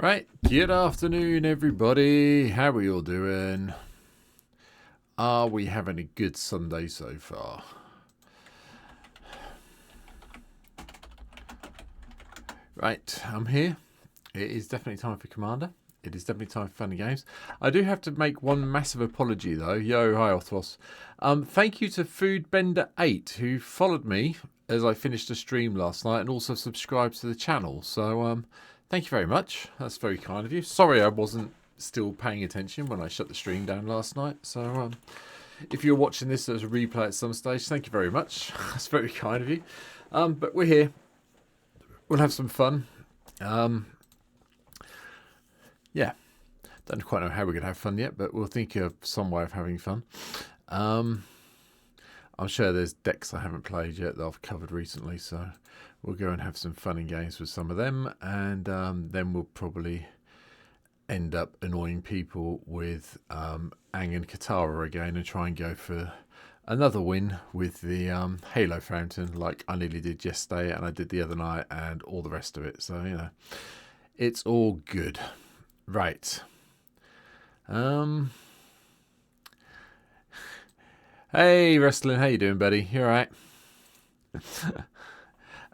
Right, good afternoon everybody. How are we all doing? Are we having a good Sunday so far? Right, I'm here. It is definitely time for Commander. It is definitely time for funny games. I do have to make one massive apology though. Yo, hi Othos. Thank you to Foodbender8 who followed me as I finished the stream last night and also subscribed to the channel. So thank you very much. That's very kind of you. Sorry I wasn't still paying attention when I shut the stream down last night. So if you're watching this as a replay at some stage, thank you very much. That's very kind of you. But we're here. We'll have some fun. Yeah, don't quite know how we're going to have fun yet, but we'll think of some way of having fun. I'm sure there's decks I haven't played yet that I've covered recently, so we'll go and have some fun and games with some of them, and then we'll probably end up annoying people with Aang and Katara again and try and go for another win with the Halo Fountain like I nearly did yesterday and I did the other night and all the rest of it. So, you know, it's all good. Right. Hey, Wrestling, how you doing, buddy? You all right?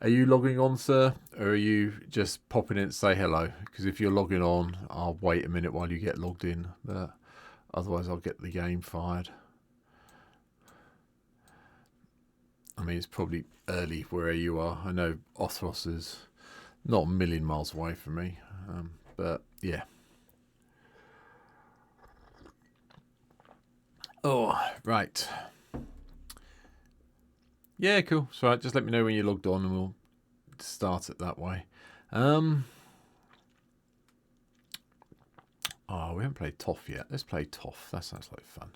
Are you logging on, sir? Or are you just popping in to say hello? Because if you're logging on, I'll wait a minute while you get logged in. But otherwise, I'll get the game fired. I mean, it's probably early where you are. I know Othros is not a million miles away from me. But, yeah. Oh, right. Yeah, cool. So just let me know when you're logged on and we'll start it that way. Oh, we haven't played Toph yet. Let's play Toph. That sounds like fun.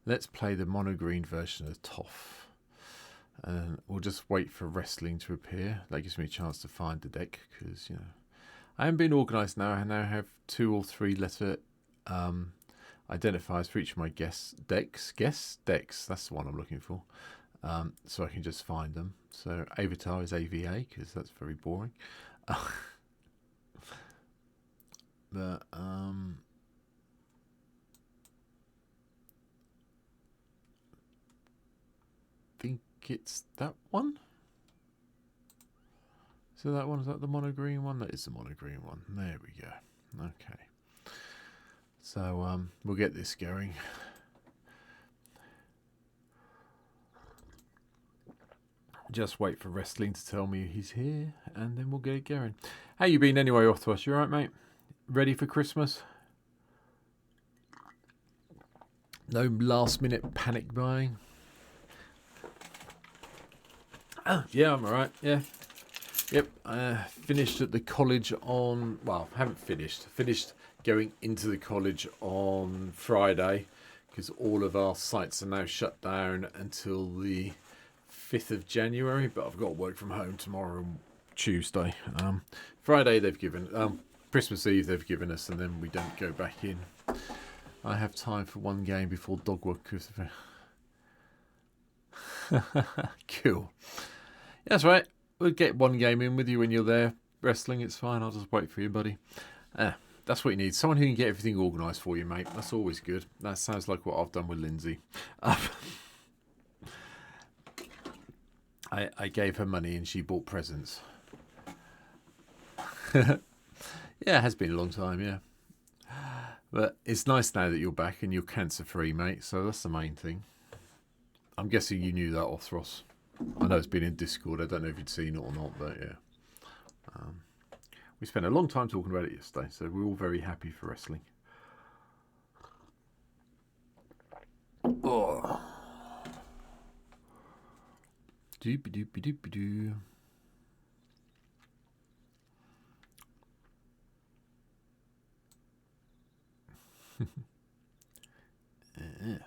Let's play the mono green version of Toph. And we'll just wait for wrestling to appear. That gives me a chance to find the deck because, you know, I haven't been organised now. I now have 2 or 3 letter identifiers for each of my decks. That's the one I'm looking for. So I can just find them. So Avatar is AVA because that's very boring. But I think it's that one. So that one, is that the mono green one? That is the mono green one. There we go. Okay. So we'll get this going. Just wait for wrestling to tell me he's here, and then we'll get it going. How you been anyway, Othos? You alright, mate? Ready for Christmas? No last minute panic buying? Oh, yeah, I'm alright, yeah. Yep, finished at the college on, well, haven't finished. Finished going into the college on Friday because all of our sites are now shut down until the 5th of January, but I've got work from home tomorrow and Tuesday. Friday they've given, Christmas Eve they've given us, and then we don't go back in. I have time for one game before dog work. Cool. That's right. We'll get one game in with you when you're there wrestling. It's fine. I'll just wait for you, buddy. That's what you need. Someone who can get everything organised for you, mate. That's always good. That sounds like what I've done with Lindsay. I gave her money and she bought presents. Yeah, it has been a long time, yeah. But it's nice now that you're back and you're cancer-free, mate. So that's the main thing. I'm guessing you knew that, Othros. I know it's been in Discord. I don't know if you'd seen it or not, but yeah. We spent a long time talking about it yesterday, so we're all very happy for wrestling. Oh. Doopy-doopy-doopy-doo. Yeah.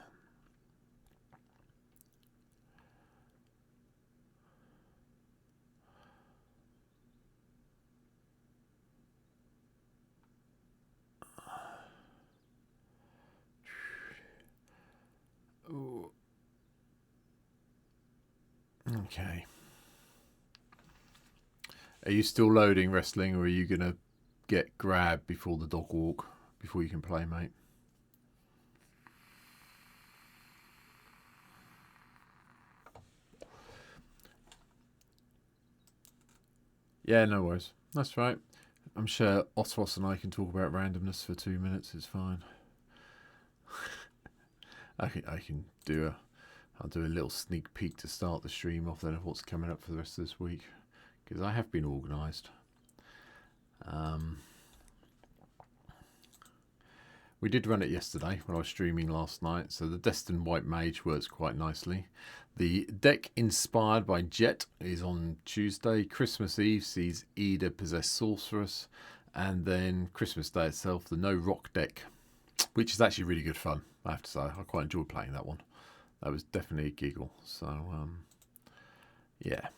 Ooh. Okay. Are you still loading wrestling, or are you going to get grabbed before the dog walk, before you can play, mate. Yeah, no worries. That's right. I'm sure Osros and I can talk about randomness for 2 minutes. It's fine. I can do I'll do a little sneak peek to start the stream off then of what's coming up for the rest of this week, because I have been organised. We did run it yesterday when I was streaming last night, so the Destined White Mage works quite nicely. The deck inspired by Jet is on Tuesday. Christmas Eve sees Ida possess Sorceress, and then Christmas Day itself, the No Rock deck, which is actually really good fun, I have to say. I quite enjoyed playing that one. That was definitely a giggle. So, yeah,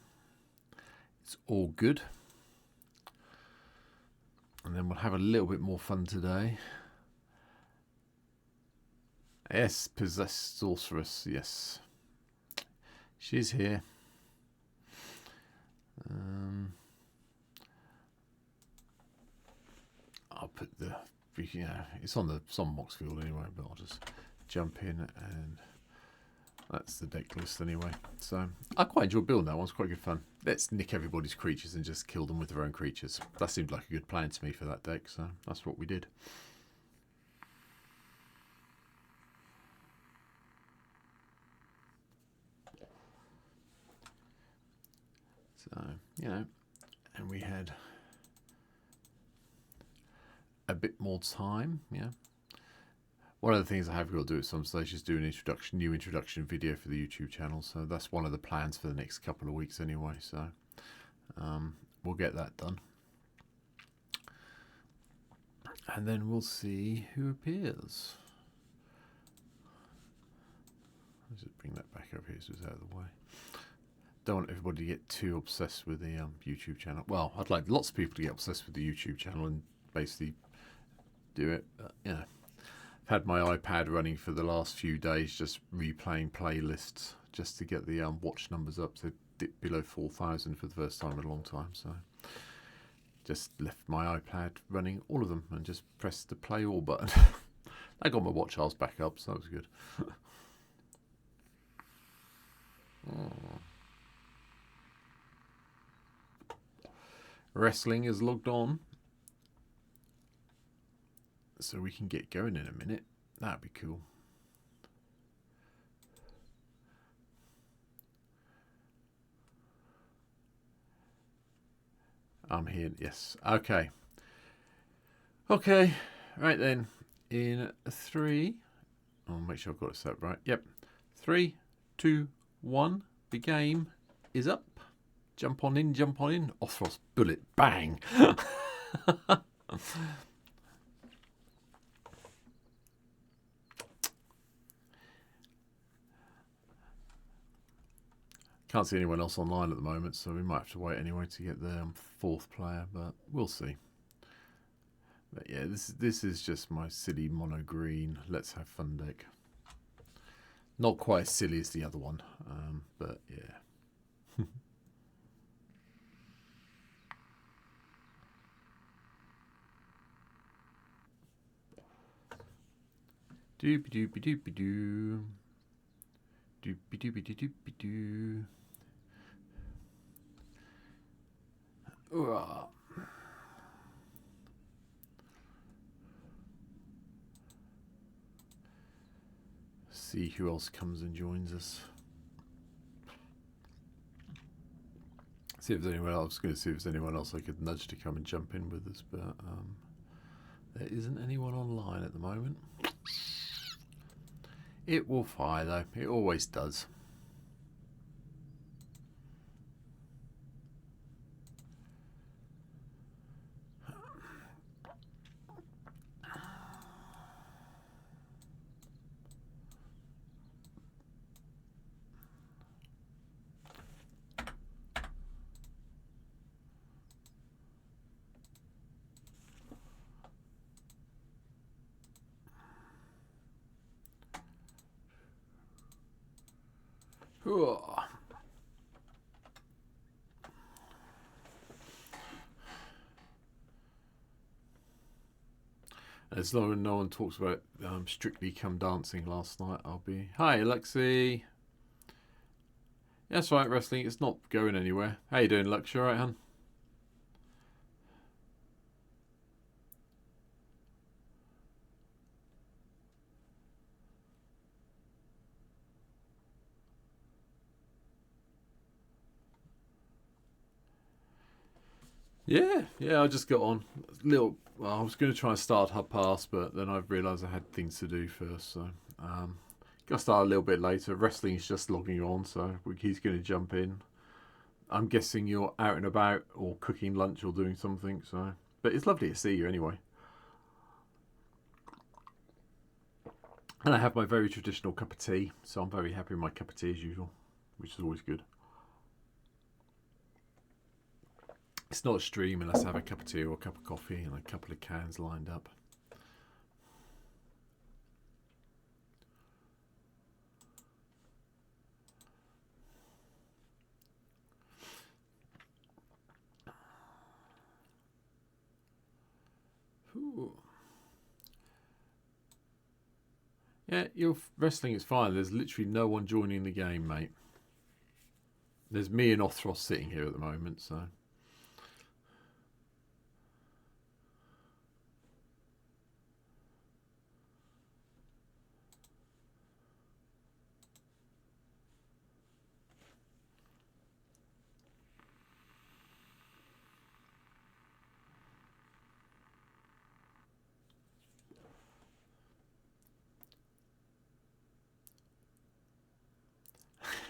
it's all good. And then we'll have a little bit more fun today. Yes, possessed Sorceress, yes. She's here. I'll put the, it's on Moxfield anyway, but I'll just jump in, and that's the deck list anyway. So I quite enjoy building that one. It's quite good fun. Let's nick everybody's creatures and just kill them with their own creatures. That seemed like a good plan to me for that deck, so that's what we did. So, and we had a bit more time, yeah. One of the things I have got to do at some stage is do an new introduction video for the YouTube channel. So that's one of the plans for the next couple of weeks anyway. So we'll get that done. And then we'll see who appears. Let's just bring that back over here so it's out of the way. Don't want everybody to get too obsessed with the YouTube channel. Well, I'd like lots of people to get obsessed with the YouTube channel and basically do it. But, I've had my iPad running for the last few days, just replaying playlists just to get the watch numbers up to dip below 4,000 for the first time in a long time. So just left my iPad running, all of them, and just pressed the play all button. I got my watch hours back up, so that was good. Wrestling is logged on, so we can get going in a minute. That'd be cool. I'm here. Yes. Okay. Okay. Right then. In 3. I'll make sure I've got it set up right. Yep. 3, 2, 1. The game is up. Jump on in. Jump on in. Othros bullet. Bang. Can't see anyone else online at the moment, so we might have to wait anyway to get the 4th player, but we'll see. But yeah, this is just my silly mono green let's have fun deck. Not quite as silly as the other one, but yeah. Doopy doopy doopy doo. Doopy doopy doopy doo. See who else comes and joins us. See if there's anyone else. I was going to see if there's anyone else I could nudge to come and jump in with us, but there isn't anyone online at the moment. It will fire though. It always does. As long as no one talks about Strictly Come Dancing last night, I'll be... Hi, Lexi. That's right, wrestling. It's not going anywhere. How you doing, Lux? You alright, hun? Yeah, I just got on. Well, I was going to try and start half past, but then I realised I had things to do first, so got to start a little bit later. Wrestling's just logging on, so he's going to jump in. I'm guessing you're out and about or cooking lunch or doing something, so... But it's lovely to see you anyway. And I have my very traditional cup of tea, so I'm very happy with my cup of tea as usual, which is always good. It's not a stream unless I have a cup of tea or a cup of coffee and a couple of cans lined up. Ooh. Yeah, your wrestling is fine. There's literally no one joining the game, mate. There's me and Othros sitting here at the moment, so...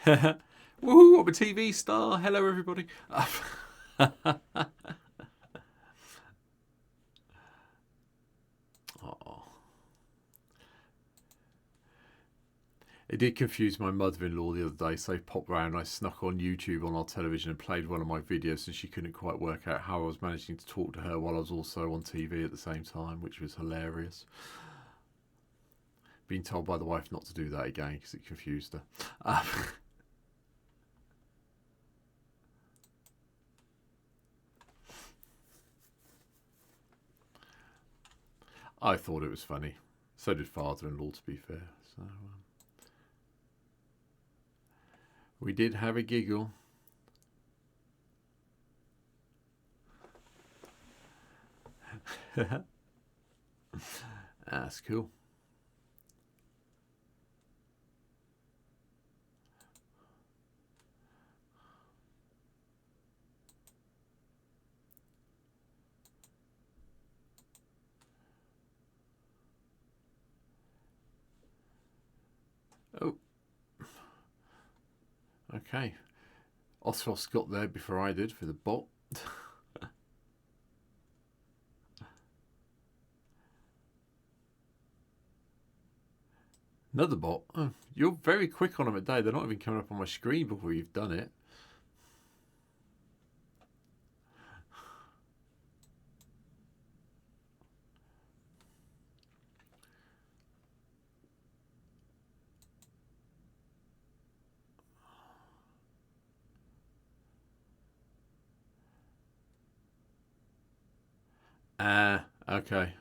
Woohoo, I'm a TV star. Hello, everybody. Oh. It did confuse my mother-in-law the other day, so I popped round. I snuck on YouTube on our television and played one of my videos, and she couldn't quite work out how I was managing to talk to her while I was also on TV at the same time, which was hilarious. Being told by the wife not to do that again because it confused her. I thought it was funny. So did father-in-law, to be fair. So we did have a giggle. That's cool. Oh. Okay. Othros got there before I did for the bot. Another bot? Oh, you're very quick on them a day. They're not even coming up on my screen before you've done it. Okay.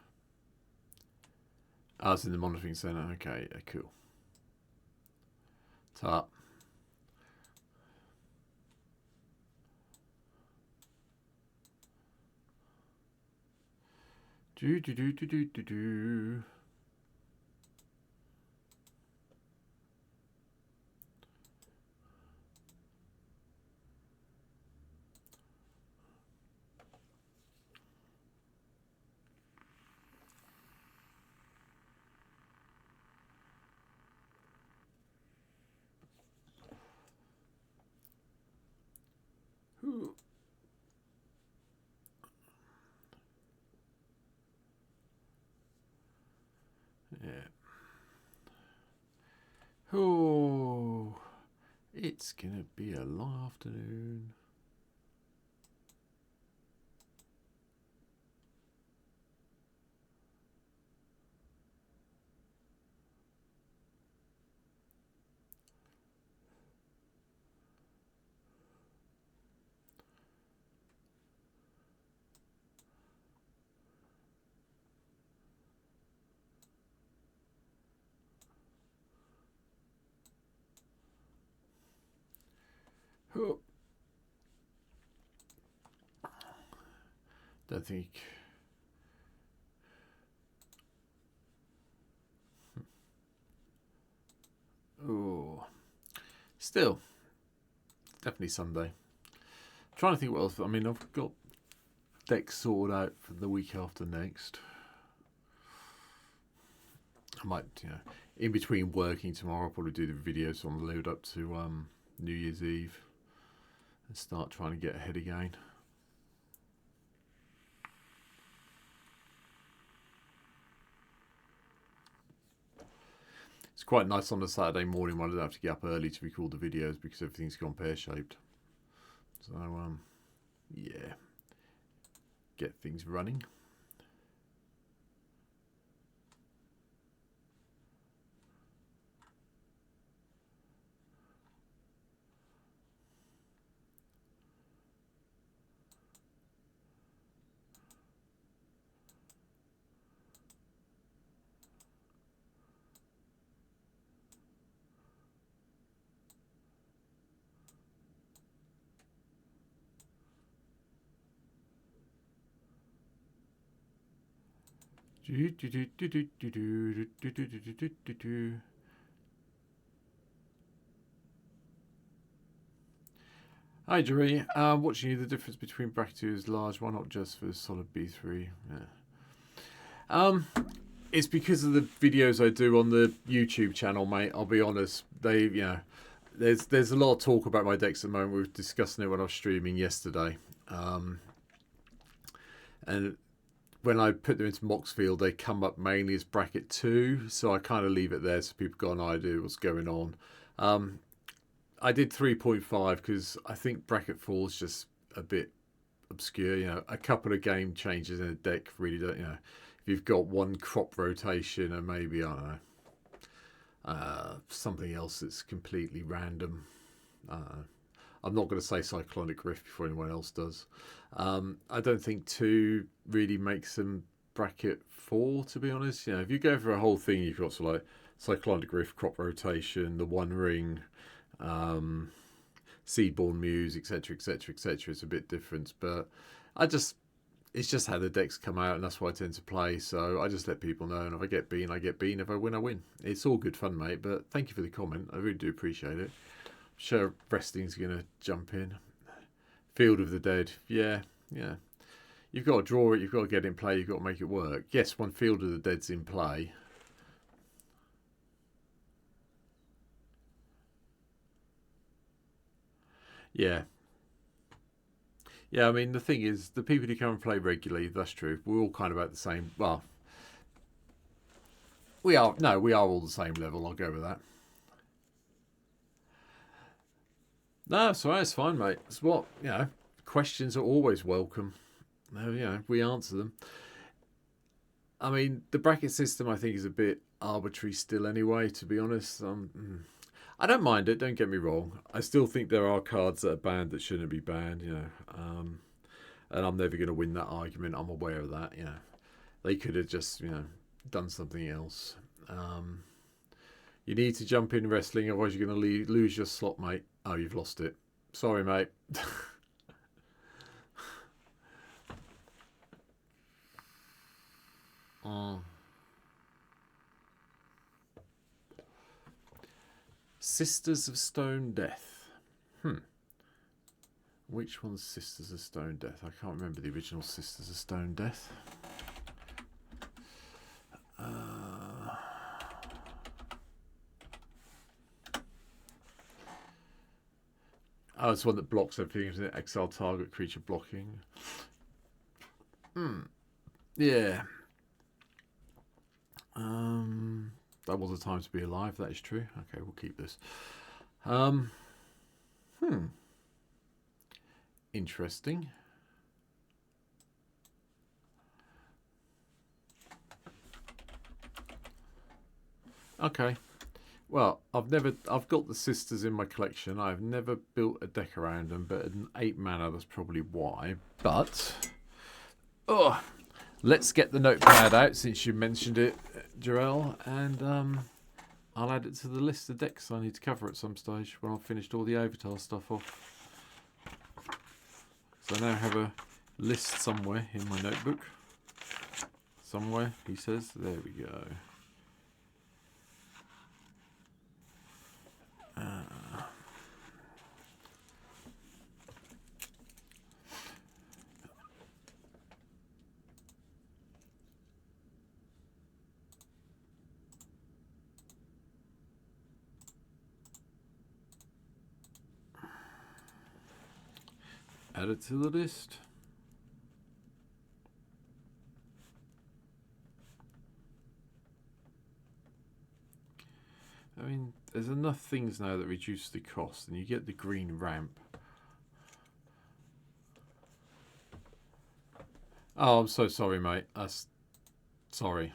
I was in the monitoring center. Okay, cool. Top. Do. Ooh. Yeah. Oh, it's gonna be a long afternoon. Oh. Don't think. Oh, still, definitely Sunday. Trying to think what else. I mean, I've got decks sorted out for the week after next. I might, in between working tomorrow, I'll probably do the videos on the load up to New Year's Eve and start trying to get ahead again. It's quite nice on a Saturday morning when I don't have to get up early to record the videos because everything's gone pear-shaped. So, yeah, get things running. Hi Jerry, watching you, the difference between bracket 2 is large, why not just for solid B3? Yeah. It's because of the videos I do on the YouTube channel, mate. I'll be honest, there's a lot of talk about my decks at the moment. We were discussing it when I was streaming yesterday, and when I put them into Moxfield, they come up mainly as bracket 2, so I kind of leave it there so people got an idea what's going on. I did 3.5 because I think bracket 4 is just a bit obscure. A couple of game changes in a deck really don't. If you've got one crop rotation and maybe I don't know something else that's completely random. I'm not going to say Cyclonic Rift before anyone else does. I don't think 2 really makes them bracket 4, to be honest. If you go for a whole thing, you've got sort of like Cyclonic Rift, crop rotation, the One Ring, Seedborn Muse, etc, etc, etc. It's a bit different, but it's just how the decks come out, and that's what I tend to play. So I just let people know, and if I get bean, I get bean. If I win, I win. It's all good fun, mate. But thank you for the comment. I really do appreciate it. I'm sure Wrestling's going to jump in. Field of the Dead. Yeah. You've got to draw it. You've got to get it in play. You've got to make it work. Yes, when Field of the Dead's in play. Yeah. Yeah, I mean, the thing is, the people who come and play regularly, that's true. We're all kind of at the same... Well, we are all the same level. I'll go with that. No, it's all right. It's fine, mate. It's what, questions are always welcome. We answer them. I mean, the bracket system, I think, is a bit arbitrary still anyway, to be honest. I don't mind it, don't get me wrong. I still think there are cards that are banned that shouldn't be banned, and I'm never going to win that argument. I'm aware of that, They could have just, done something else. You need to jump in wrestling, otherwise you're going to lose your slot, mate. Oh, you've lost it. Sorry, mate. Sisters of Stone Death. Which one's Sisters of Stone Death? I can't remember the original Sisters of Stone Death. Oh, it's one that blocks everything, isn't it? Exile target creature blocking. Yeah. That was a time to be alive. That is true. Okay, we'll keep this. Interesting. Okay. Well, I've got the Sisters in my collection. I've never built a deck around them, but an 8 mana, that's probably why. But, let's get the notepad out since you mentioned it, Jarell, and I'll add it to the list of decks I need to cover at some stage when I've finished all the Avatar stuff off. So I now have a list somewhere in my notebook. Somewhere, he says. There we go. Add it to the list. I mean, there's enough things now that reduce the cost, and you get the green ramp. Oh, I'm so sorry, mate. Sorry.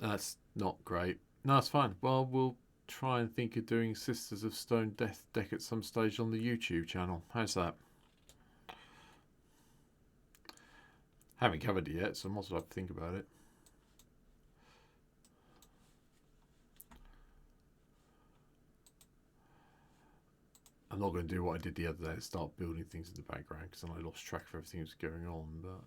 That's not great. No, it's fine. Well, we'll try and think of doing Sisters of Stone Death deck at some stage on the YouTube channel. How's that? Haven't covered it yet, so I might as well have to think about it. I'm not going to do what I did the other day, start building things in the background, because then I lost track of everything that was going on. But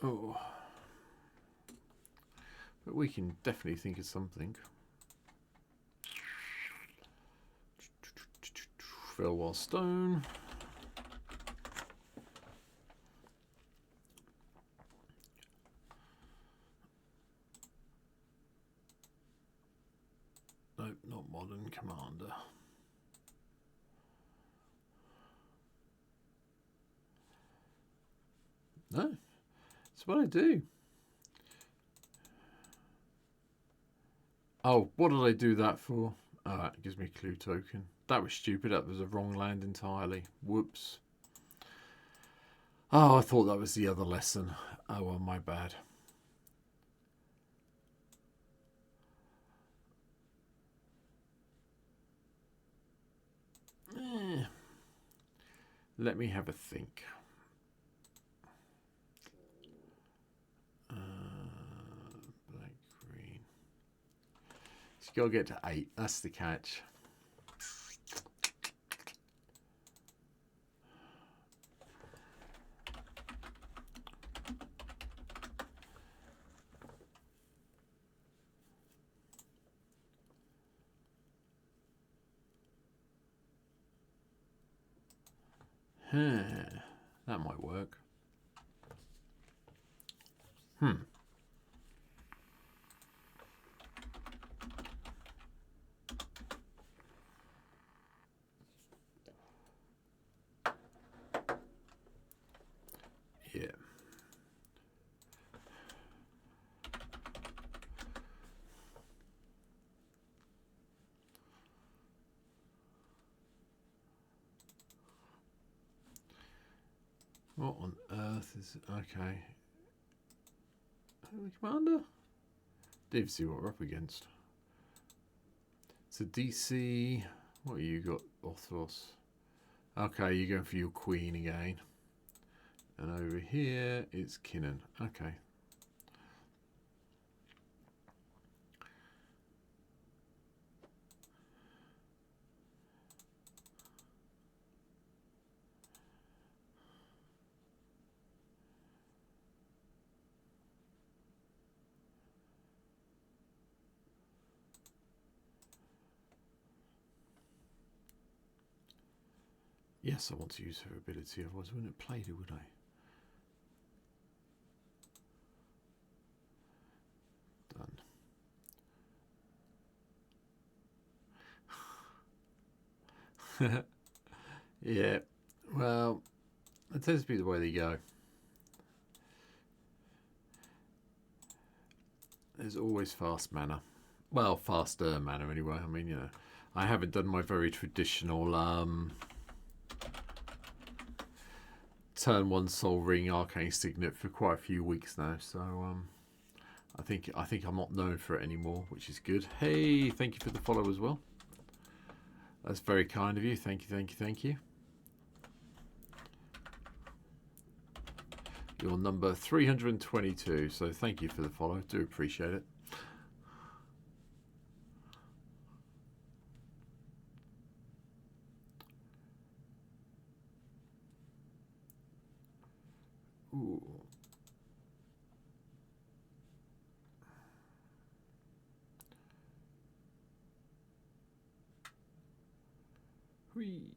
oh, but we can definitely think of something. Farewell Stone. Nope, not Modern Commander. No, that's what I do. Oh, what did I do that for? Oh, it gives me a clue token. That was stupid. That was a wrong land entirely. Whoops. Oh, I thought that was the other lesson. Oh, well, my bad. Let me have a think. Black, green. So you got to get to 8. That's the catch. That might work. Yeah. What on earth is okay? The commander? Did see what we're up against. So DC. What you got, Orthros? Okay, you're going for your queen again. And over here it's Kinnan. Okay. Yes, I want to use her ability, otherwise I wouldn't have played her, would I? Done. Yeah, well, it tends to be the way they go. There's always fast mana. Well, faster mana anyway. I mean, you know, I haven't done my very traditional turn 1 Soul Ring Arcane Signet for quite a few weeks now, so I think I'm not known for it anymore, which is good. Hey, thank you for the follow as well. That's very kind of you. Thank you. You're number 322, so thank you for the follow. Do appreciate it. Ooh. Whee.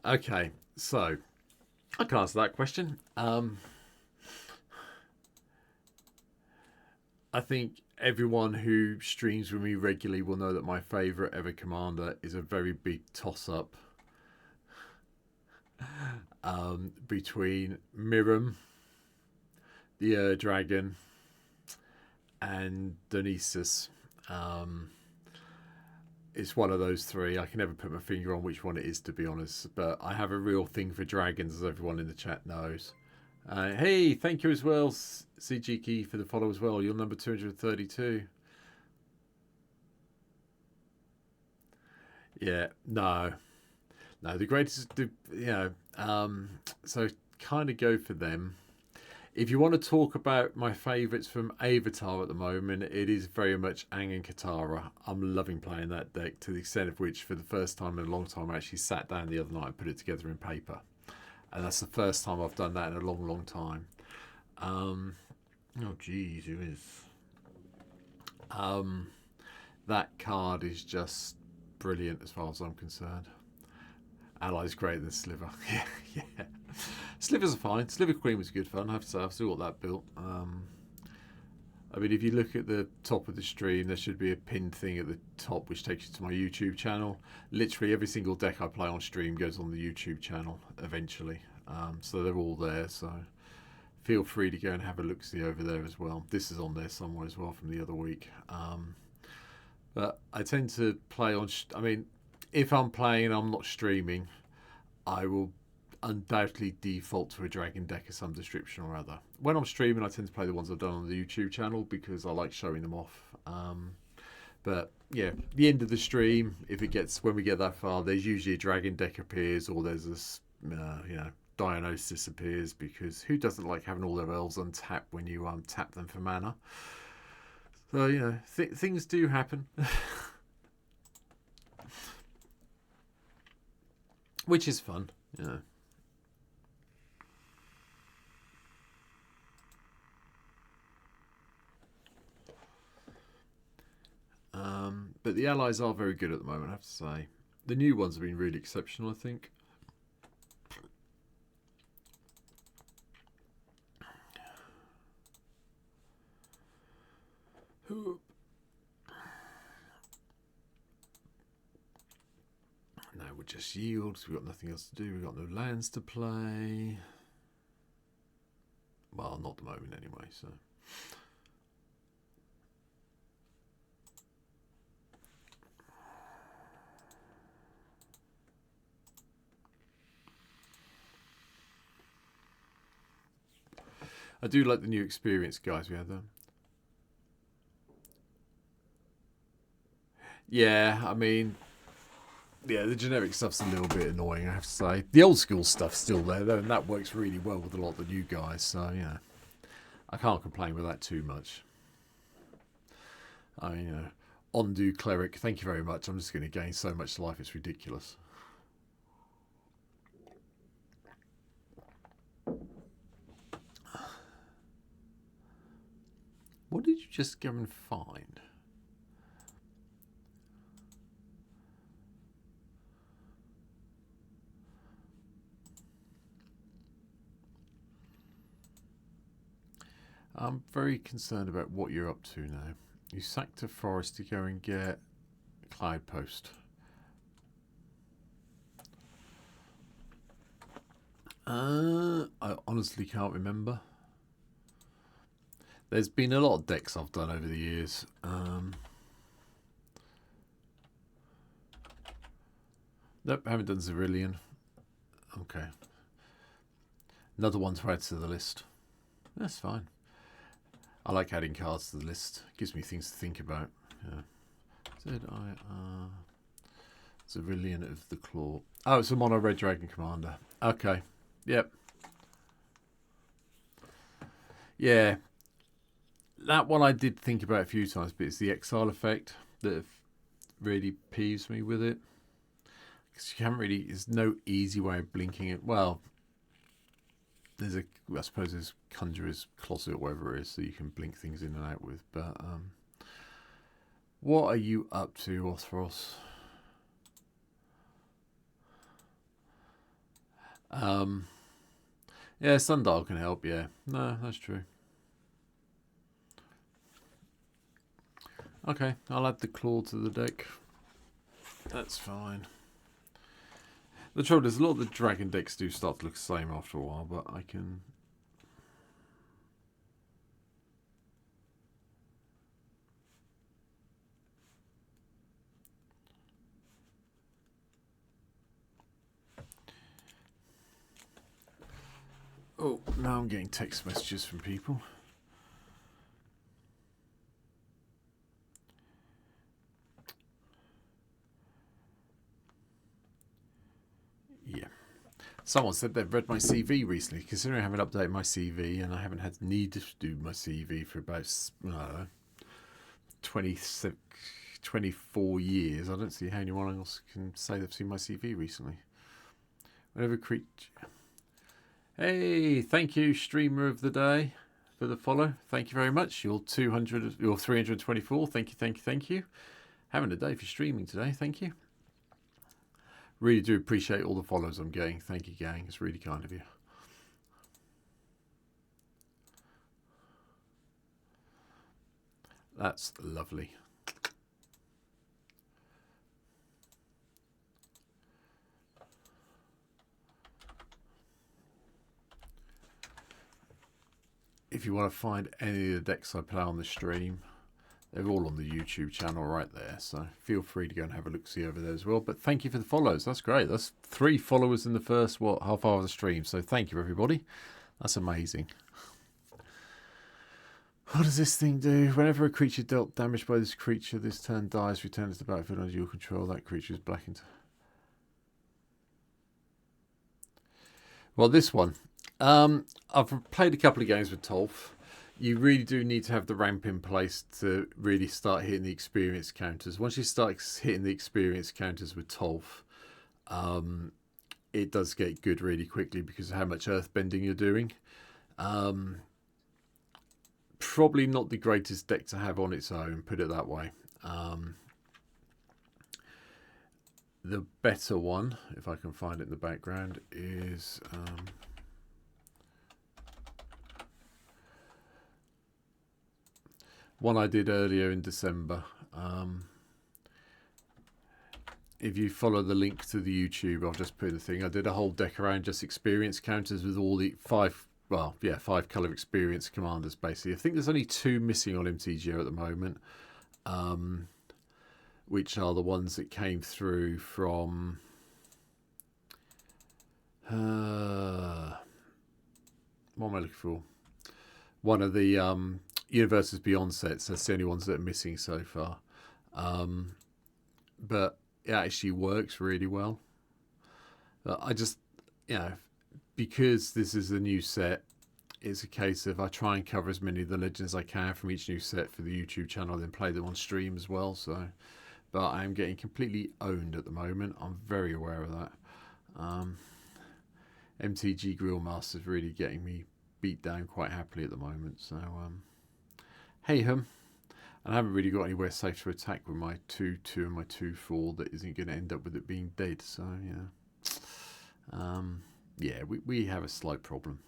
Okay, so I can answer that question. I think everyone who streams with me regularly will know that my favourite ever commander is a very big toss-up between Miram, the Dragon, and Dionysus. It's one of those three. I can never put my finger on which one it is, to be honest. But I have a real thing for dragons, as everyone in the chat knows. Hey, thank you as well, CG Key, for the follow as well. You're number 232. Yeah, no, the greatest. So kind of go for them. If you want to talk about my favourites from Avatar at the moment, it is very much Aang and Katara. I'm loving playing that deck, to the extent of which, for the first time in a long time, I actually sat down the other night and put it together in paper. And that's the first time I've done that in a long, long time. Oh, geez, who is? That card is just brilliant as far as I'm concerned. Ally's greater than Sliver. Yeah. Slivers are fine. Sliver Queen was good fun, I have to say. I've still got that built. I mean, if you look at the top of the stream, there should be a pinned thing at the top which takes you to my YouTube channel. Literally every single deck I play on stream goes on the YouTube channel eventually. So they're all there, so feel free to go and have a look-see over there as well. This is on there somewhere as well from the other week. But I tend to play on... I mean, if I'm playing and I'm not streaming, I will undoubtedly default to a dragon deck of some description or other. When I'm streaming, I tend to play the ones I've done on the YouTube channel because I like showing them off. But yeah, the end of the stream, when we get that far, there's usually a dragon deck appears, or there's this, Dionysus appears, because who doesn't like having all their elves untapped when you tap them for mana? So things do happen. Which is fun, But the allies are very good at the moment, I have to say. The new ones have been really exceptional, I think. No, we'll just yield. We've got nothing else to do. We've got no lands to play. Well, not at the moment anyway, so... I do like the new experience guys we had though. Yeah, I mean, yeah, the generic stuff's a little bit annoying, I have to say. The old school stuff's still there though, and that works really well with a lot of the new guys, so yeah. I can't complain with that too much. I mean, Ondu Cleric, thank you very much. I'm just going to gain so much life, it's ridiculous. What did you just go and find? I'm very concerned about what you're up to now. You sacked a forest to go and get Cloud Post. I honestly can't remember. There's been a lot of decks I've done over the years. Nope, haven't done Cerulean. Okay. Another one to add to the list. That's fine. I like adding cards to the list. It gives me things to think about. Yeah. Z-I-R... Cerulean of the Claw. Oh, it's a mono red dragon commander. Okay. Yep. Yeah. That one I did think about a few times, but it's the exile effect that really peeves me with it. Because you haven't really... There's no easy way of blinking it. Well, there's a... I suppose there's Conjurer's Closet or whatever it is that you can blink things in and out with. But what are you up to, Othros? Yeah, Sundial can help, yeah. No, that's true. Okay, I'll add the Claw to the deck. That's fine. The trouble is, a lot of the dragon decks do start to look the same after a while, but I can... Oh, now I'm getting text messages from people. Yeah. Someone said they've read my CV recently, considering I haven't updated my CV and I haven't had need to do my CV for about, I don't know, 24 years. I don't see how anyone else can say they've seen my CV recently. Whenever creature... Hey, thank you, streamer of the day, for the follow. Thank you very much. You're 324. Thank you, thank you, thank you. Having a day for streaming today. Thank you. Really do appreciate all the follows I'm getting. Thank you, gang. It's really kind of you. That's lovely. If you want to find any of the decks I play on the stream, they're all on the YouTube channel right there. So feel free to go and have a look-see over there as well. But thank you for the follows. That's great. That's 3 followers in the first, half hour of the stream. So thank you, everybody. That's amazing. What does this thing do? Whenever a creature dealt damage by this creature this turn dies, returns to the battlefield under your control. That creature is blackened. Well, this one. I've played a couple of games with Toph. You really do need to have the ramp in place to really start hitting the experience counters. Once you start hitting the experience counters with Toph, it does get good really quickly because of how much earthbending you're doing. Probably not the greatest deck to have on its own, put it that way. The better one, if I can find it in the background, is... one I did earlier in December. If you follow the link to the YouTube, I'll just put the thing. I did a whole deck around just experience counters with all the 5 colour experience commanders, basically. I think there's only 2 missing on MTGO at the moment, which are the ones that came through from... what am I looking for? One of the... Universes Beyond sets. That's the only ones that are missing so far. But it actually works really well. I just, because this is a new set, it's a case of I try and cover as many of the legends as I can from each new set for the YouTube channel, then play them on stream as well. So, but I am getting completely owned at the moment. I'm very aware of that. MTG Grillmaster is really getting me beat down quite happily at the moment. So, hey hum, and I haven't really got anywhere safe to attack with my 2-2 and my 2-4 that isn't going to end up with it being dead. So yeah, we have a slight problem.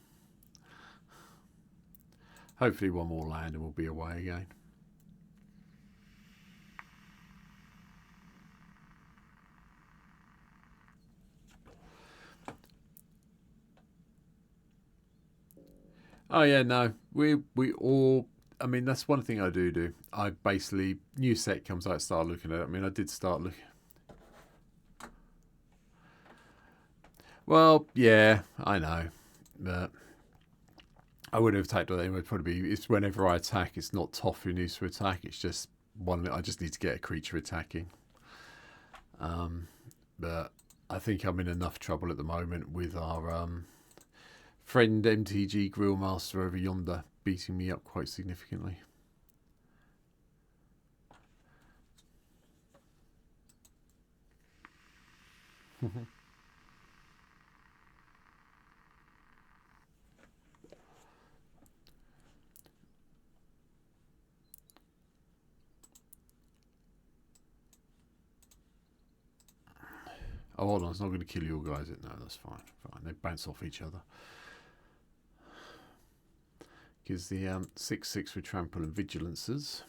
Hopefully one more land and we'll be away again. Oh yeah, no, we all. I mean, that's one thing I do. I basically, new set comes out, start looking at it. I mean, I did start looking. Well, yeah, I know, but I would have attacked with it. It would probably be. It's whenever I attack, it's not Toph who needs to attack. It's just one. I just need to get a creature attacking. But I think I'm in enough trouble at the moment with our friend MTG Grillmaster over yonder beating me up quite significantly. Oh, hold on, it's not going to kill you guys. No, that's fine. Fine, they bounce off each other. Gives the 6/6 with trample and vigilances.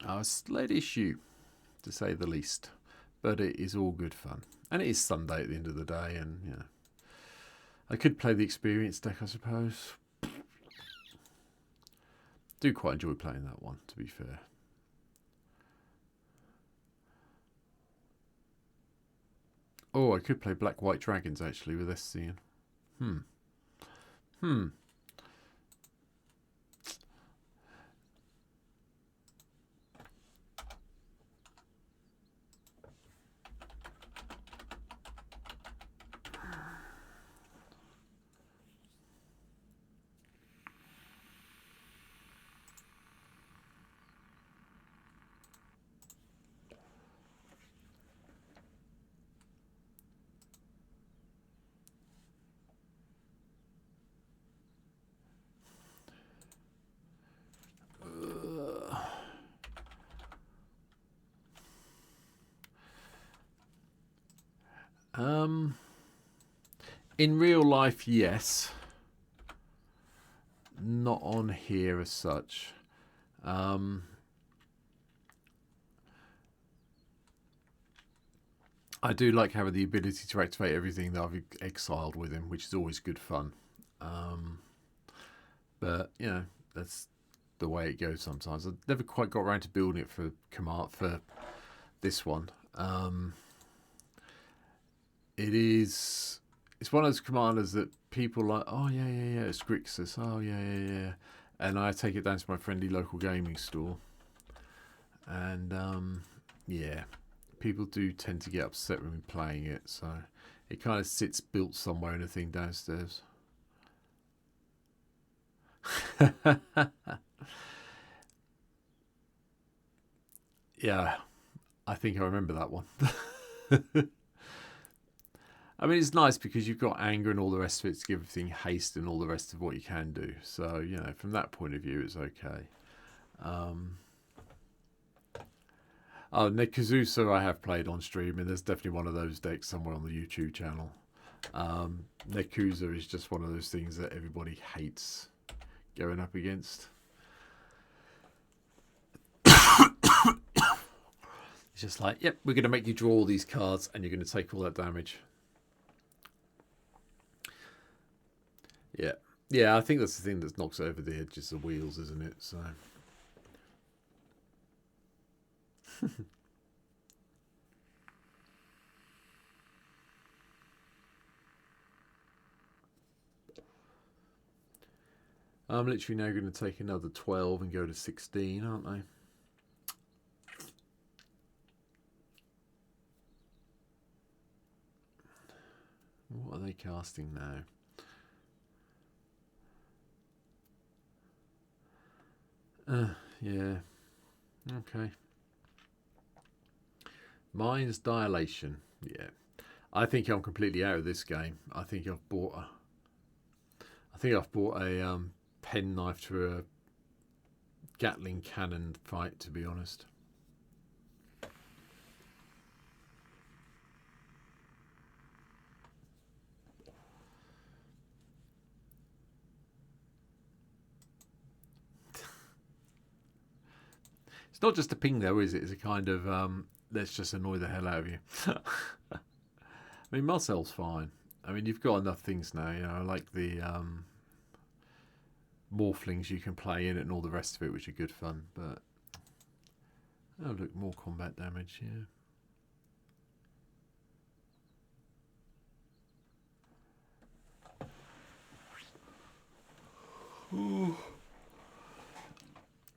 A slight issue, to say the least, but it is all good fun, and it is Sunday at the end of the day, and you know, I could play the experience deck, I suppose. Do quite enjoy playing that one, to be fair. Oh, I could play Black White Dragons actually with Estinien. In real life, yes. Not on here as such. I do like having the ability to activate everything that I've exiled with him, which is always good fun. But you know, that's the way it goes sometimes. I've never quite got around to building it for command for this one. It's one of those commanders that people like, oh yeah, it's Grixis, oh yeah. And I take it down to my friendly local gaming store. And yeah, people do tend to get upset when we're playing it, so it kind of sits built somewhere in a thing downstairs. Yeah, I think I remember that one. I mean, it's nice because you've got anger and all the rest of it to give everything haste and all the rest of what you can do. So, you know, from that point of view, it's okay. Oh, Nekazusa I have played on stream, and there's definitely one of those decks somewhere on the YouTube channel. Nekusa is just one of those things that everybody hates going up against. It's just like, yep, we're going to make you draw all these cards and you're going to take all that damage. Yeah, I think that's the thing that knocks it over the edge is the wheels, isn't it? So I'm literally now going to take another 12 and go to 16, aren't I? What are they casting now? Yeah. Okay. Mine's dilation. Yeah. I think I'm completely out of this game. I think I've bought a penknife to a Gatling cannon fight, to be honest. It's not just a ping though, is it? It's a kind of let's just annoy the hell out of you. I mean, Marcel's fine. I mean, you've got enough things now. You know, I like the morphlings you can play in it and all the rest of it, which are good fun. But oh, look, more combat damage. Yeah. Ooh.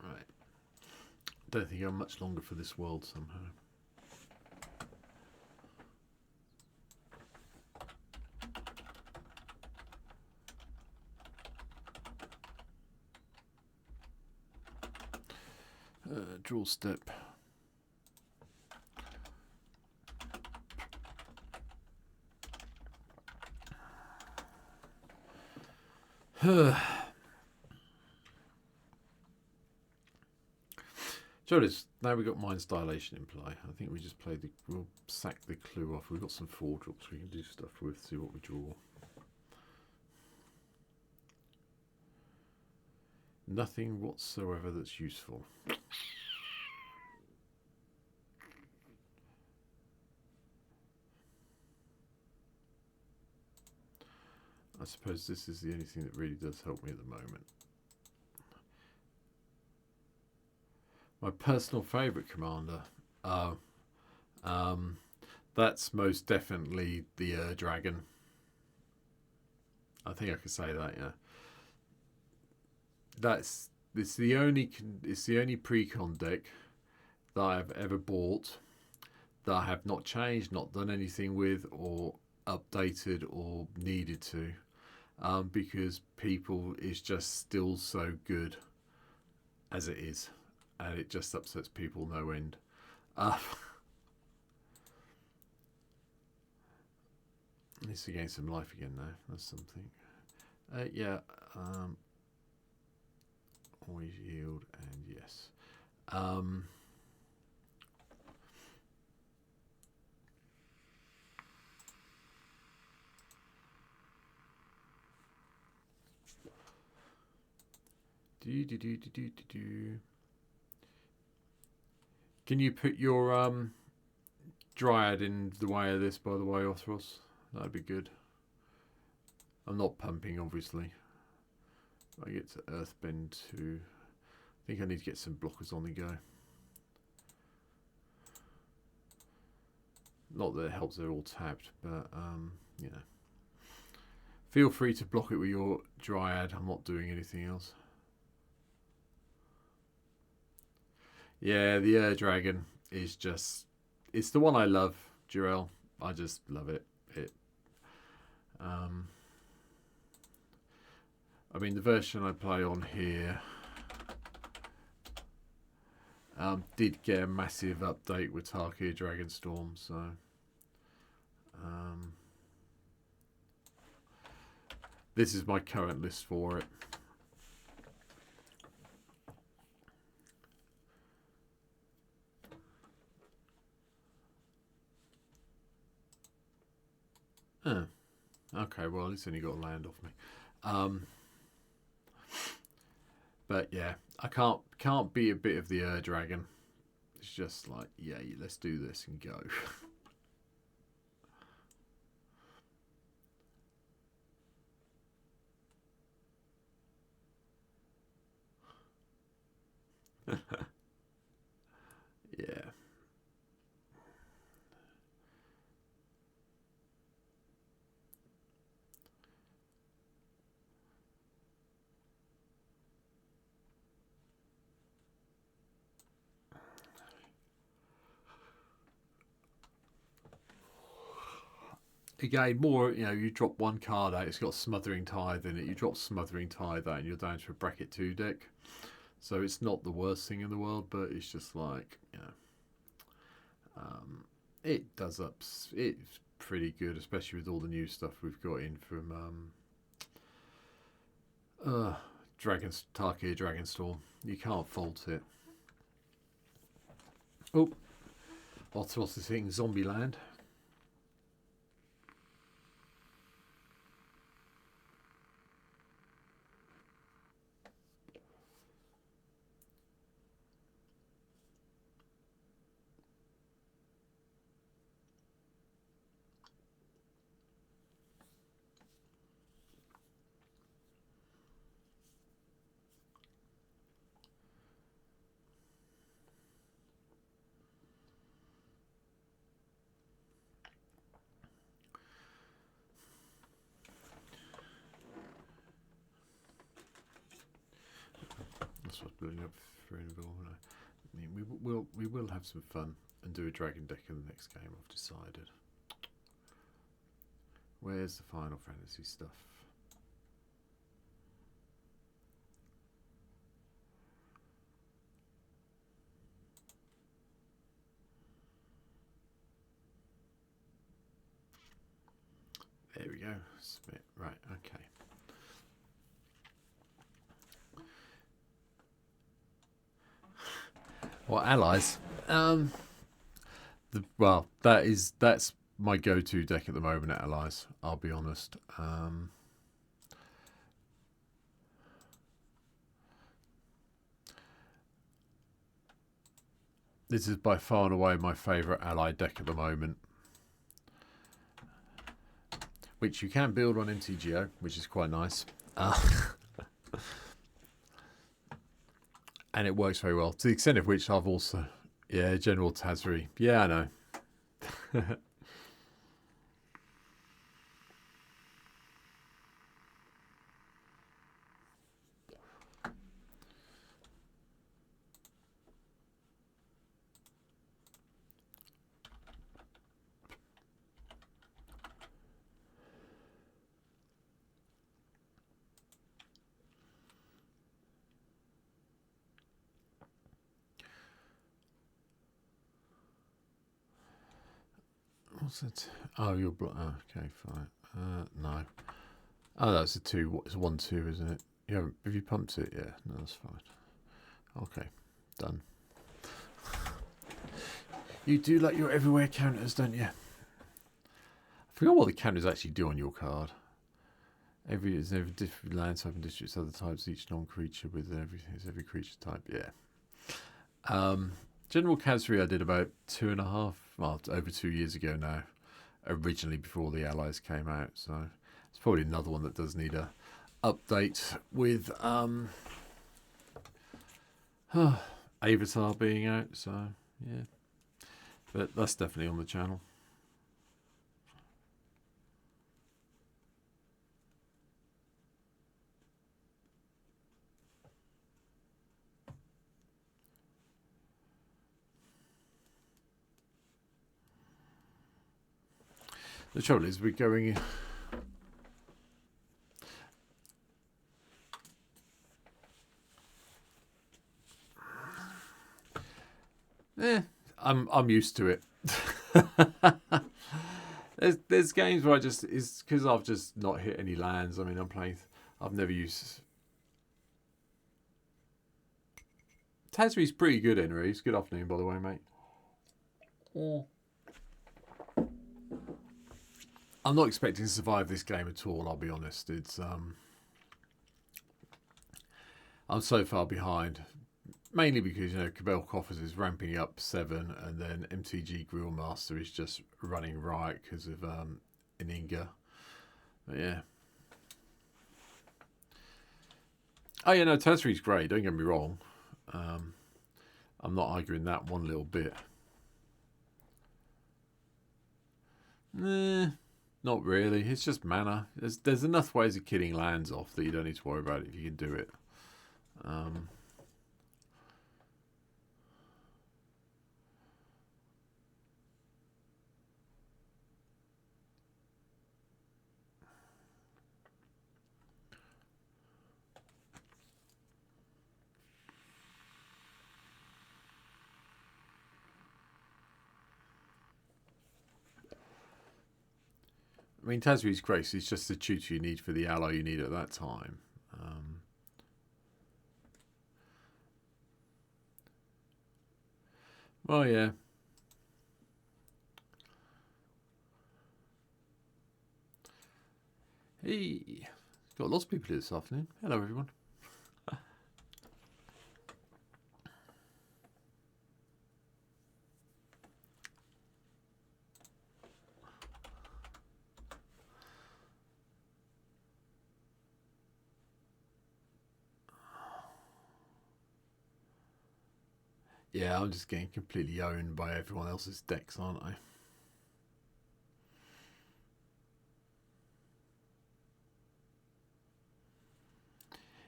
Right. Don't think I'm much longer for this world somehow. Draw step. So it is. Now we've got Mind's Dilation in play. I think we just play the. We'll sack the clue off. We've got some 4-drops we can do stuff with. See what we draw. Nothing whatsoever that's useful. I suppose this is the only thing that really does help me at the moment. My personal favourite commander. That's most definitely the dragon. I think I could say that, yeah. It's the only pre-con deck that I've ever bought that I have not changed, not done anything with, or updated, or needed to, because people is just still so good as it is, and it just upsets people no end. Needs to gain some life again now. That's something. Yeah. Always yield, and yes. Can you put your Dryad in the way of this, by the way, Othros? That'd be good. I'm not pumping, obviously. I get to Earthbend too. I think I need to get some blockers on the go. Not that it helps they're all tapped, but you know. Feel free to block it with your Dryad. I'm not doing anything else. Yeah, the Air Dragon is just... It's the one I love, Jarell. I just love it. I mean, the version I play on here did get a massive update with Tarkir Dragonstorm, so this is my current list for it. Oh, okay, well, it's only got land off me. But yeah, I can't be a bit of the Dragon. It's just like, yeah, let's do this and go. Yeah. Again, more, you know, you drop one card out, it's got Smothering Tithe in it. You drop Smothering Tithe out and you're down to a bracket 2 deck. So it's not the worst thing in the world, but it's just like, you know, it does it's pretty good, especially with all the new stuff we've got in from Tarkir Dragonstorm. You can't fault it. Oh, what's this thing? Zombieland. I was building up for involvement. I mean, we will have some fun and do a dragon deck in the next game. I've decided. Where's the Final Fantasy stuff? There we go. Submit. Right. Okay. Well, allies. Well, that's my go-to deck at the moment at allies. I'll be honest. This is by far and away my favourite ally deck at the moment, which you can build on MTGO, which is quite nice. And it works very well, to the extent of which I've also... Yeah, General Tazri. Yeah, I know. What's it? Oh, you're oh, okay, fine. No. Oh, that's a 2. It's a 1/2, isn't it? You haven't, have you pumped it? Yeah, no, that's fine. Okay, done. You do like your everywhere counters, don't you? I forgot what the counters actually do on your card. Every different land type and districts, other types, each non-creature with everything is every creature type. Yeah. General Khazri I did about 2.5, well, over 2 years ago now. Originally before the allies came out, so it's probably another one that does need a update with Avatar being out. So yeah, but that's definitely on the channel. The trouble is, we're going. I'm used to it. there's games where it's because I've just not hit any lands. I mean, I've never used. Tazri's pretty good, Henry. Good afternoon, by the way, mate. Yeah. I'm not expecting to survive this game at all, I'll be honest. It's I'm so far behind. Mainly because, Cabell Coffers is ramping up 7 and then MTG Grillmaster is just running riot because of Ininga. But yeah. Oh yeah, no, Tazri's great, don't get me wrong. I'm not arguing that one little bit. Not really. It's just mana. There's enough ways of killing lands off that you don't need to worry about it if you can do it. I mean, Tazri's Grace is just the tutor you need for the ally you need at that time. Well, yeah. Hey, got lots of people here this afternoon. Hello, everyone. Yeah, I'm just getting completely owned by everyone else's decks, aren't I?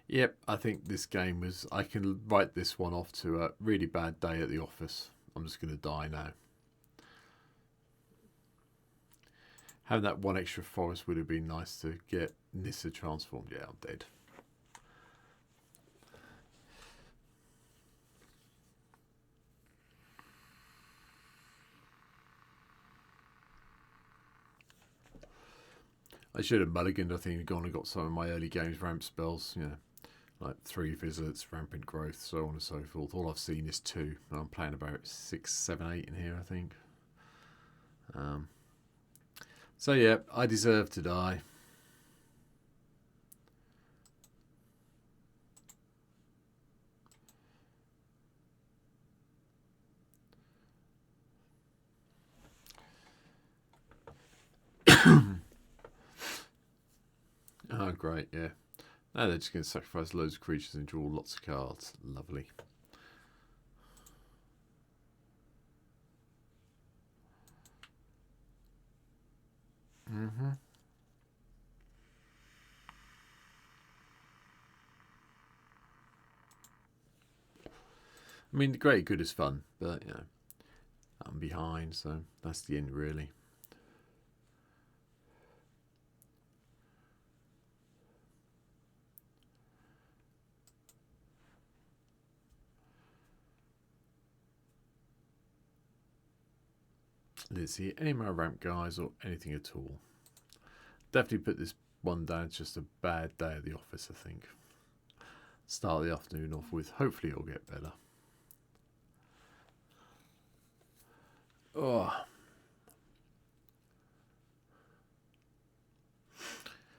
Yep, I think this game was... I can write this one off to a really bad day at the office. I'm just going to die now. Having that one extra forest would have been nice to get Nissa transformed. Yeah, I'm dead. I should have mulliganed, I think, gone and got some of my early games ramp spells, you know, like 3 visits, rampant growth, so on and so forth. All I've seen is 2, and I'm playing about 6, 7, 8 in here, I think. So yeah, I deserve to die. Oh, great, yeah. Now they're just going to sacrifice loads of creatures and draw lots of cards. Lovely. I mean, the great good is fun, but, you know, I'm behind, so that's the end, really. Let's see, any more ramp guys or anything at all. Definitely put this one down. It's just a bad day at the office, I think. Start the afternoon off with. Hopefully it'll get better. Oh.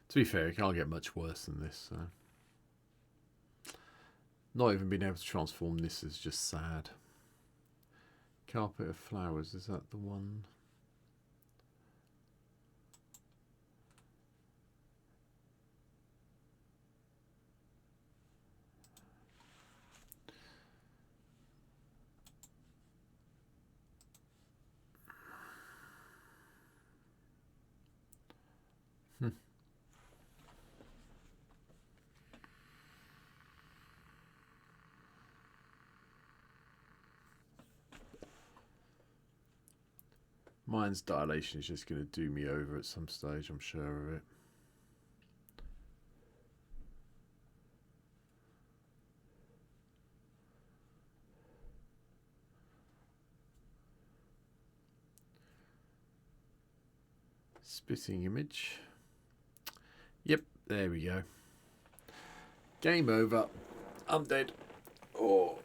To be fair, it can't get much worse than this. So. Not even being able to transform this is just sad. Carpet of Flowers, is that the one? Mind's Dilation is just going to do me over at some stage, I'm sure of it. Spitting Image. Yep, there we go. Game over. I'm dead. Oh.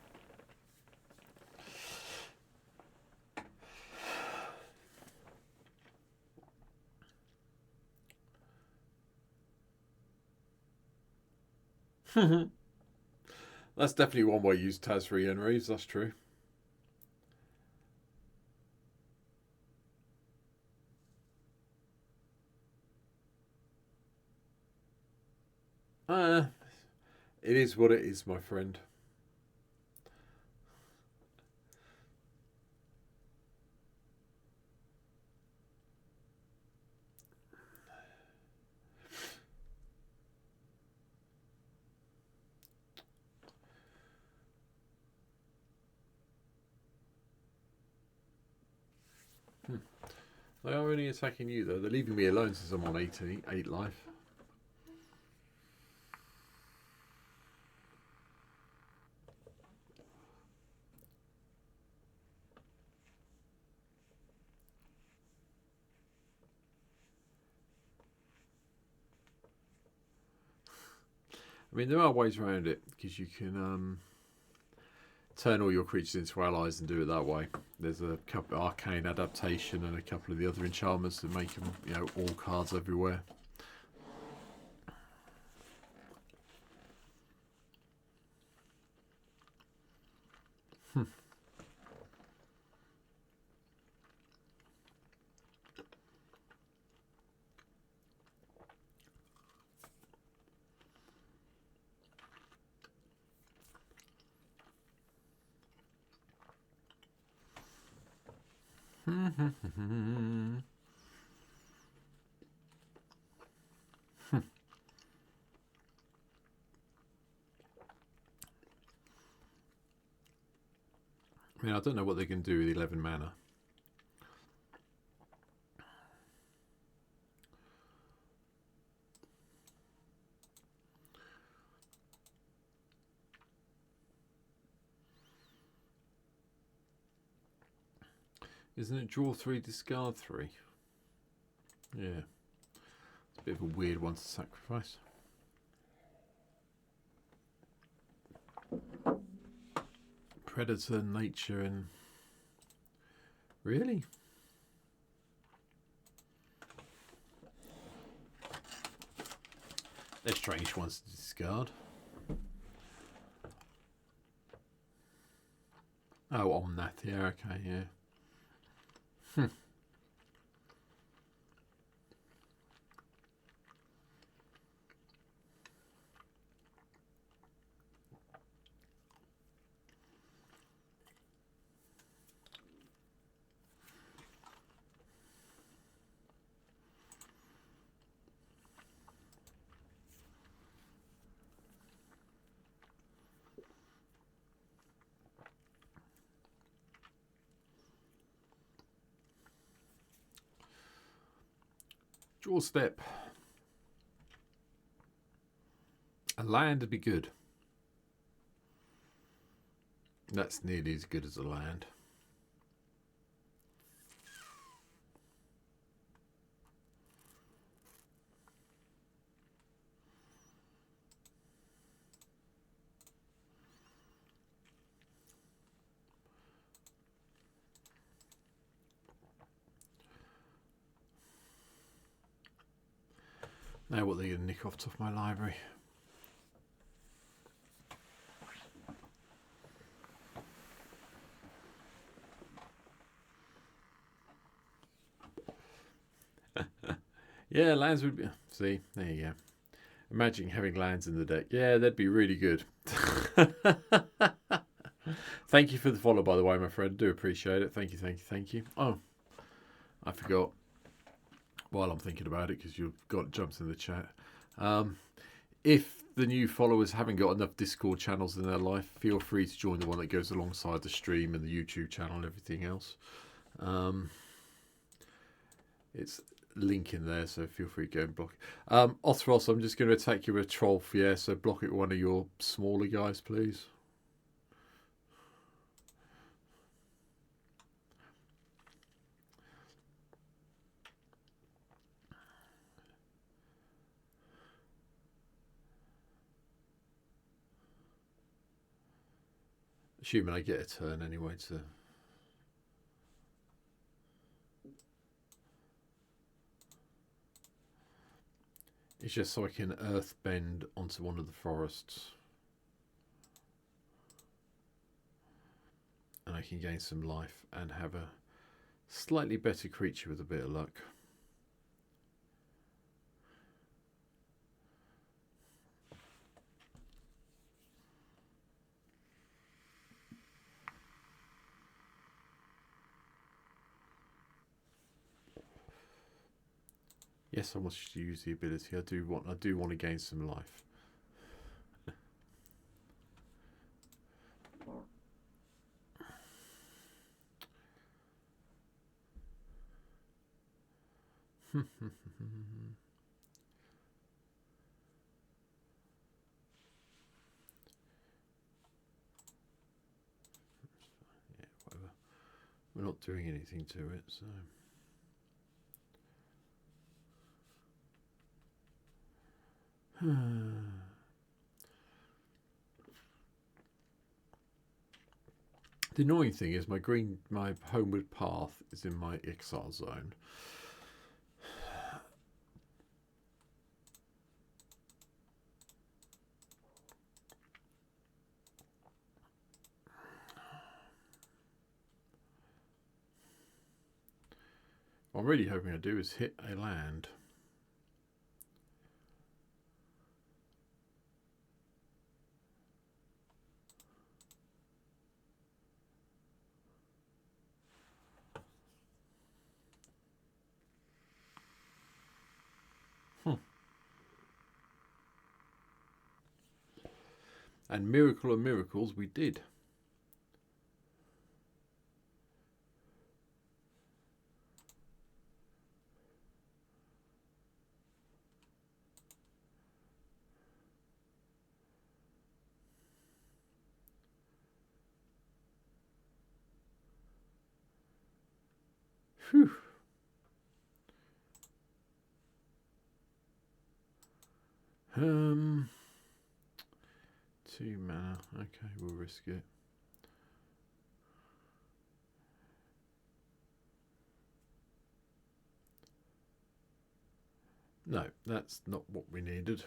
That's definitely one way to use Tazri and Reeves, that's true. It is what it is, my friend. They are only attacking you, though. They're leaving me alone since I'm on 8 life. I mean, there are ways around it, because you can turn all your creatures into allies and do it that way. There's a couple of arcane adaptation and a couple of the other enchantments that make them, you know, all cards everywhere. I mean, I don't know what they can do with 11 mana. Isn't it draw 3, discard 3? Yeah. It's a bit of a weird one to sacrifice. Predator, nature, and... Really? They're strange ones to discard. Oh, on that, yeah, okay, yeah. Draw step. A land would be good. That's nearly as good as a land. Now what they're going to nick off top of my library. Yeah, lands would be... See, there you go. Imagine having lands in the deck. Yeah, that'd be really good. Thank you for the follow, by the way, my friend. Do appreciate it. Thank you, thank you, thank you. Oh, I forgot. While I'm thinking about it, because you've got jumps in the chat. If the new followers haven't got enough Discord channels in their life, feel free to join the one that goes alongside the stream and the YouTube channel and everything else. It's link in there, so feel free to go and block it. Othros, I'm just going to attack you with a troll, yeah, so block it with one of your smaller guys, please. Assuming I get a turn anyway to... It's just so I can earthbend onto one of the forests. And I can gain some life and have a slightly better creature with a bit of luck. Yes, I want to use the ability. I do want to gain some life. Yeah, whatever. We're not doing anything to it, so... The annoying thing is my homeward path is in my exile zone. What I'm really hoping I do is hit a land. And miracle of miracles, we did. Whew. Um, 2 mana. Okay, we'll risk it. No, that's not what we needed.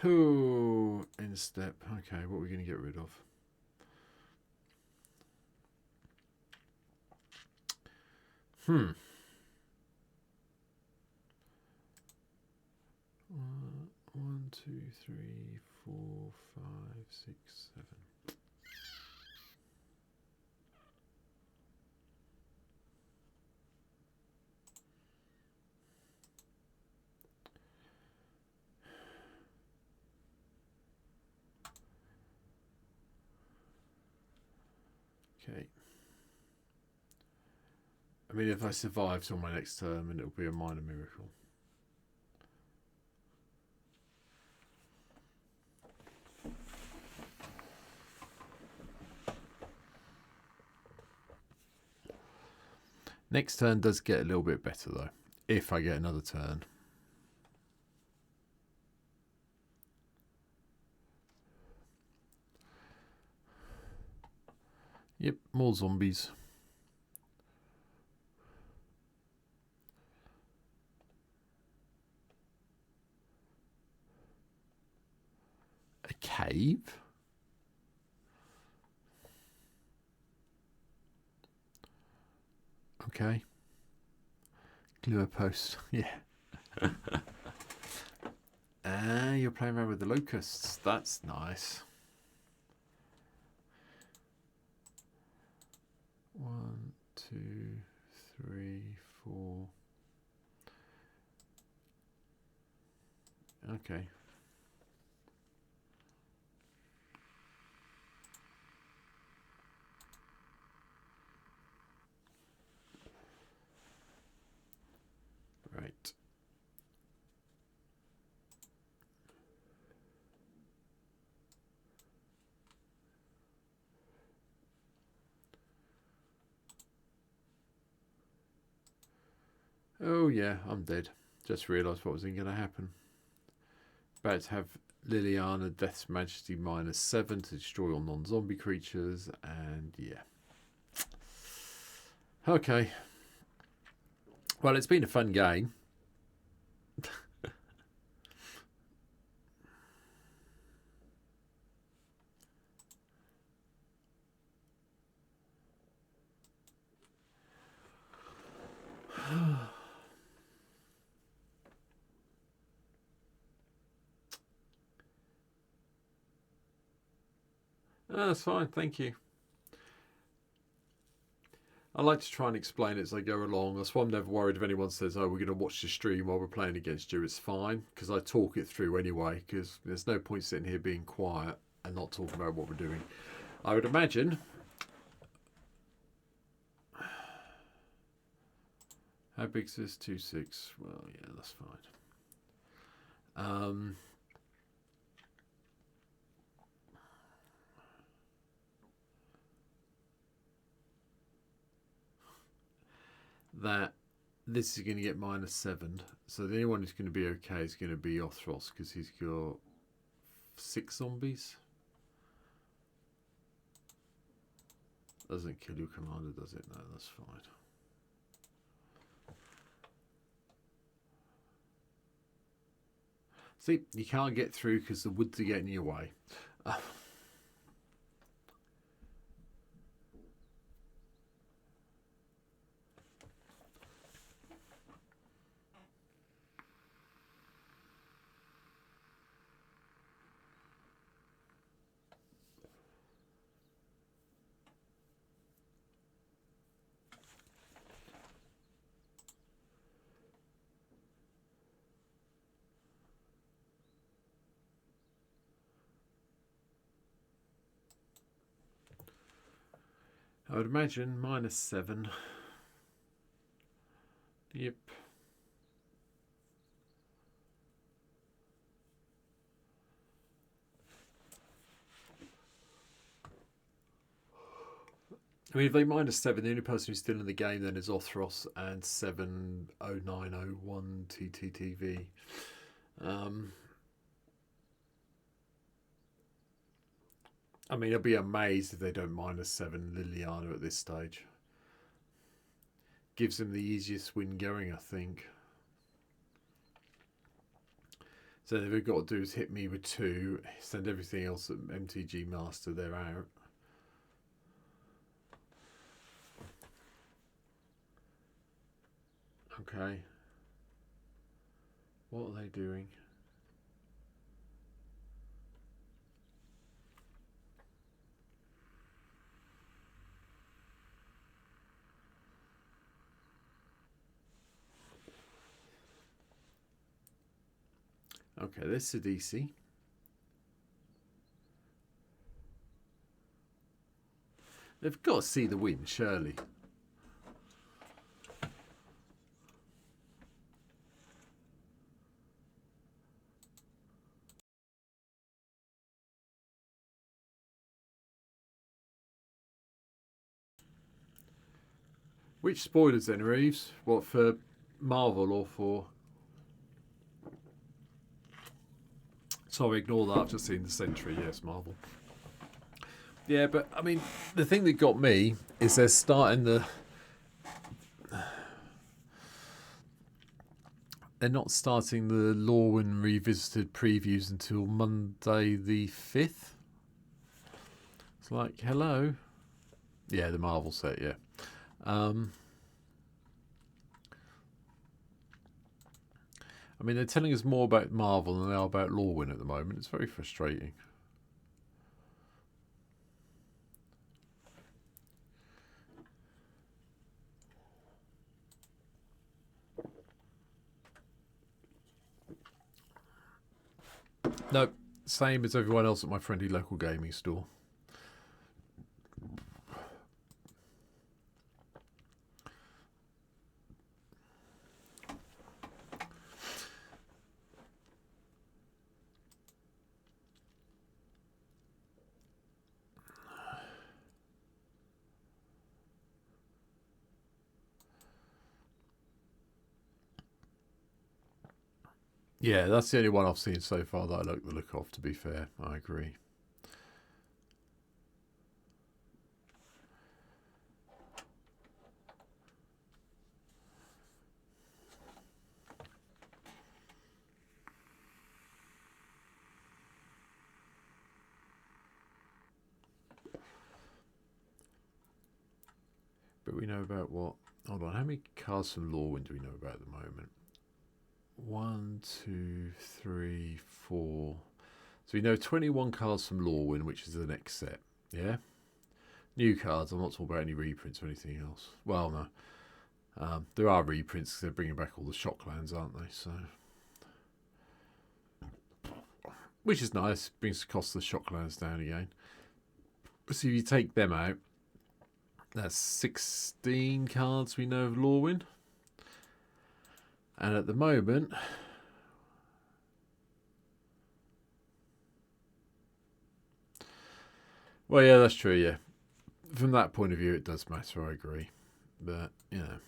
Oh, end step. Okay, what are we going to get rid of? Hmm. 1, 2, 3, 4, 5, 6, 7. Okay. I mean, if I survive till my next turn, then it'll be a minor miracle. Next turn does get a little bit better, though, if I get another turn. Yep, more zombies. A cave? Okay. Glue a post. Yeah. You're playing around with the locusts. That's nice. 1, 2, 3, 4. Okay. Right. Oh yeah, I'm dead. Just realised what was going to happen. About to have Liliana Death's Majesty -7 to destroy all non-zombie creatures, and yeah. Okay. Well, it's been a fun game. That's fine, thank you. I like to try and explain it as I go along. That's why I'm never worried if anyone says, oh, we're going to watch the stream while we're playing against you. It's fine, because I talk it through anyway, because there's no point sitting here being quiet and not talking about what we're doing. I would imagine... How big is this? 2.6. Well, yeah, that's fine. That this is going to get -7. So the only one who's going to be okay is going to be Othros, because he's got 6 zombies. Doesn't kill your commander, does it? No, that's fine. See, you can't get through because the woods are getting in your way. I would imagine -7. Yep. I mean, if they -7, the only person who's still in the game then is Othros and 70901 TTTV. I mean, I'll be amazed if they don't -7 Liliana at this stage. Gives them the easiest win going, I think. So they've got to do is hit me with 2, send everything else at MTG Master, they're out. Okay. What are they doing? Okay, there's Sidisi. They've got to see the win, surely. Which spoilers then, Reeves? What, for Marvel or for... Sorry, ignore that. I've just seen the Sentry. Yes, Marvel. Yeah, but, I mean, the thing that got me is they're starting the... They're not starting the Lorwyn Revisited previews until Monday the 5th. It's like, hello. Yeah, the Marvel set, yeah. I mean, they're telling us more about Marvel than they are about Lorwyn at the moment. It's very frustrating. No, same as everyone else at my friendly local gaming store. Yeah, that's the only one I've seen so far that I like the look of, to be fair. I agree. But we know about what? Hold on, how many cards from Lorwyn do we know about at the moment? 1, 2, 3, 4. So we know 21 cards from Lorwyn, which is the next set. Yeah? New cards, I'm not talking about any reprints or anything else. Well, no. There are reprints because they're bringing back all the Shocklands, aren't they? So, which is nice. Brings the cost of the Shocklands down again. So if you take them out, that's 16 cards we know of Lorwyn. And at the moment, well, yeah, that's true, yeah. From that point of view, it does matter, I agree. But, you know.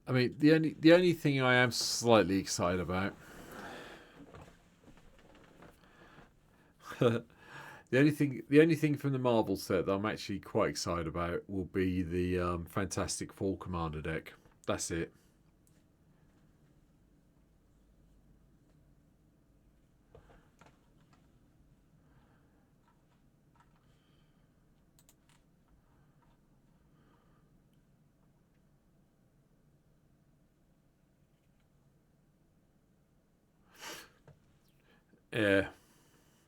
I mean, the only thing I am slightly excited about... The only thing from the Marvel set that I'm actually quite excited about will be the Fantastic Four Commander deck. That's it. Yeah.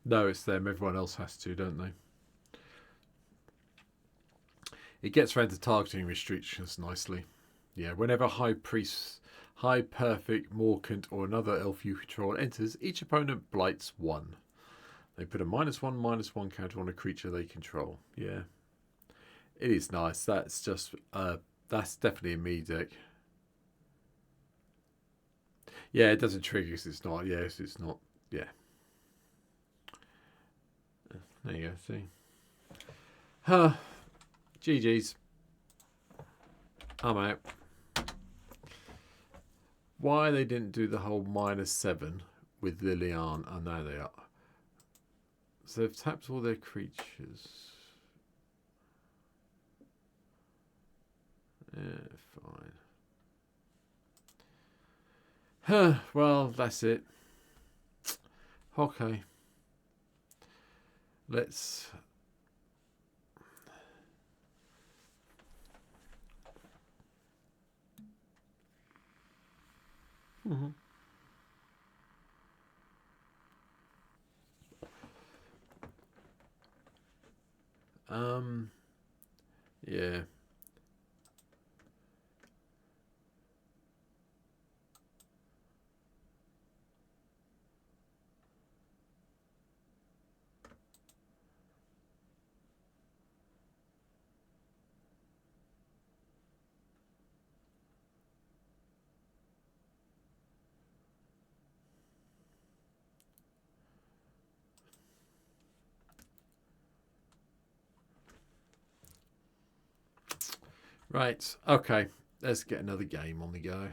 No, it's them. Everyone else has to, don't they? It gets around to targeting restrictions nicely. Yeah, whenever High Priest, High Perfect, Morkant, or another elf you control enters, each opponent blights 1. They put a -1/-1 counter on a creature they control. Yeah. It is nice. That's just, that's definitely a me deck. Yeah, it doesn't trigger because it's not, yes, it's not, yeah. There you go, see. Huh. GG's. I'm out. Why they didn't do the whole -7 with Liliane? I know they are. So they've tapped all their creatures. Yeah, fine. Huh, well, that's it. Okay. Let's... Yeah. Right, okay. Let's get another game on the go.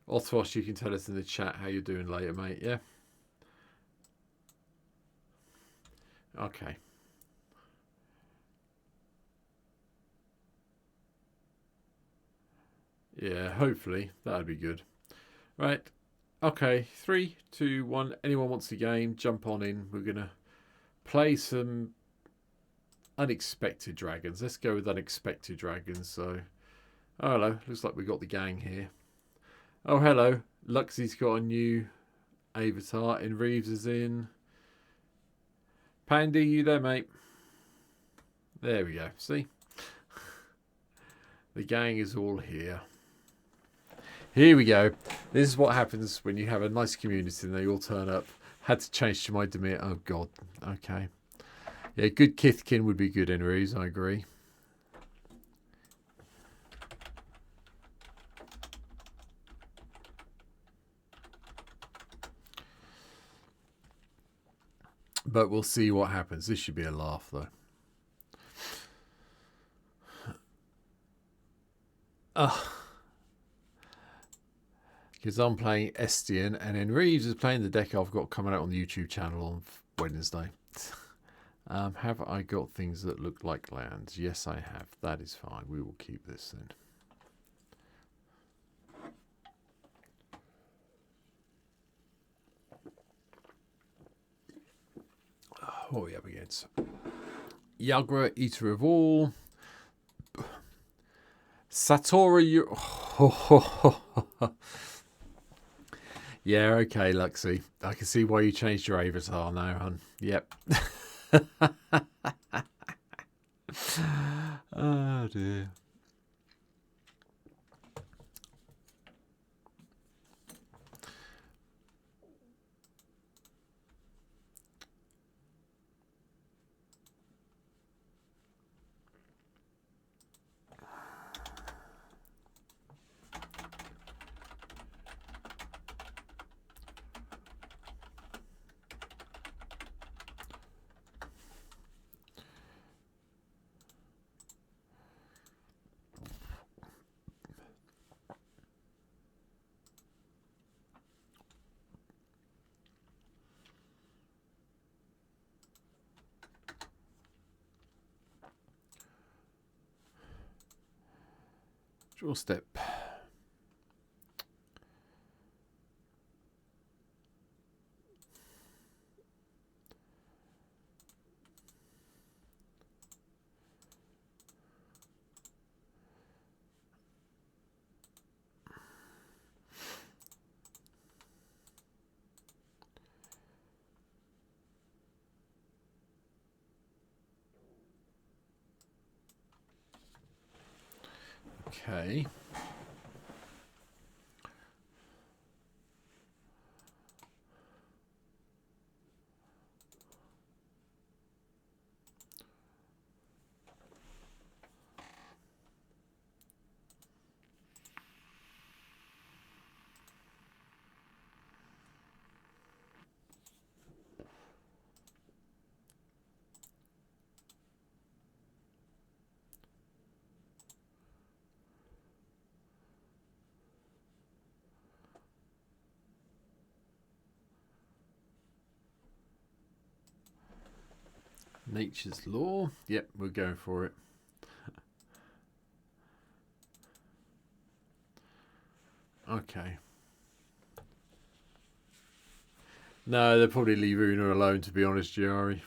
Othos, you can tell us in the chat how you're doing later, mate, yeah? Okay. Yeah, hopefully. That'd be good. Right. Okay, 3, 2, 1. Anyone wants the game, jump on in. We're going to play some unexpected dragons. Let's go with unexpected dragons. So, oh, hello. Looks like we got the gang here. Oh, hello. Luxie's got a new avatar, and Reeves is in. Pandy, you there, mate? There we go. See? The gang is all here. Here we go. This is what happens when you have a nice community and they all turn up. Had to change to my Demir. Oh, God. Okay. Yeah, good Kithkin would be good in Reeves. I agree. But we'll see what happens. This should be a laugh, though. Because I'm playing Estinien, and then Reeves is playing the deck I've got coming out on the YouTube channel on Wednesday. Have I got things that look like lands? Yes, I have. That is fine. We will keep this then. What are we up against? Yagra, Eater of All. Satori. Yeah, okay, Luxie. I can see why you changed your avatar now, hon. Yep. Oh, dear. Draw step. Okay. Nature's Law. Yep, we're going for it. Okay. No, they'll probably leave Una alone, to be honest, Giari.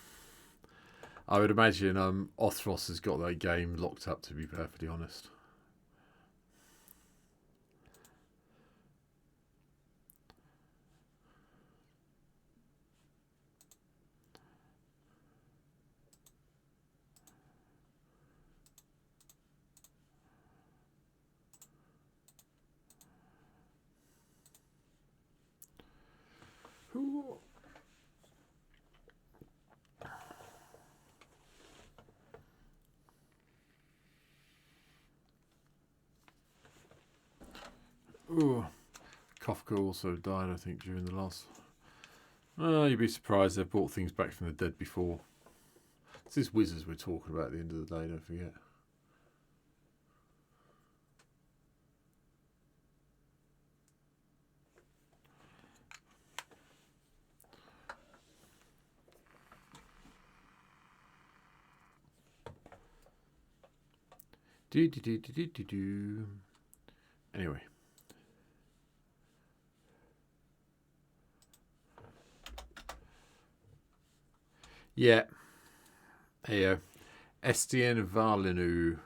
I would imagine Othros has got that game locked up, to be perfectly honest. Ooh. Ooh. Kafka also died, I think, during the last... Oh, you'd be surprised they've brought things back from the dead before. It's these wizards we're talking about at the end of the day, don't forget. Anyway. Yeah. There you go. Estinien Varlineau.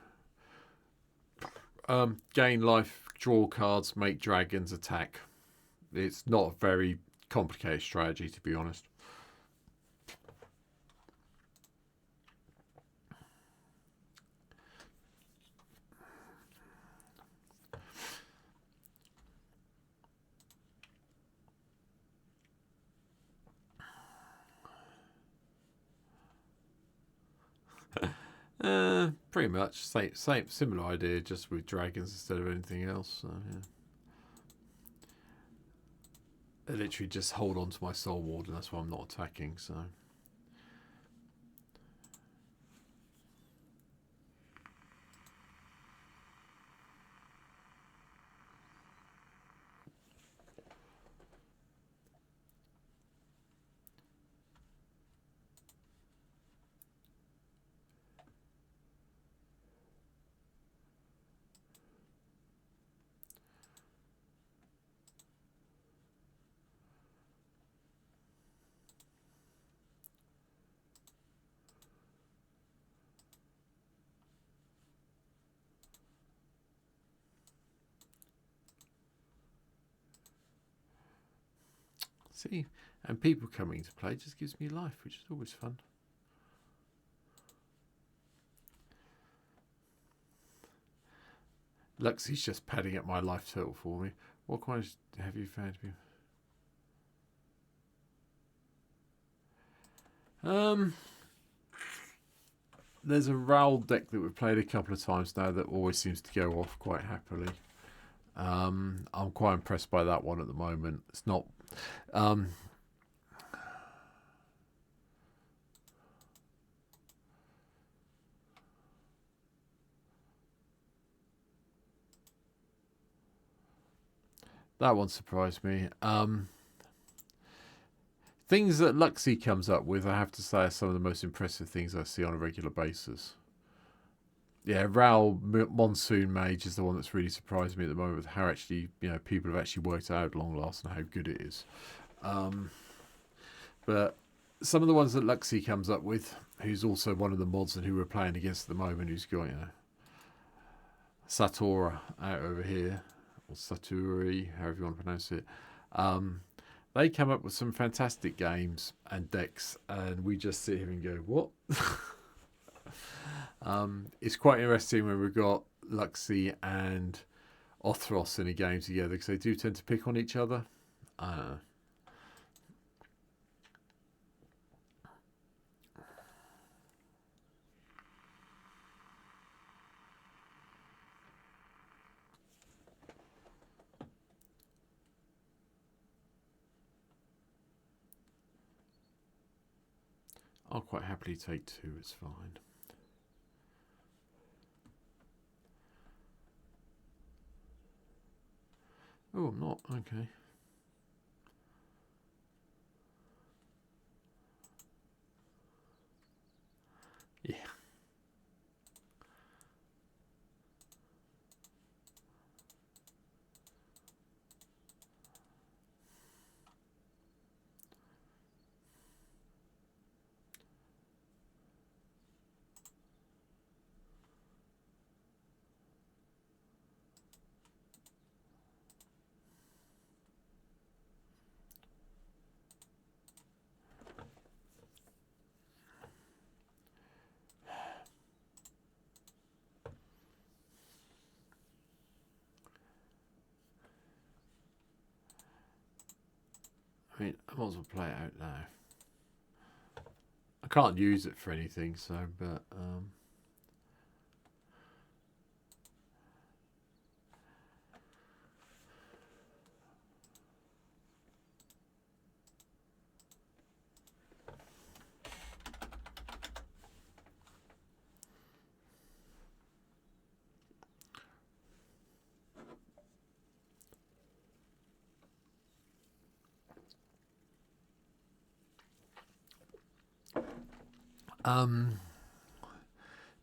Gain life, draw cards, make dragons, attack. It's not a very complicated strategy, to be honest. Pretty much same similar idea, just with dragons instead of anything else. So, yeah. I literally just hold on to my soul ward, and that's why I'm not attacking. So. See, and people coming to play just gives me life, which is always fun. Luxie's just padding up my life total for me. What kind have you found me? There's a Raoul deck that we've played a couple of times now that always seems to go off quite happily. I'm quite impressed by that one at the moment. It's not... that one surprised me. Things that Luxie comes up with, I have to say, are some of the most impressive things I see on a regular basis. Yeah, Raoul Monsoon Mage is the one that's really surprised me at the moment with how actually, people have actually worked out at long last and how good it is. But some of the ones that Luxie comes up with, who's also one of the mods and who we're playing against at the moment, who's got, Satora out over here, or Saturi, however you want to pronounce it. They come up with some fantastic games and decks, and we just sit here and go, what? It's quite interesting when we've got Luxie and Othros in a game together, because they do tend to pick on each other. I don't know. I'll quite happily take 2, it's fine. Oh, I'm not. Okay. I mean, I might as well play it out now. I can't use it for anything, so, but,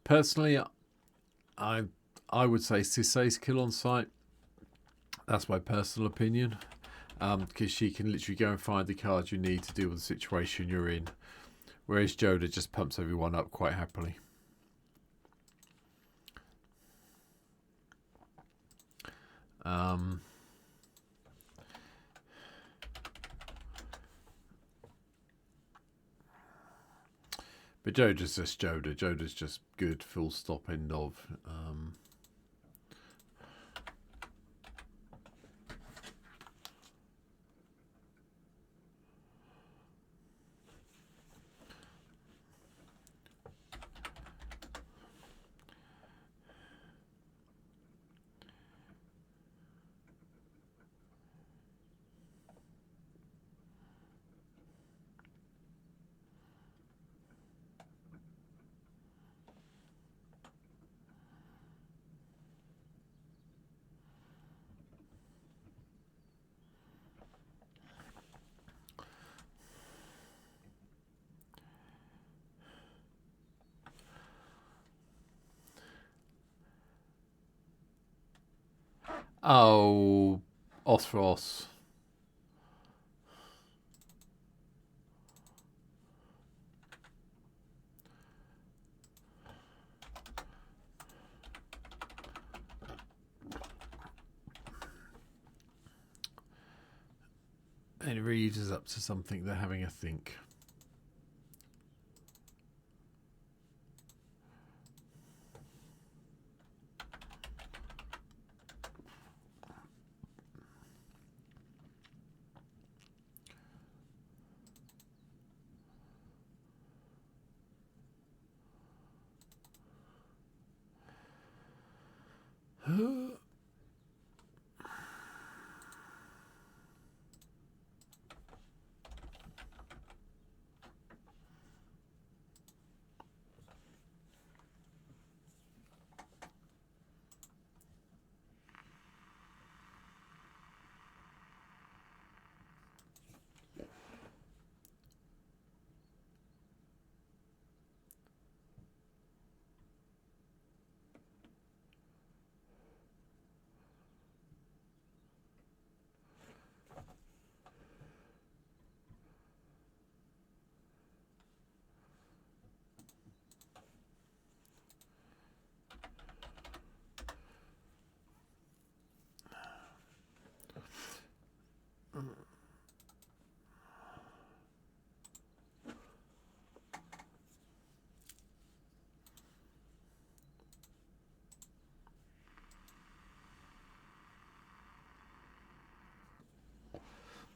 personally, I would say Sisei's kill on sight. That's my personal opinion. Because she can literally go and find the cards you need to deal with the situation you're in. Whereas Joda just pumps everyone up quite happily. But Joda's just Joda. Joda's just good, full stop, end of. Oh, Osphros. And Reeves is up to something. They're having a think.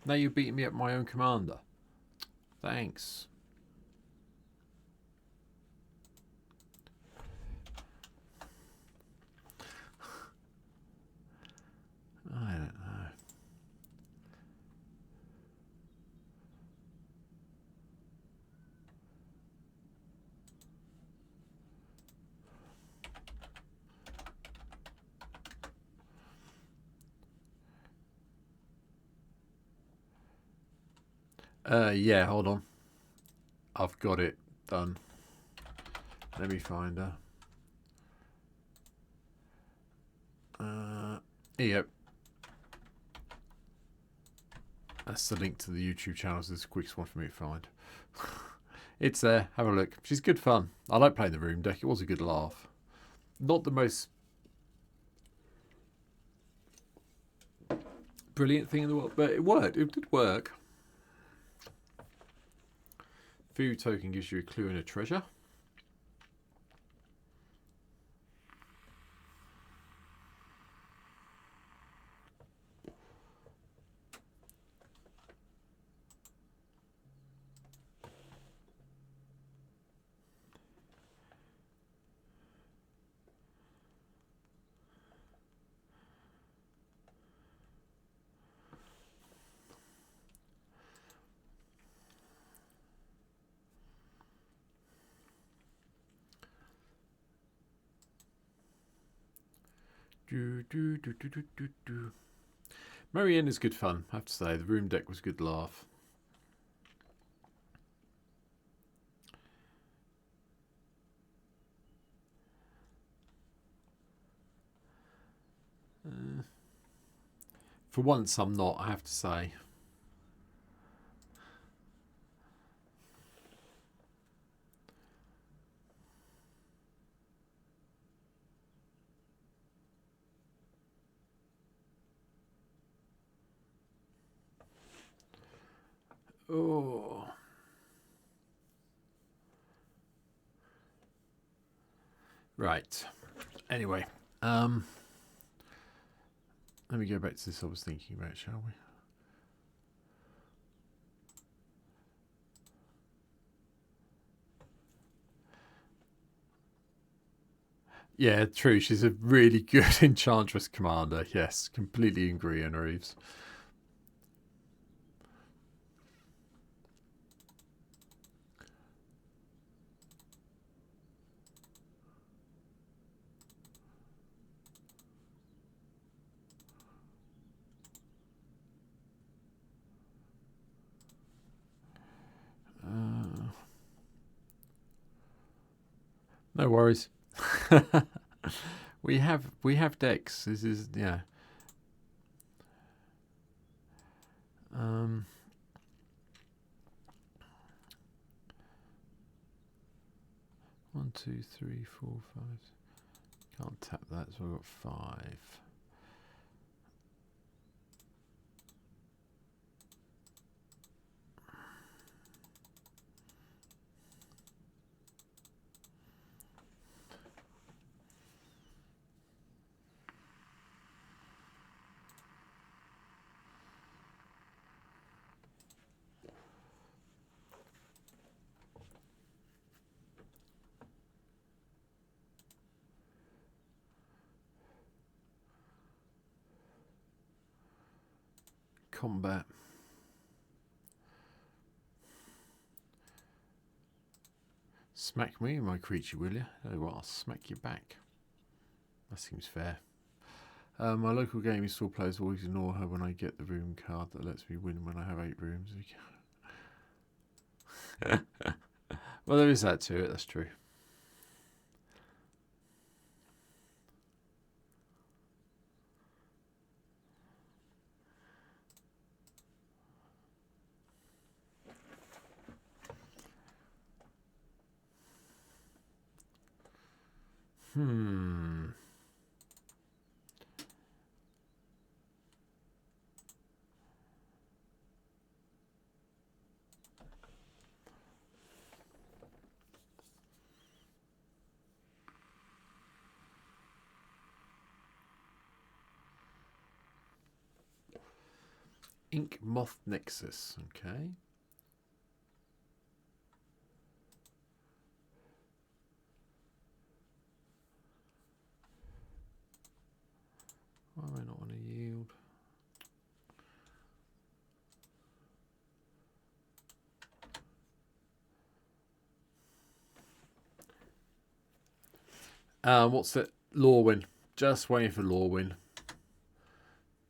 Now you're beating me up my own commander. Thanks. I don't know. Yeah, hold on. I've got it done. Let me find her. Here you go. That's the link to the YouTube channel. So it's the quickest one for me to find. It's there. Have a look. She's good fun. I like playing the room deck. It was a good laugh. Not the most brilliant thing in the world, but it worked. It did work. Food token gives you a clue and a treasure. Marianne is good fun, I have to say. The room deck was good laugh. For once, I'm not, I have to say. Oh. Right. Anyway, let me go back to this I was thinking about, shall we? Yeah, true. She's a really good Enchantress commander. Yes, completely agree on Reeves. No worries. we have decks. This is yeah. 1, 2, 3, 4, 5. Can't tap that, so I've got 5. Combat. Smack me, my creature, will you? Oh, well, I'll smack you back. That seems fair. My local gaming store players always ignore her when I get the room card that lets me win when I have 8 rooms. Well, there is that to it, that's true. Ink Moth Nexus, okay. Why do I not want to yield? What's it? Lorwyn. Just waiting for Lorwyn.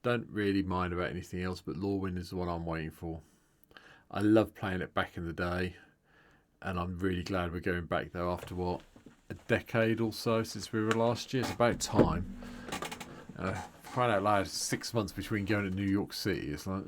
Don't really mind about anything else, but Lorwyn is the one I'm waiting for. I love playing it back in the day, and I'm really glad we're going back though after what, a decade or so since we were last year. It's about time. Crying out loud, 6 months between going to New York City. It's like,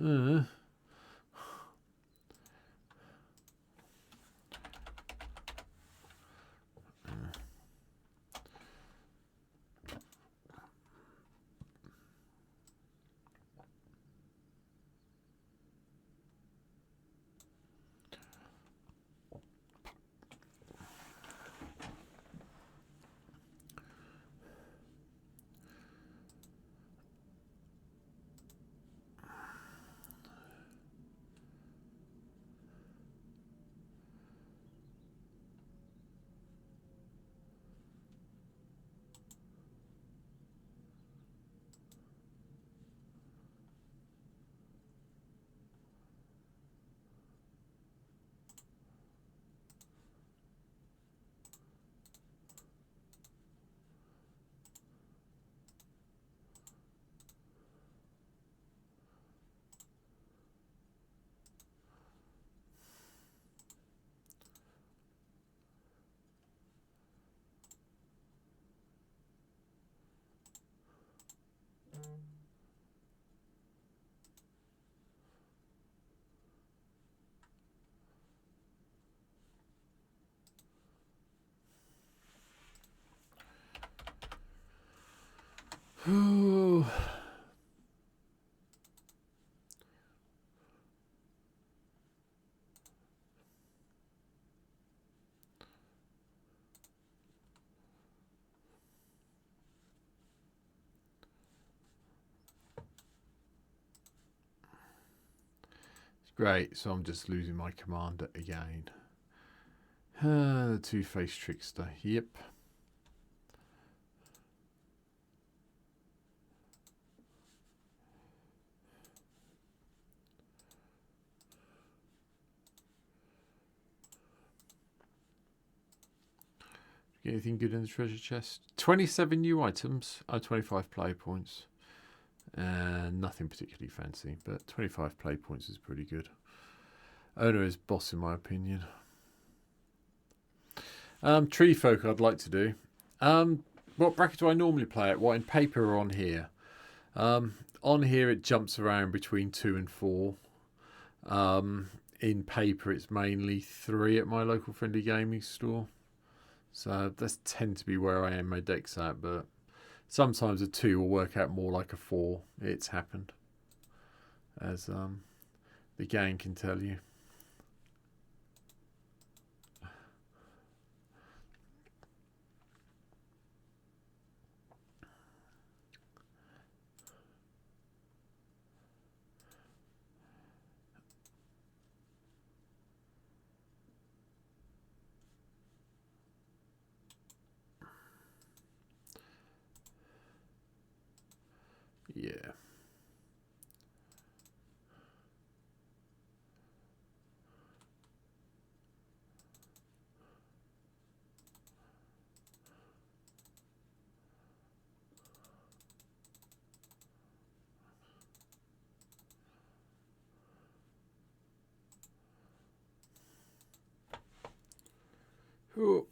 Great, so I'm just losing my commander again. The two-faced trickster, yep. Get anything good in the treasure chest? 27 new items, 25 play points. And nothing particularly fancy, but 25 play points is pretty good. Owner is boss in my opinion. Tree folk I'd like to do. What bracket do I normally play at? What, in paper or on here? On here it jumps around between 2 and 4. In paper it's mainly 3 at my local friendly gaming store. So that's tend to be where I am my decks at, but sometimes a 2 will work out more like a 4. It's happened, as the gang can tell you. Yeah. Ooh.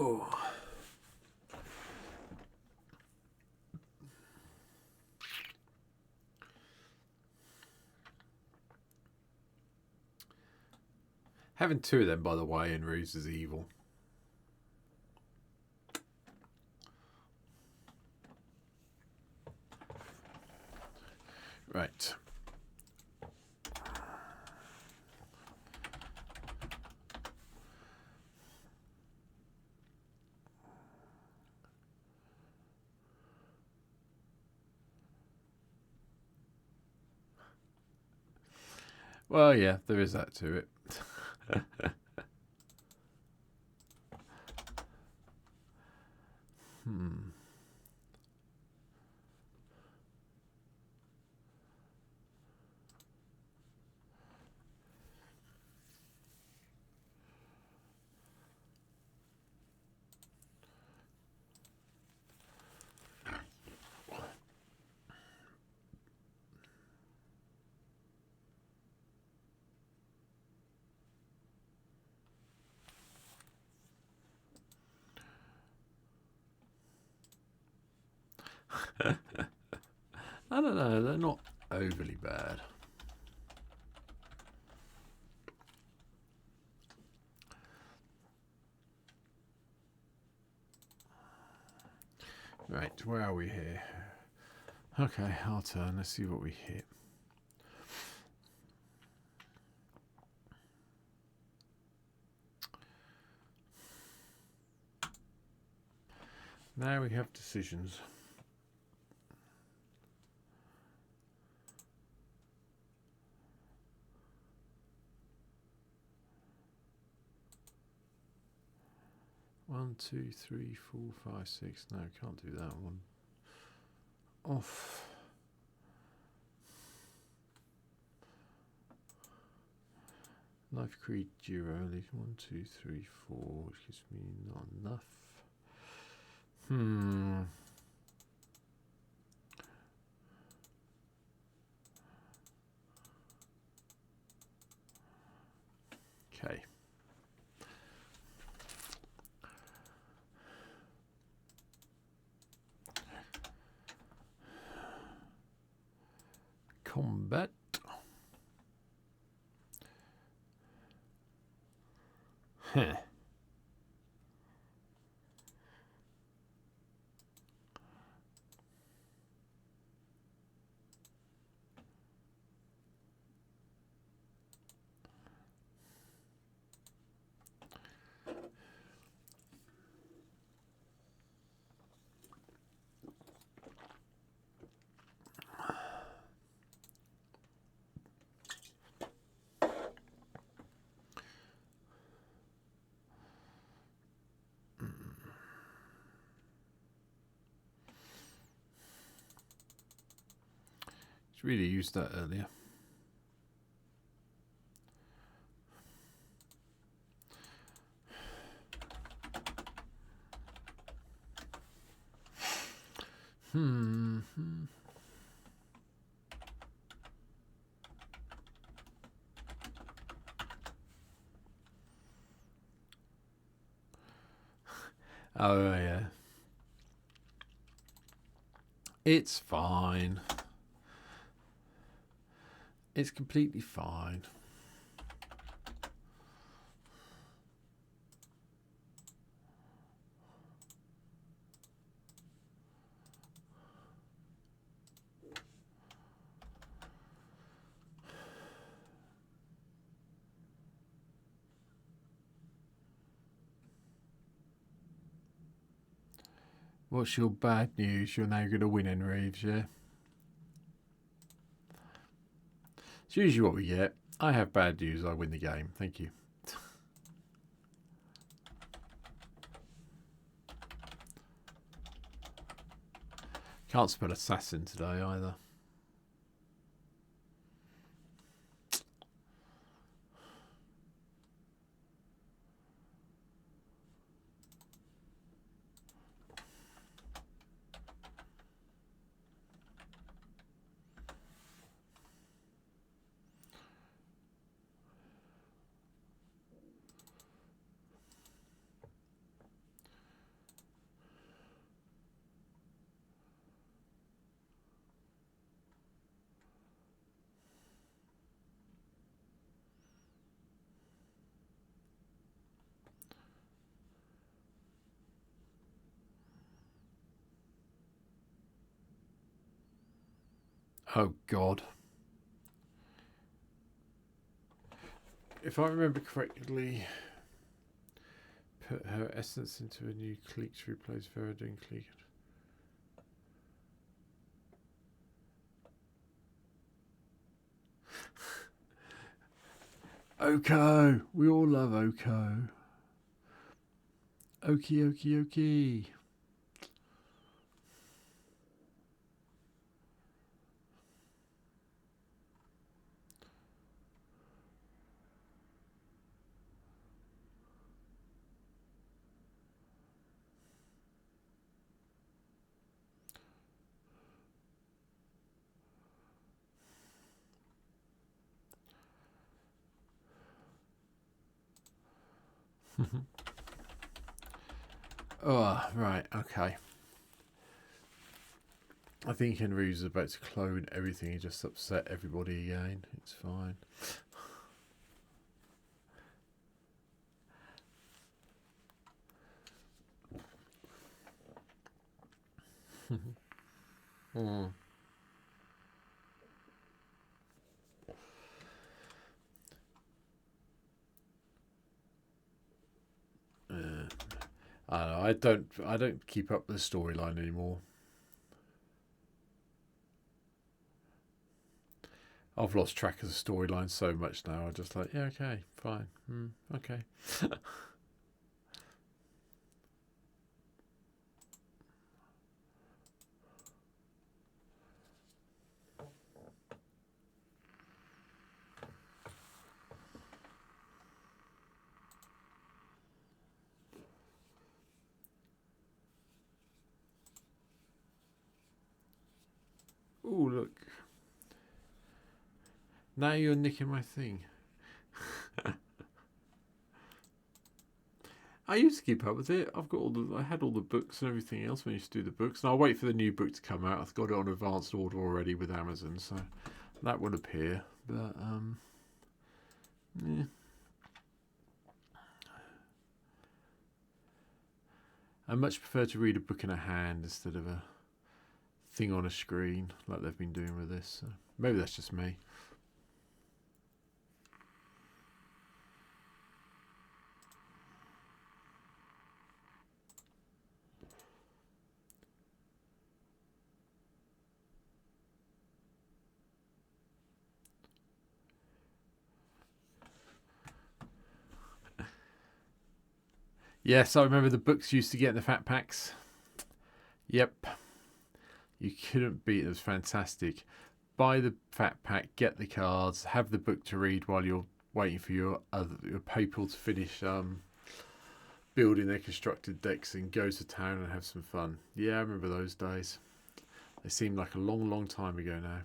Oh. Having 2 of them, by the way, in Ruse is evil. Right. Well, yeah, there is that to it. I don't know, they're not overly bad. Right, where are we here? Okay, our turn. Let's see what we hit. Now we have decisions. One, two, three, 4, 5, 6. No, can't do that one. Off. Life Creed Duo. 1, 2, 3, 4, which gives me not enough. Okay. Combat. Huh. Really used that earlier. Oh yeah. It's fine. It's completely fine. What's your bad news? You're now going to win, in Reeves, yeah? It's usually what we get. I have bad news, I win the game. Thank you. Can't spell assassin today either. Oh, God. If I remember correctly, put her essence into a new clique to replace Veradine clique. Oko! We all love Oko. Okie, okie, okie. Oh, right, okay. I think Henry's about to clone everything. He just upset everybody again. It's fine. I don't keep up with the storyline anymore. I've lost track of the storyline so much now. I'm just like, yeah, okay, fine, okay. Oh, look. Now you're nicking my thing. I used to keep up with it. I had all the books and everything else when I used to do the books. And I'll wait for the new book to come out. I've got it on advanced order already with Amazon, so that will appear. But yeah. I much prefer to read a book in a hand instead of a thing on a screen like they've been doing with this. So maybe that's just me. Yes, I remember the books used to get in the fat packs. Yep. You couldn't beat it. It was fantastic. Buy the fat pack, get the cards, have the book to read while you're waiting for your people to finish building their constructed decks and go to town and have some fun. Yeah, I remember those days. They seem like a long, long time ago now.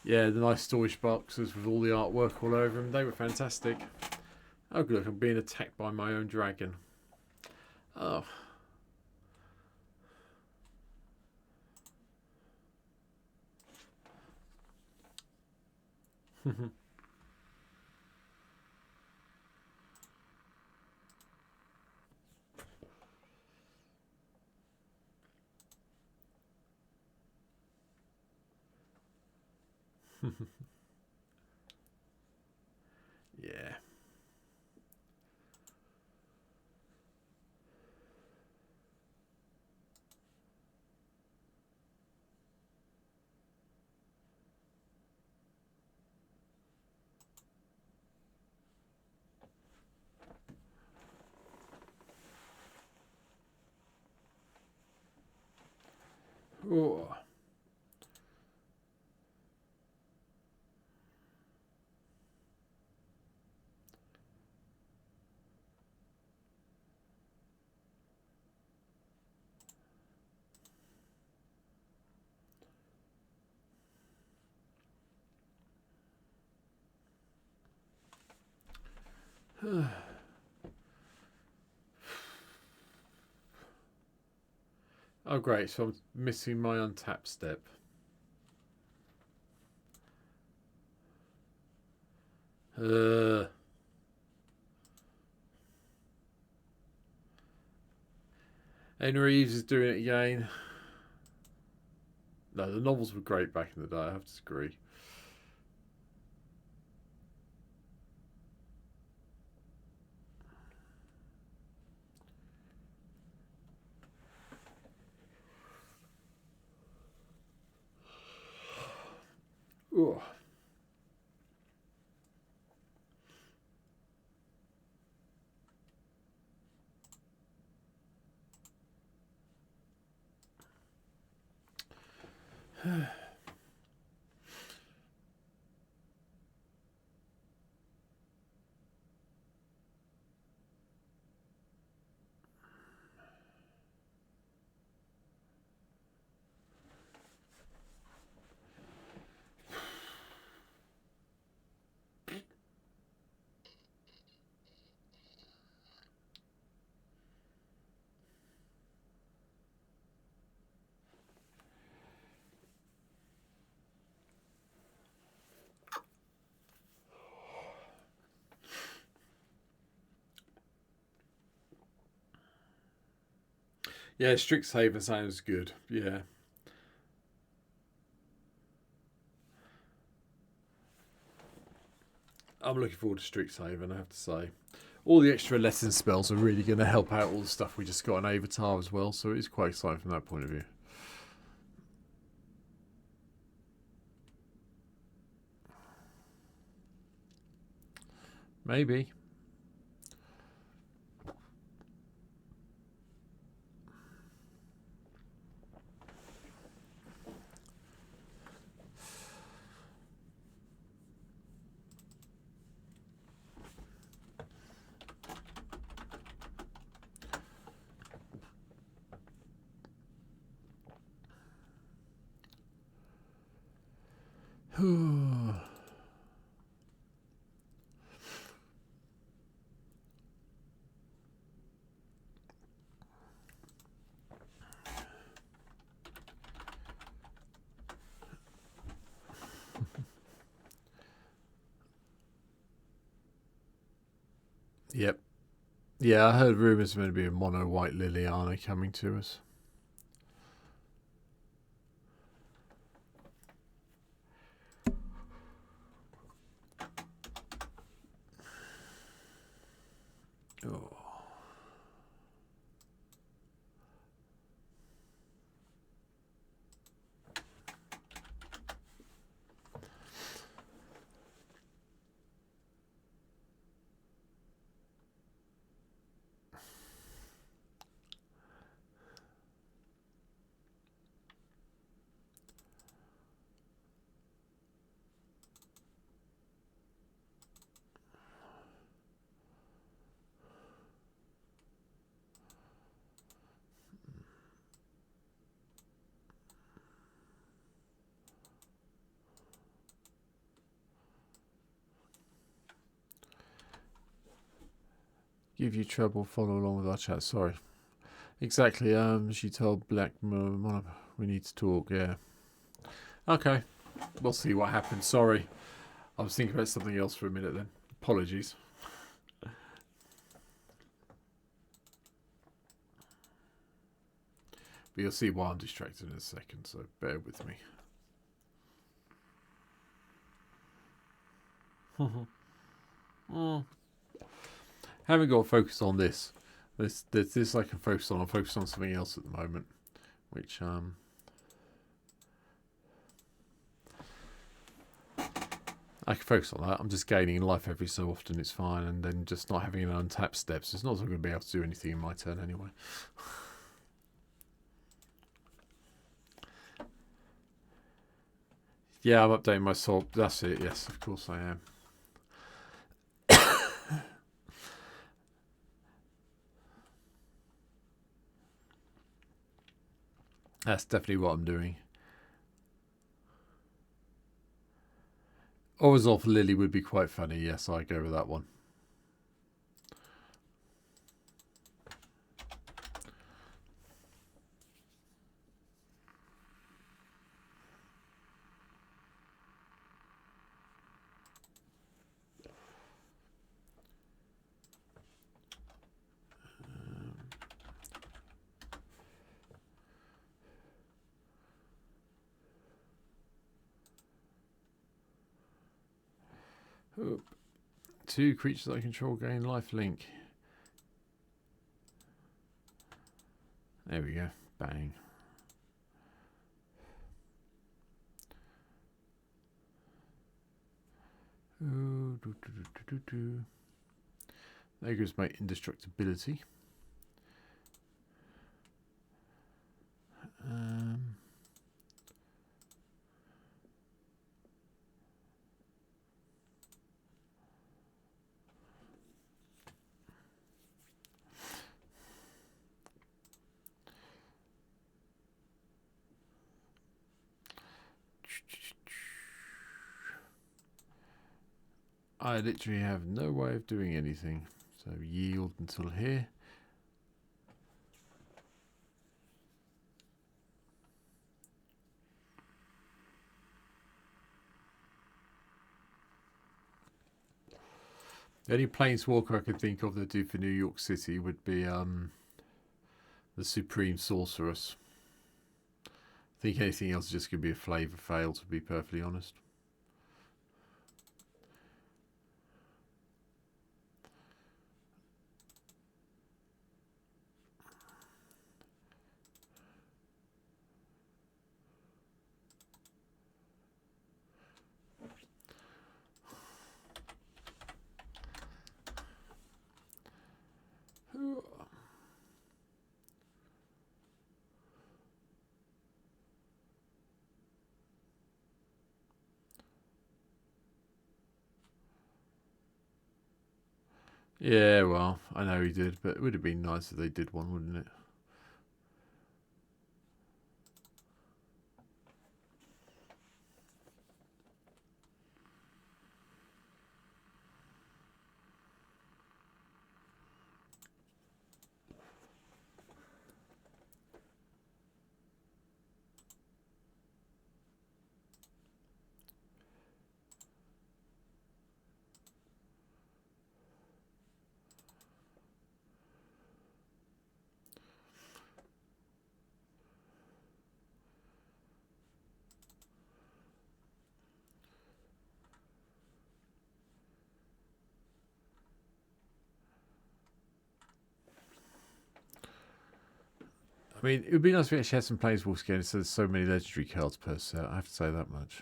Yeah, the nice storage boxes with all the artwork all over them. They were fantastic. Oh, look, I'm being attacked by my own dragon. Oh. Yeah. Oh. Oh, great. So I'm missing my untap step. Henry Reeves is doing it again. No, the novels were great back in the day. I have to agree. Ooh. Yeah, Strixhaven sounds good. Yeah. I'm looking forward to Strixhaven, I have to say. All the extra lesson spells are really going to help out all the stuff we just got on Avatar as well, so it is quite exciting from that point of view. Maybe. Yep. Yeah, I heard rumours going to be a mono white Liliana coming to us. Oh. Give you trouble, follow along with our chat. Sorry. Exactly. She told Black Mono we need to talk. Yeah. Okay. We'll see what happens. Sorry. I was thinking about something else for a minute then. Apologies. But you'll see why I'm distracted in a second, so bear with me. Haven't got to focus on this. This I can focus on. I'll focus on something else at the moment, which I can focus on that. I'm just gaining life every so often. It's fine, and then just not having an untapped steps. It's not going to be able to do anything in my turn anyway. Yeah, I'm updating my soul. That's it. Yes, of course I am. That's definitely what I'm doing. Orzhov Lily would be quite funny. Yes, I go with that one. Oop. 2 creatures I control gain life link. There we go. Bang. Ooh, there goes my indestructibility. I literally have no way of doing anything. So yield until here. The only planeswalker I could think of that do for New York City would be the Supreme Sorceress. I think anything else is just going to be a flavour fail, to be perfectly honest. Yeah, well, I know he did, but it would have been nice if they did one, wouldn't it? I mean, it would be nice if we actually had some Planeswalker again instead of so many legendary cards per set. I have to say that much.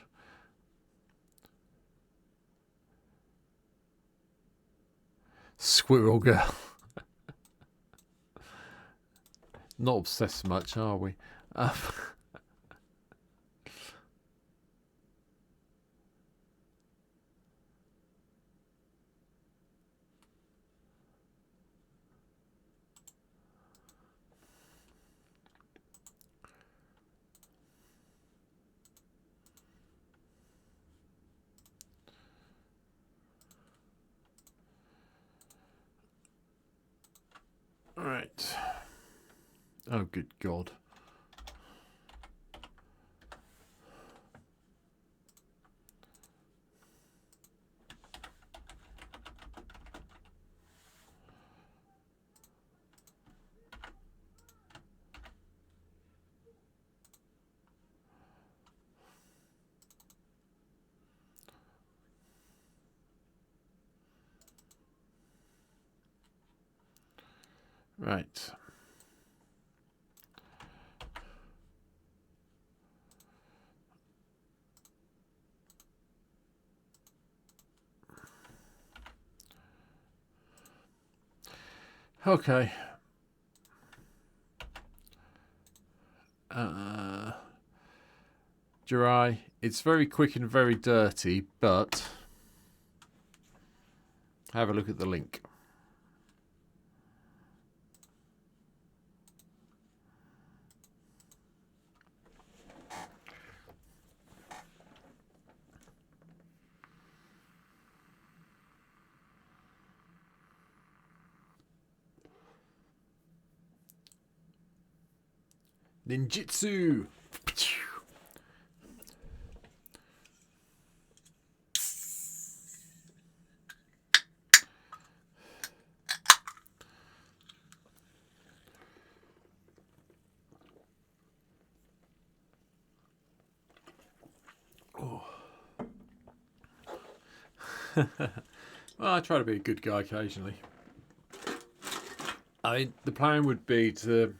Squirrel Girl. Not obsessed much, are we? Right. Oh, good God. Right. Okay. Jirai. It's very quick and very dirty, but have a look at the link. Ninjutsu. Oh. Well, I try to be a good guy occasionally. The plan would be to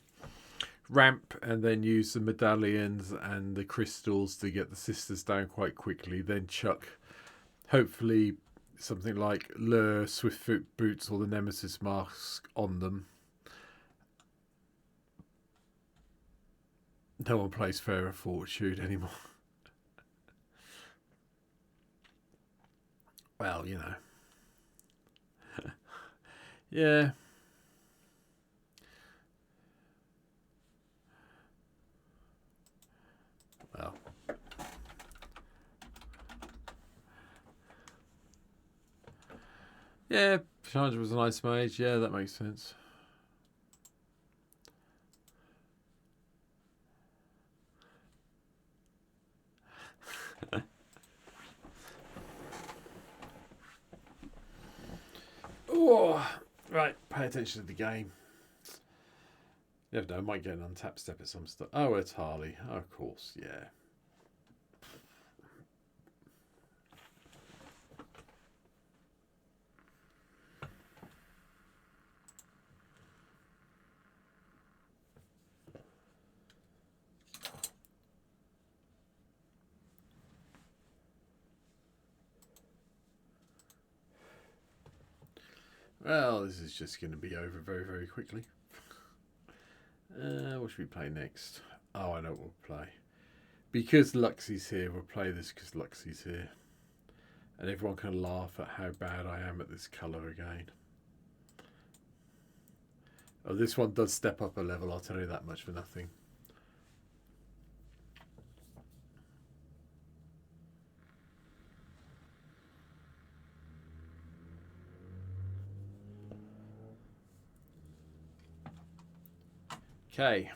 ramp and then use the medallions and the crystals to get the sisters down quite quickly, then chuck hopefully something like Lure, Swiftfoot Boots or the Nemesis Mask on them. No one plays Fairer Fortune anymore. Well, you know. Yeah. Well. Yeah, Chandra was a nice mage. Yeah, that makes sense. Oh, right. Pay attention to the game. You never know, I might get an untapped step at some stuff. Oh, it's Harley. Oh, of course, yeah. Well, this is just going to be over very, very quickly. What should we play next? Oh, I know what we'll play. Because Luxie's here, we'll play this because Luxie's here. And everyone can laugh at how bad I am at this colour again. Oh, this one does step up a level, I'll tell you that much for nothing. Okay.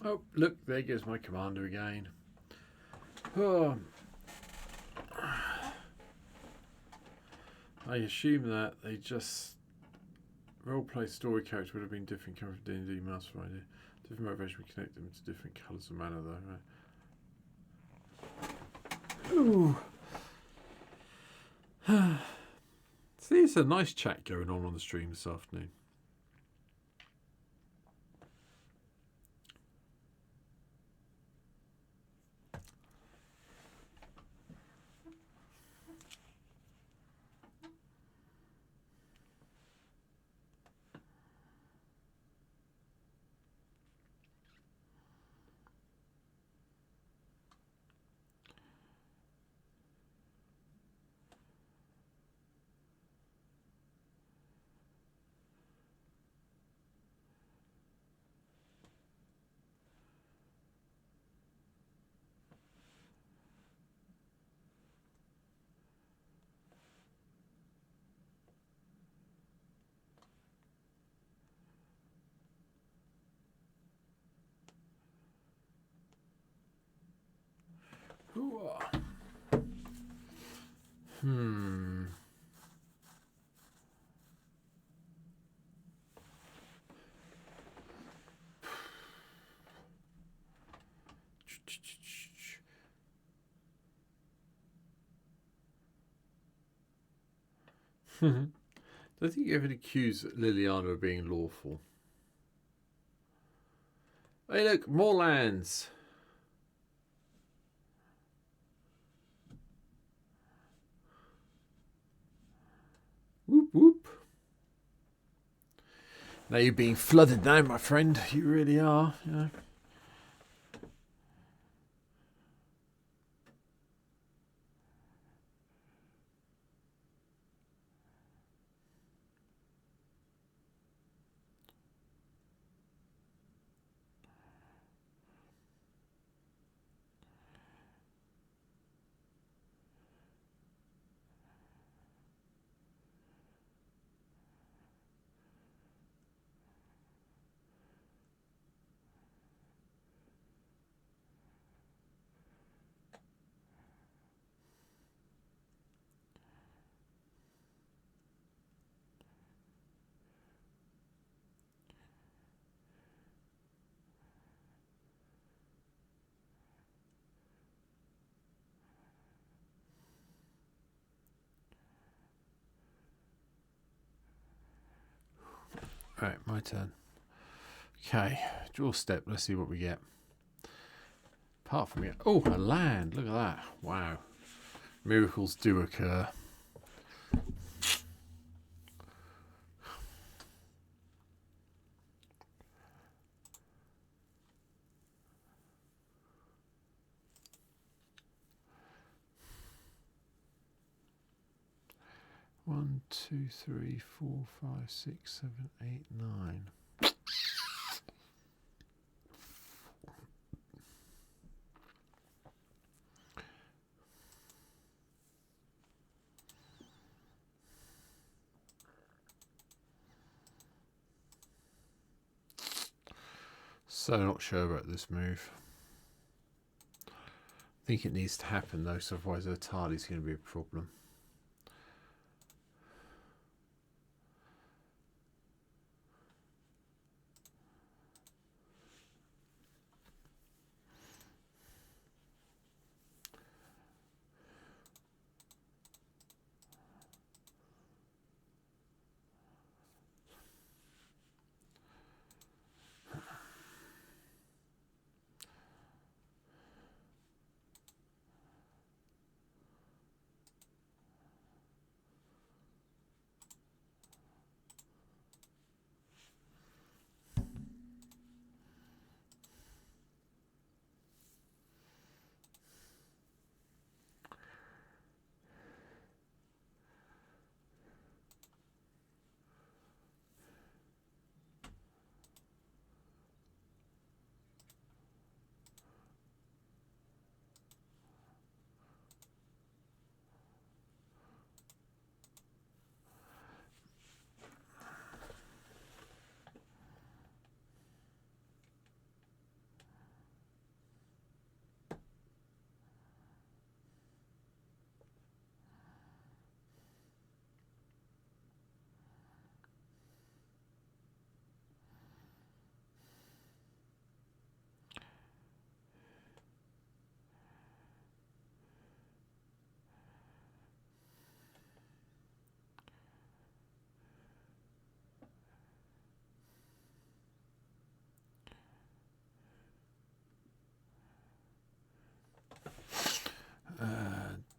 Oh, look, there goes my commander again. Oh. I assume that they just roleplay story character would have been different coming from D&D Master Idea. Different motivation would connect them to different colours of mana though, right? Ooh. See, it's a nice chat going on the stream this afternoon. Hmm. I think you ever accuse Liliana of being lawful. Hey, look, more lands. Whoop whoop. Now you're being flooded now, my friend. You really are. Yeah. Right, my turn. Okay, draw step. Let's see what we get. Apart from it, oh, a land. Look at that. Wow, miracles do occur. One, two, three, 4, 5, 6, 7, 8, 9. So not sure about this move. I think it needs to happen though, so otherwise the tardy's going to be a problem.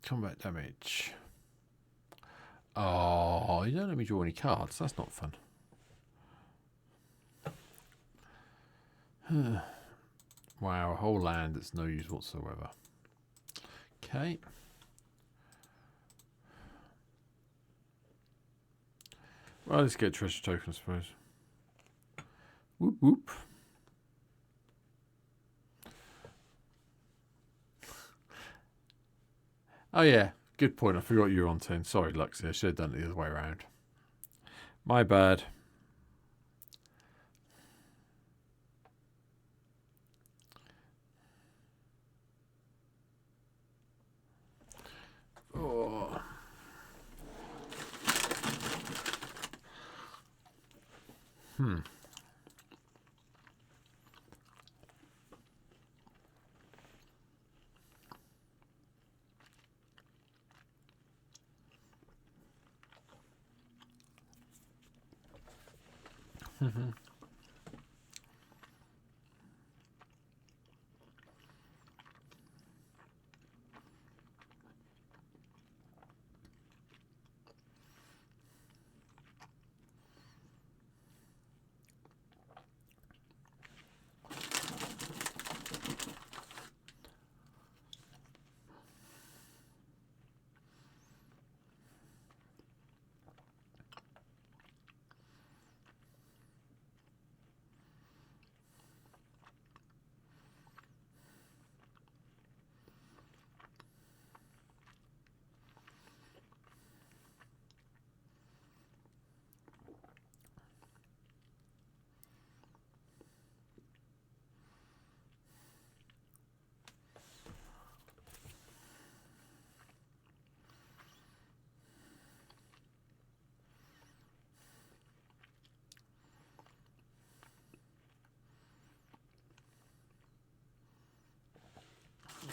Combat damage. Oh, you don't let me draw any cards. That's not fun. Wow, a whole land that's no use whatsoever. Okay. Well, let's get a treasure token, I suppose. Whoop, whoop. Oh, yeah. Good point. I forgot you were on 10. Sorry, Luxie. I should have done it the other way around. My bad. Oh.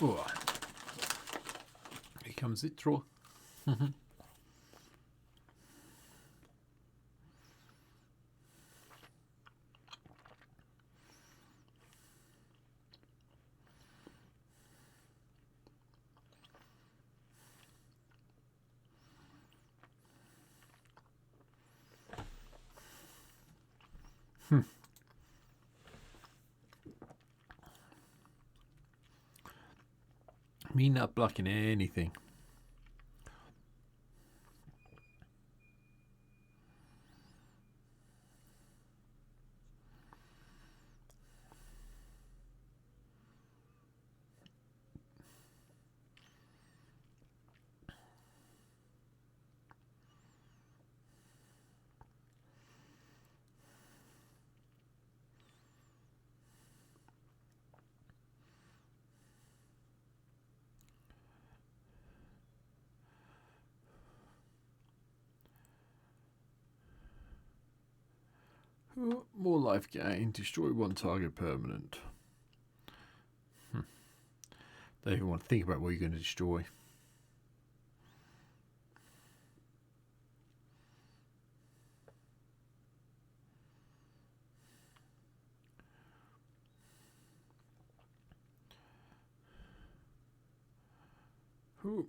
Oh. Here comes it, draw. Me not blocking anything. More life gain. Destroy one target permanent. Don't even want to think about what you're going to destroy. Ooh.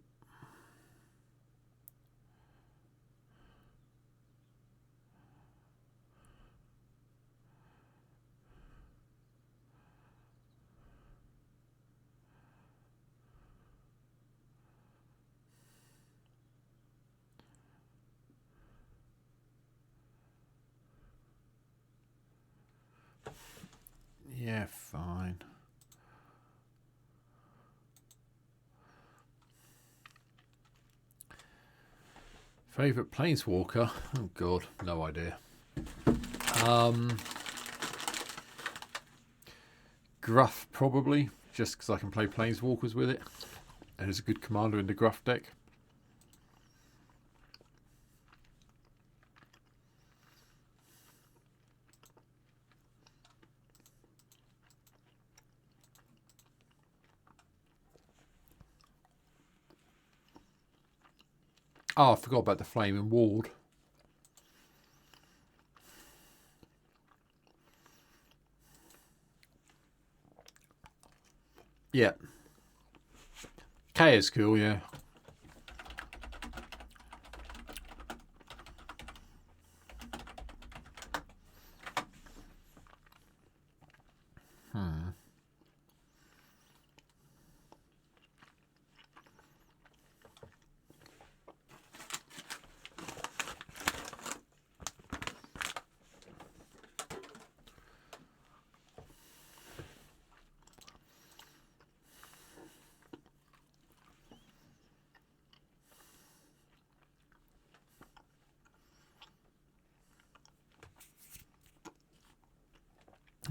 Yeah, fine. Favorite planeswalker? Oh god, no idea. Gruff probably, just because I can play planeswalkers with it, and it's a good commander in the Gruff deck. Oh, I forgot about the Flaming Ward. Yeah. K is cool, yeah.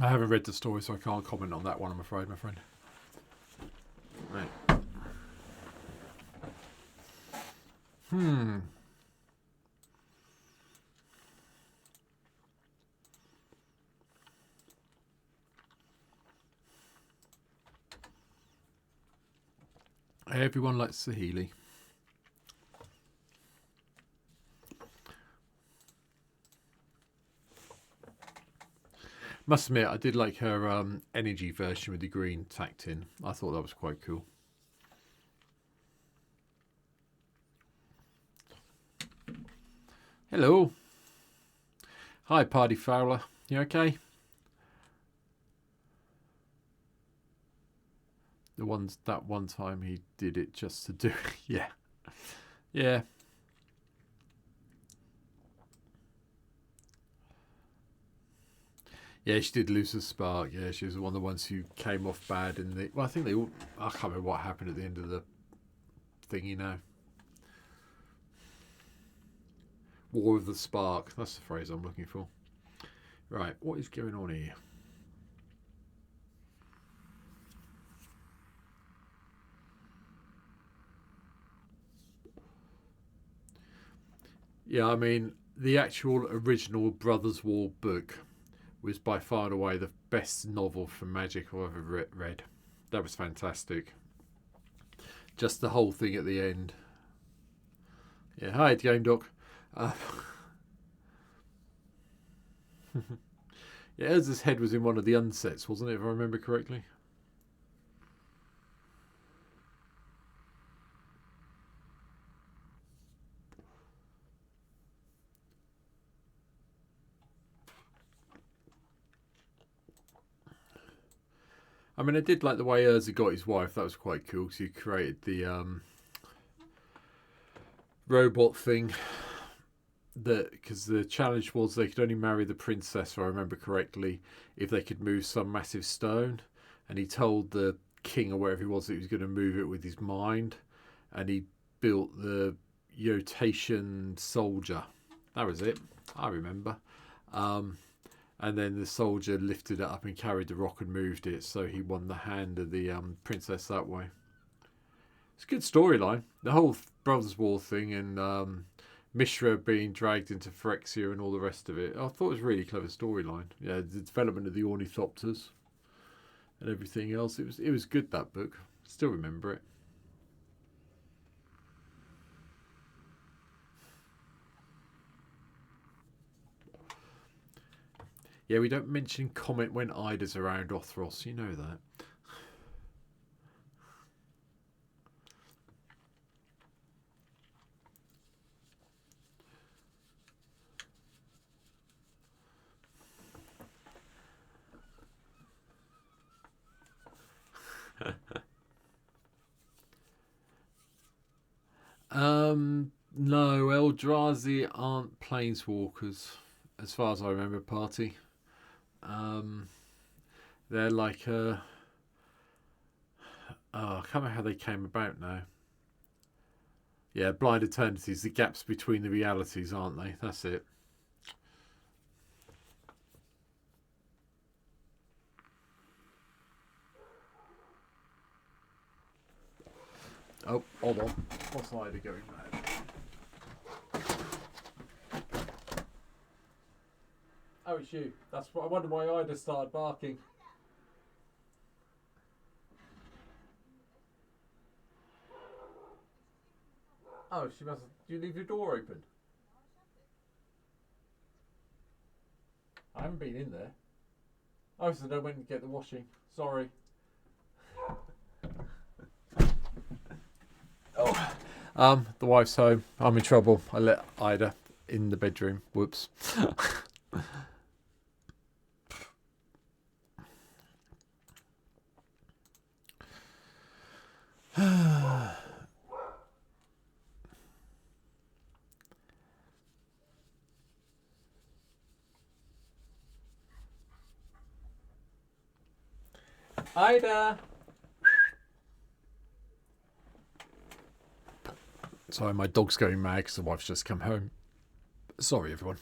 I haven't read the story, so I can't comment on that one, I'm afraid, my friend. Right. Everyone likes the Healy. Must admit, I did like her energy version with the green tacked in. I thought that was quite cool. Hello. Hi, Party Fowler. You okay? That one time he did it just to do it. Yeah. Yeah. Yeah, she did lose the spark. Yeah, she was one of the ones who came off bad in the... Well, I think they all... I can't remember what happened at the end of the thing, you know. War of the Spark. That's the phrase I'm looking for. Right, what is going on here? Yeah, I mean, the actual original Brothers War book was by far and away the best novel from Magic I've ever read. That was fantastic. Just the whole thing at the end. Yeah, hi, Game Doc. Yeah, Urza's head was in one of the unsets, wasn't it, if I remember correctly? I mean, I did like the way Urza got his wife. That was quite cool because he created the robot thing. Because the challenge was they could only marry the princess, if I remember correctly, if they could move some massive stone. And he told the king or wherever he was that he was going to move it with his mind. And he built the Yotation soldier. That was it. I remember. And then the soldier lifted it up and carried the rock and moved it, so he won the hand of the princess that way. It's a good storyline. The whole Brothers War thing and Mishra being dragged into Phyrexia and all the rest of it. I thought it was a really clever storyline. Yeah, the development of the Ornithopters and everything else. It was good, that book. Still remember it. Yeah, we don't mention comment when Ida's around Othros. You know that. No, Eldrazi aren't planeswalkers, as far as I remember, Party. They're like oh, I can't remember how they came about now. Yeah, blind eternities, the gaps between the realities, aren't they? That's it. Oh, hold on. What's Ida going mad? Oh, it's you. That's what I wonder why Ida started barking. Oh, she must. Do you leave your door open? I haven't been in there. Oh, so I went and get the washing. Sorry. Oh. The wife's home. I'm in trouble. I let Ida in the bedroom. Whoops. Ida. Sorry, my dog's going mad because the wife's just come home. Sorry, everyone.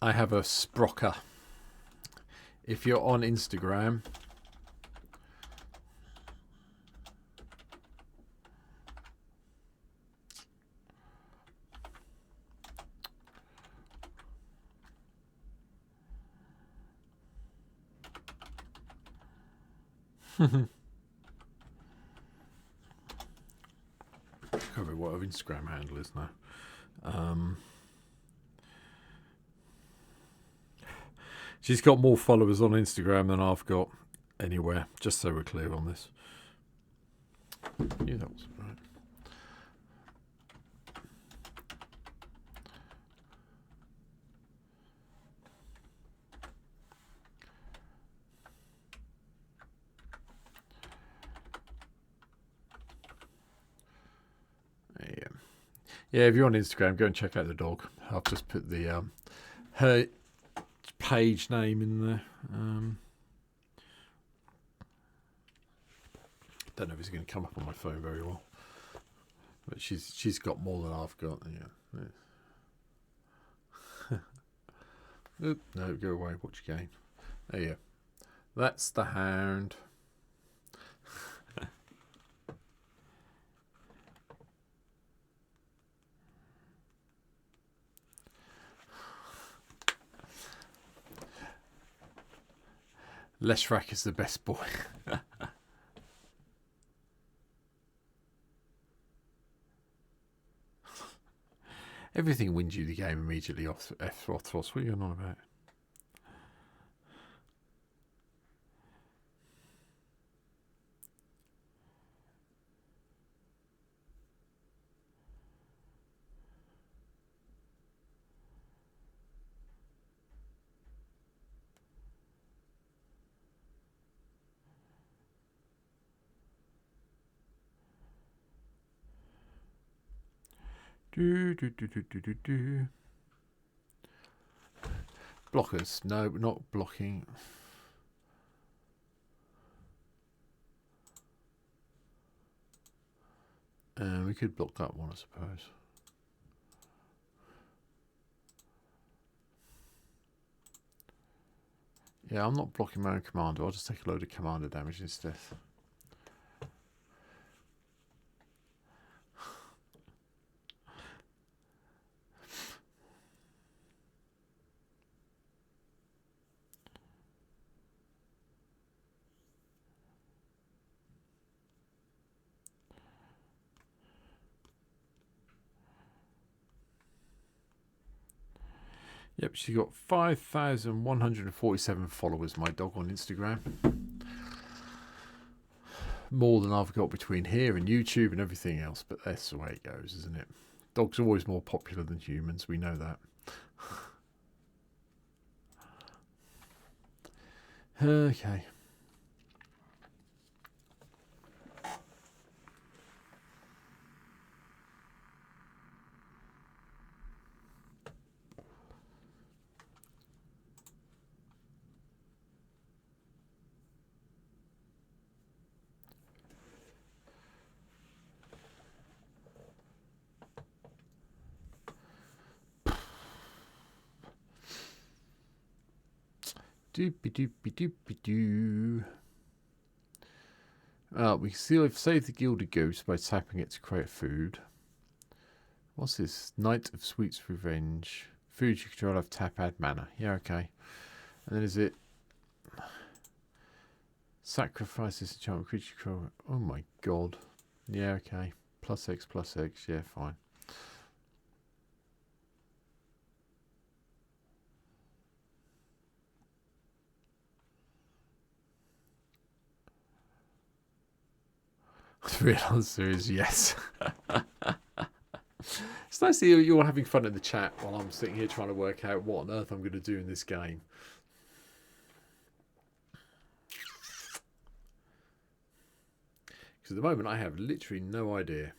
I have a sprocker. If you're on Instagram, I can't remember what her Instagram handle is now. She's got more followers on Instagram than I've got anywhere, just so we're clear on this. Yeah, that was right. Yeah, if you're on Instagram, go and check out the dog. I've just put the her page name in there. Don't know if it's going to come up on my phone very well, but she's got more than I've got. Yeah. Oop, no, go away. Watch your game. There you go. That's the hound. Leshrak is the best boy. Everything wins you the game immediately off F-Rothos. What are you going on about? Do. Blockers. No, we're not blocking. We could block that one, I suppose. Yeah, I'm not blocking my own commander. I'll just take a load of commander damage instead. Yep, she's got 5,147 followers, my dog, on Instagram. More than I've got between here and YouTube and everything else, but that's the way it goes, isn't it? Dogs are always more popular than humans, we know that. Okay. Doopy-doopy-doopy-doo. We can save the Gilded Goose by tapping it to create food. What's this? Night of Sweet's Revenge. Food you control have tap add mana. Yeah, okay. And then is it sacrifice this enchantment creature control? Oh my god. Yeah, okay. +X, +X. Yeah, fine. The real answer is yes. It's nice to hear you're all having fun in the chat while I'm sitting here trying to work out what on earth I'm going to do in this game. Because at the moment I have literally no idea.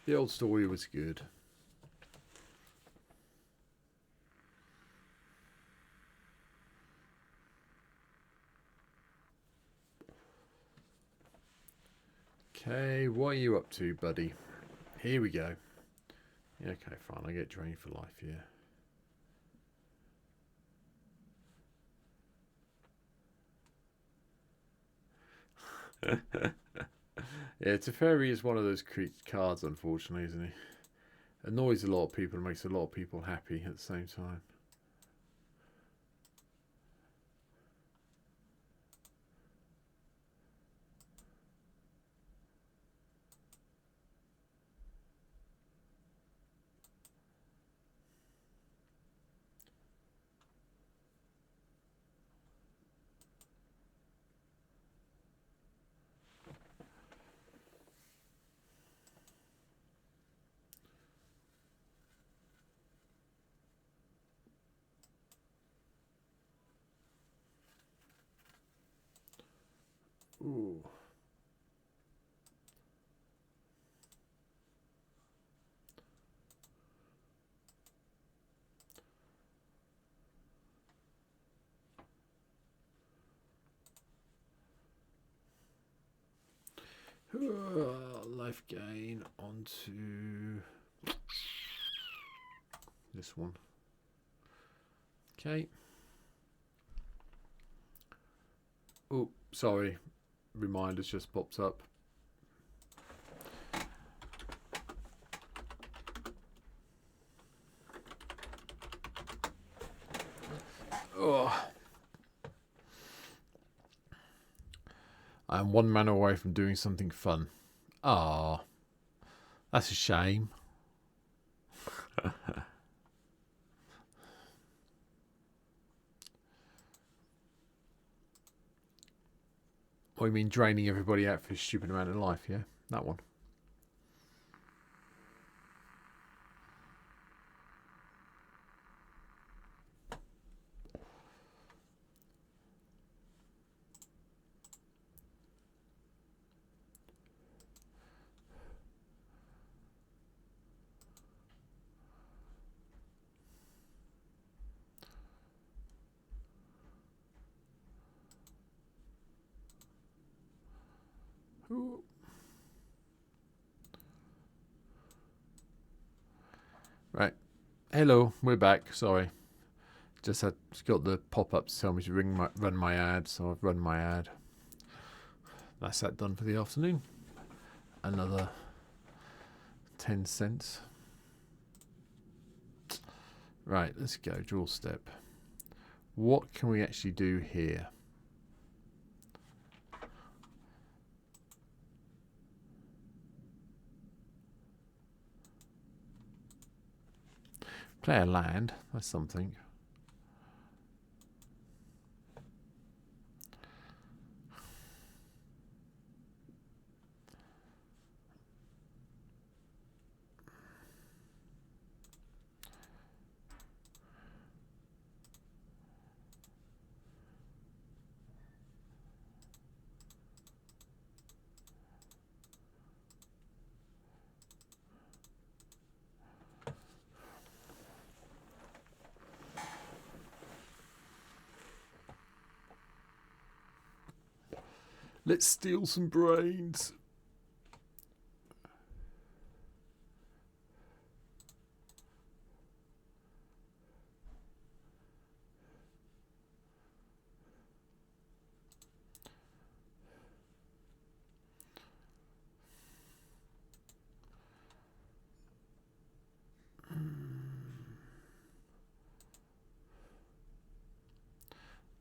The old story was good. Okay, what are you up to, buddy? Here we go. Yeah, okay, fine. I get drained for life, yeah. Yeah, Teferi is one of those cards, unfortunately, isn't he? Annoys a lot of people and makes a lot of people happy at the same time. Ooh. Life gain onto this one. Okay. Oh, sorry. Reminders just popped up. Oh. I'm one man away from doing something fun. Ah, that's a shame. What, you mean draining everybody out for a stupid amount of life, yeah? That one. Ooh. Right. Hello, we're back. Sorry. Just got the pop-up to tell me to run my ad, so I've run my ad. That's that done for the afternoon. Another 10 cents. Right, let's go. Draw step. What can we actually do here? Play a land. That's something. Let's steal some brains.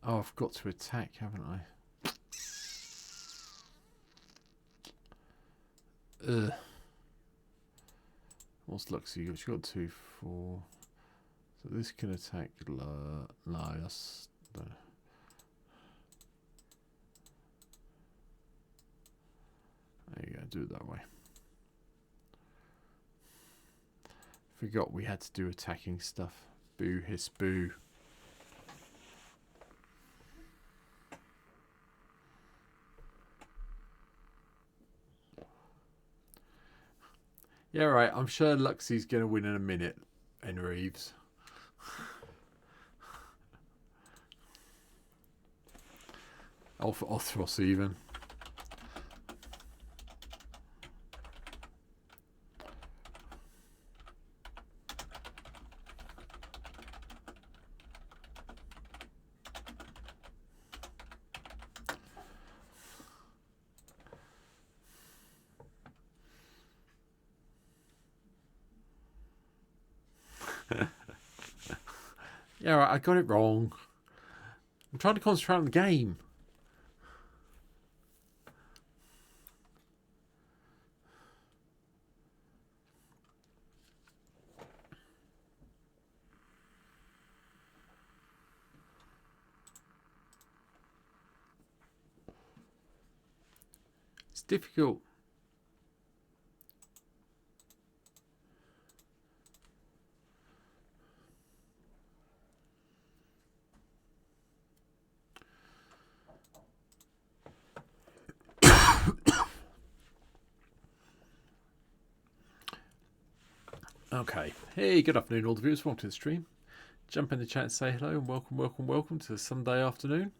Oh, I've got to attack, haven't I? What's Luxie got? She got 2, 4. So this can attack Laios. There you go, do it that way. Forgot we had to do attacking stuff. Boo, hiss, boo. Yeah, right. I'm sure Luxie's going to win in a minute, and Reeves. Off Othros even. Yeah, right, I got it wrong. I'm trying to concentrate on the game. It's difficult. Okay. Hey, good afternoon, all the viewers. Welcome to the stream. Jump in the chat and say hello and welcome, welcome, welcome to Sunday afternoon.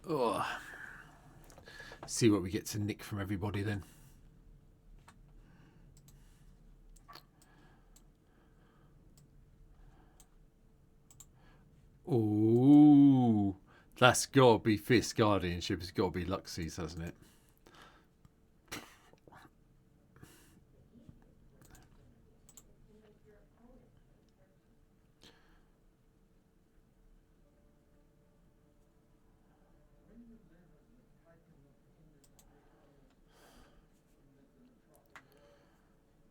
Oh. See what we get to nick from everybody then. Ooh, that's got to be Fist Guardianship. It's got to be Luxie's, hasn't it?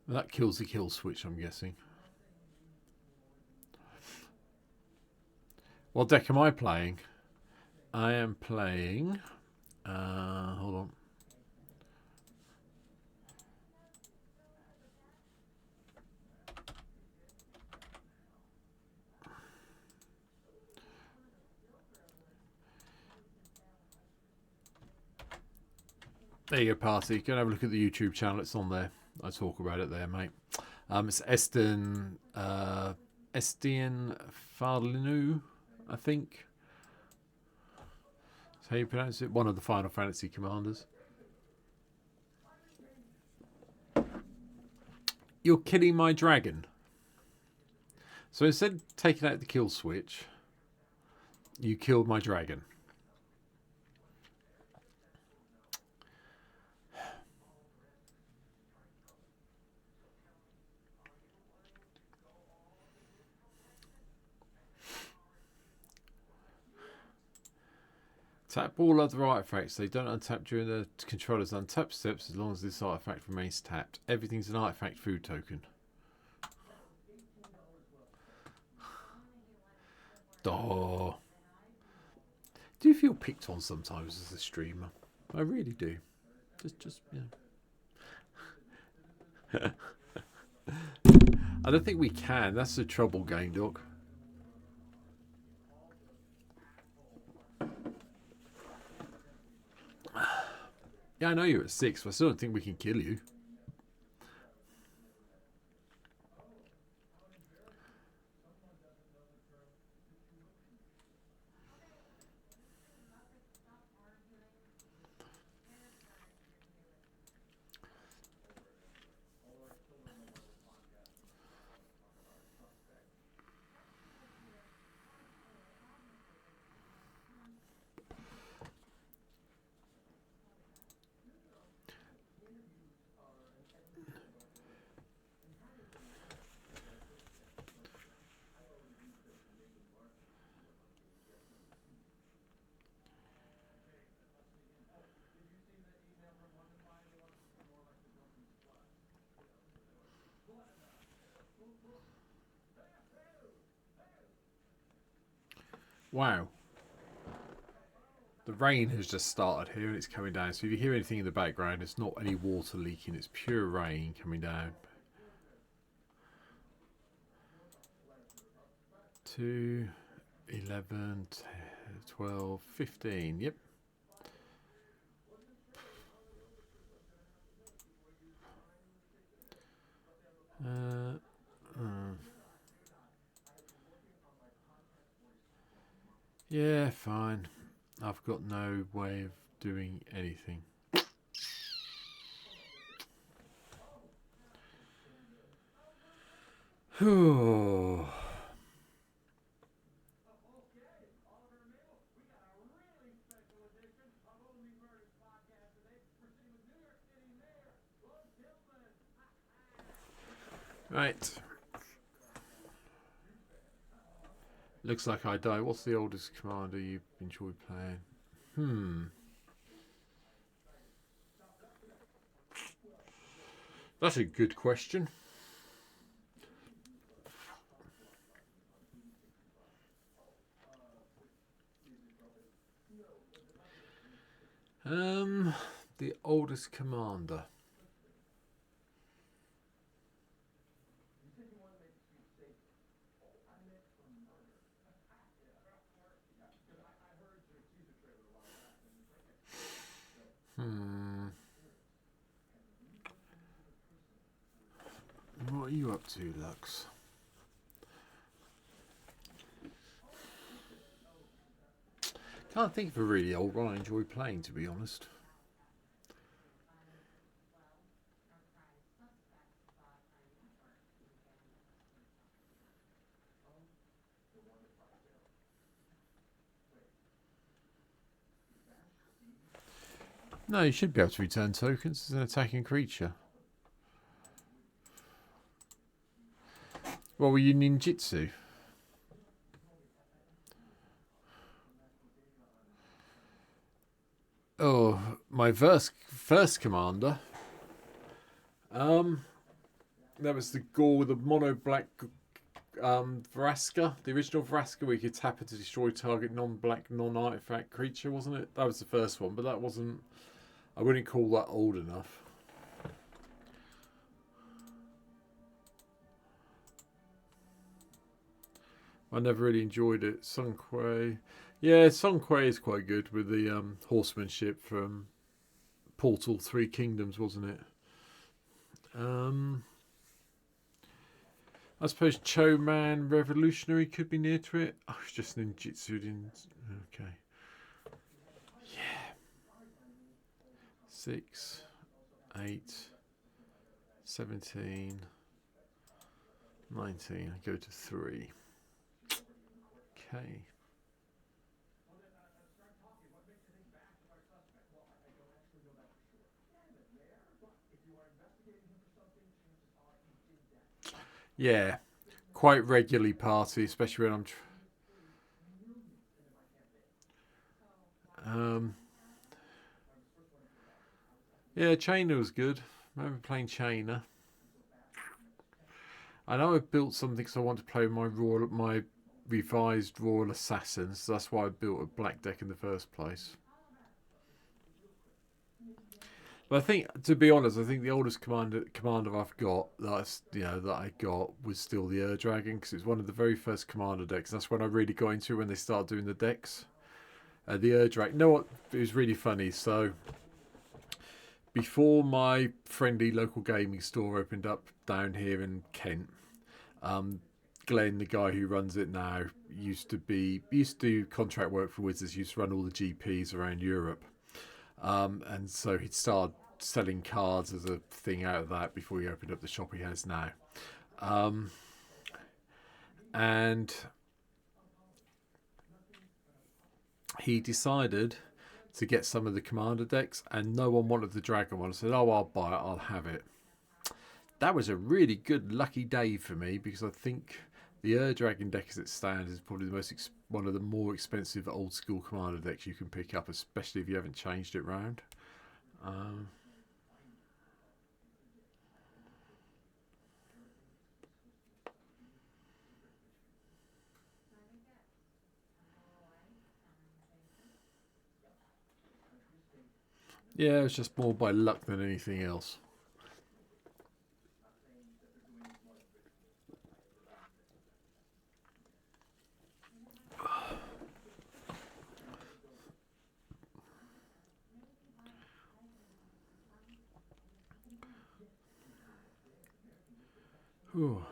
That kills the kill switch, I'm guessing. What deck am I playing? I am playing... hold on. There you go, Party. Go and have a look at the YouTube channel. It's on there. I talk about it there, mate. It's Estinien Varlineau, I think. That's how you pronounce it. One of the Final Fantasy commanders. You're killing my dragon. So instead of taking out the kill switch, you killed my dragon. Tap all other artifacts. They don't untap during the controller's untap steps as long as this artifact remains tapped. Everything's an artifact food token. Oh. Do you feel picked on sometimes as a streamer? I really do. Just yeah. I don't think we can. That's the trouble, Game Dog. Yeah, I know you're at 6, but I still don't think we can kill you. Wow. The rain has just started here and it's coming down. So if you hear anything in the background, it's not any water leaking. It's pure rain coming down. 2, 11, 12, 15. Yep. Yeah, fine. I've got no way of doing anything. Right. Looks like I die. What's the oldest commander you enjoy playing? That's a good question. The oldest commander. What are you up to, Lux? Can't think of a really old one I enjoy playing, to be honest. No, you should be able to return tokens as an attacking creature. What were you, ninjutsu? Oh, my first commander. That was the Gore with the mono black Vraska, the original Vraska, where you could tap it to destroy target non-black, non-artifact creature, wasn't it? That was the first one, but that wasn't. I wouldn't call that old enough. I never really enjoyed it. Sun Kuei. Yeah, Sun Kuei is quite good with the horsemanship from Portal 3 Kingdoms, wasn't it? I suppose Cho Man Revolutionary could be near to it. Oh, it's just ninjutsu. Okay. Yeah. 6, 8, 17, 19. I go to 3. Okay. Yeah, quite regularly party, especially when I'm. Yeah, Chainer was good. I remember playing Chainer. I know I built something because I want to play my revised Royal Assassins. So that's why I built a black deck in the first place. But I think, to be honest, I think the oldest commander I've got that I got was still the Dragon, because it's one of the very first commander decks. That's when I really got into it, when they started doing the decks. The Dragon. You know what? It was really funny. So before my friendly local gaming store opened up down here in Kent, Glenn, the guy who runs it now, used to do contract work for Wizards. Used to run all the GPs around Europe. And so he'd started selling cards as a thing out of that before he opened up the shop he has now. And he decided to get some of the commander decks, and no one wanted the dragon one. I said, "Oh, I'll buy it. I'll have it." That was a really good lucky day for me, because I think the Dragon deck as it stands is probably one of the more expensive old school commander decks you can pick up, especially if you haven't changed it round. Yeah, it's just more by luck than anything else. Whew.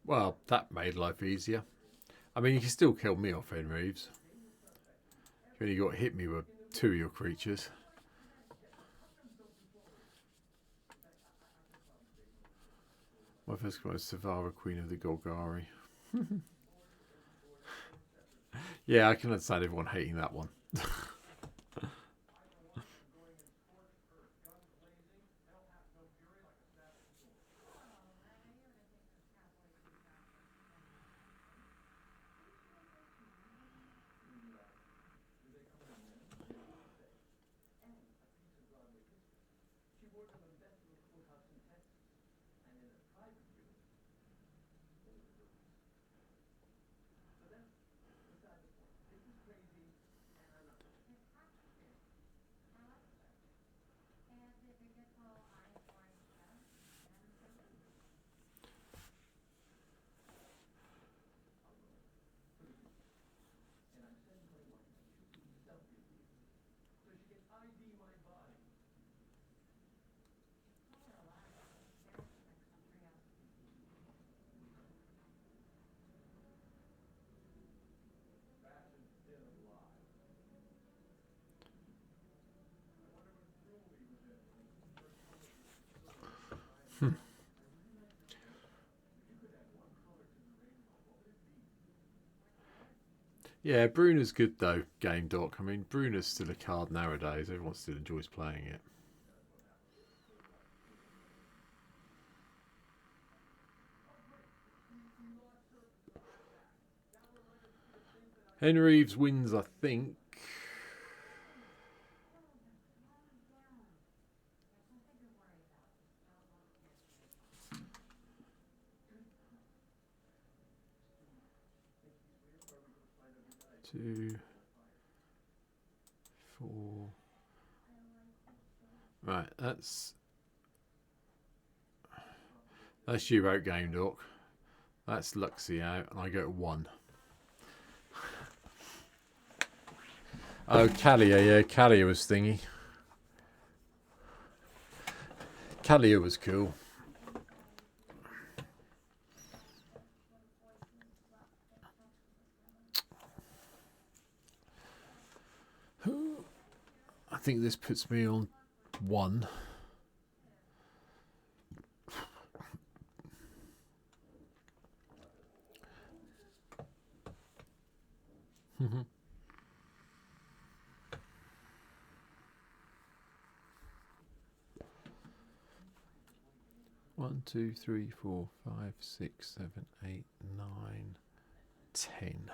Well, that made life easier. I mean, you can still kill me off Hen Reeves. You only got to hit me with 2 of your creatures. My first one is Savara, Queen of the Golgari. Yeah, I can understand everyone hating that one. Yeah, Bruner's good though, Game Doc. I mean, Bruner's still a card nowadays. Everyone still enjoys playing it. Hen Reeves wins, I think. Two, four. Right, that's you wrote Game Doc. That's Luxie out, and I go to 1. Oh, Kalia, yeah, Kalia was thingy. Kalia was cool. I think this puts me on 1. One, 2, 3, 4, 5, 6, 7, 8, 9, 10.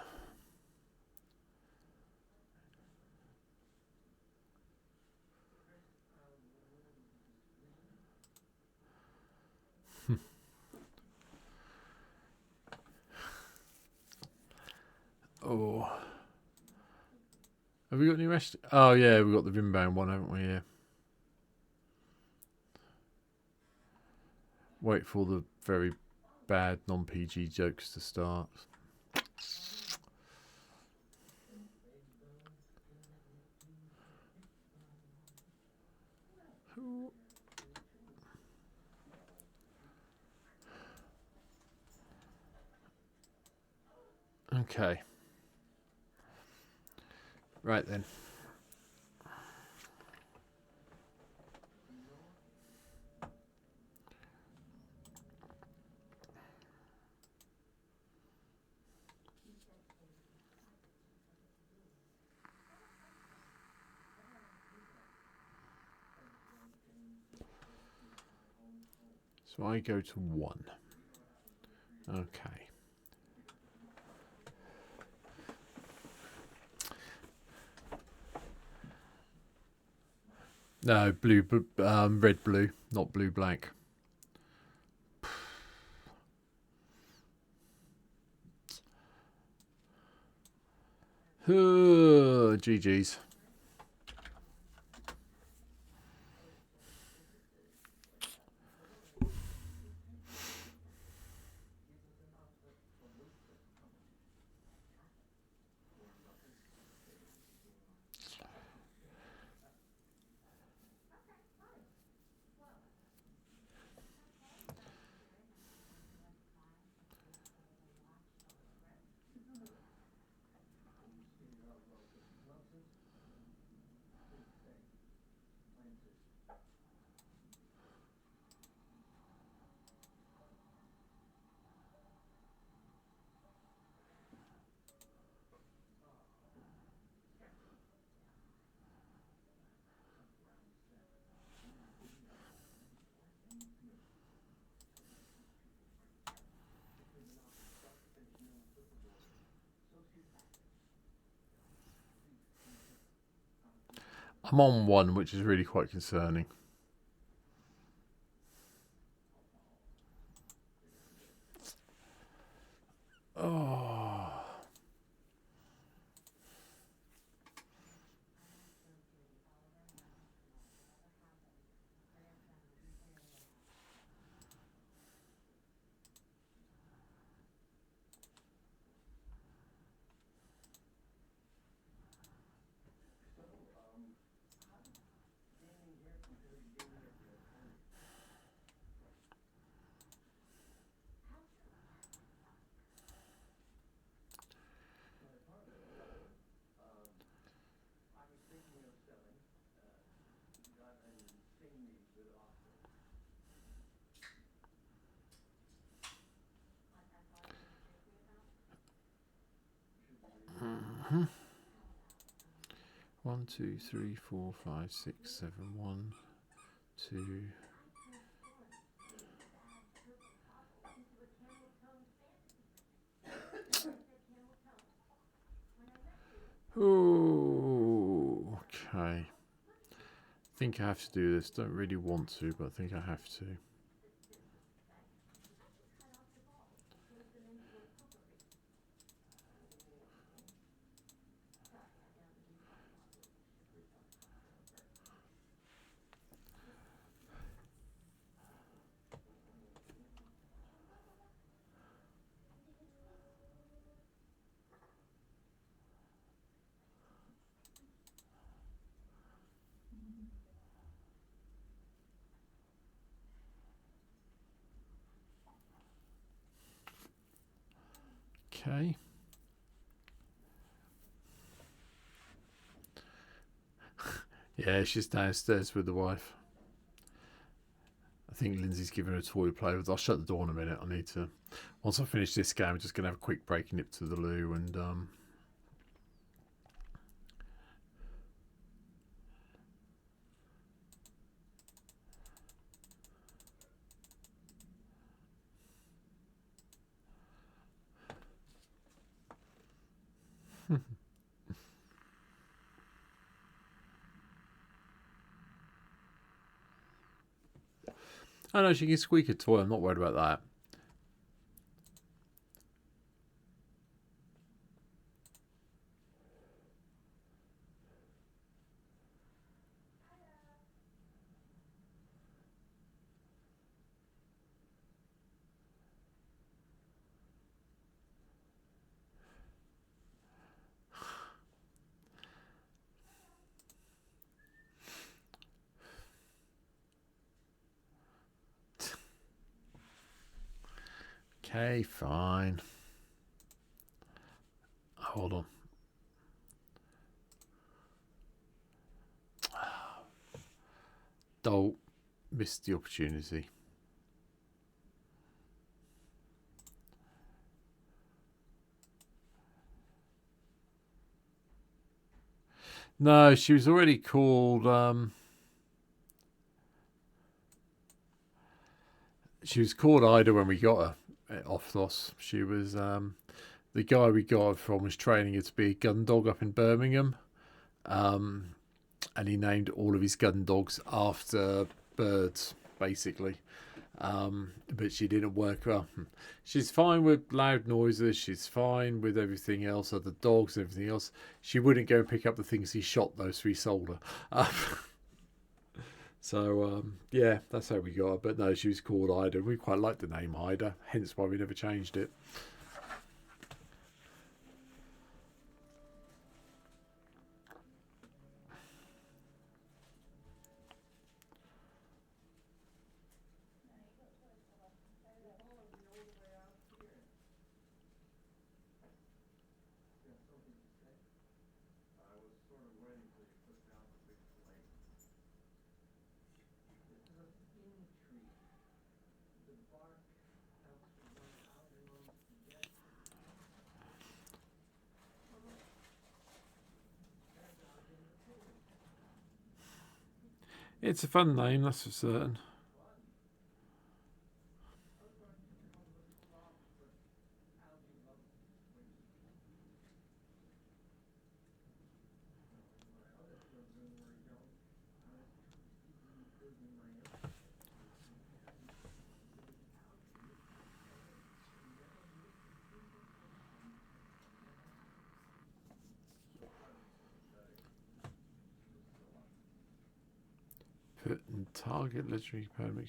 Oh. Have we got any rest? Oh, yeah, we've got the Vimbound one, haven't we? Yeah. Wait for the very bad non-PG jokes to start. Okay. Right then. So I go to 1. Okay. No, red, blue, not blue, black. GG's. I'm on 1, which is really quite concerning. Oh. Mm-hmm. 1, 2, 3, 4, 5, 6, 7, 1, 2. Oh, okay. I think I have to do this. Don't really want to, but I think I have to. Okay. Yeah, she's downstairs with the wife. I think Lindsay's giving her a toy to play with. I'll shut the door in a minute. I need to. Once I finish this game, I'm just going to have a quick break and nip to the loo and. Oh no, she can squeak a toy. I'm not worried about that. Okay, fine. Hold on. Don't miss the opportunity. No, she was already called. She was called Ida when we got her at Ophthos. She was the guy we got her from was training her to be a gun dog up in Birmingham, and he named all of his gun dogs after birds, basically. But she didn't work well. She's fine with loud noises. She's fine with everything else, other dogs and everything else. She wouldn't go and pick up the things he shot, though, so we sold her. So, yeah, that's how we got her. But no, she was called Ida. We quite liked the name Ida, hence why we never changed it. It's a fun name, that's for certain. Put in target literary permit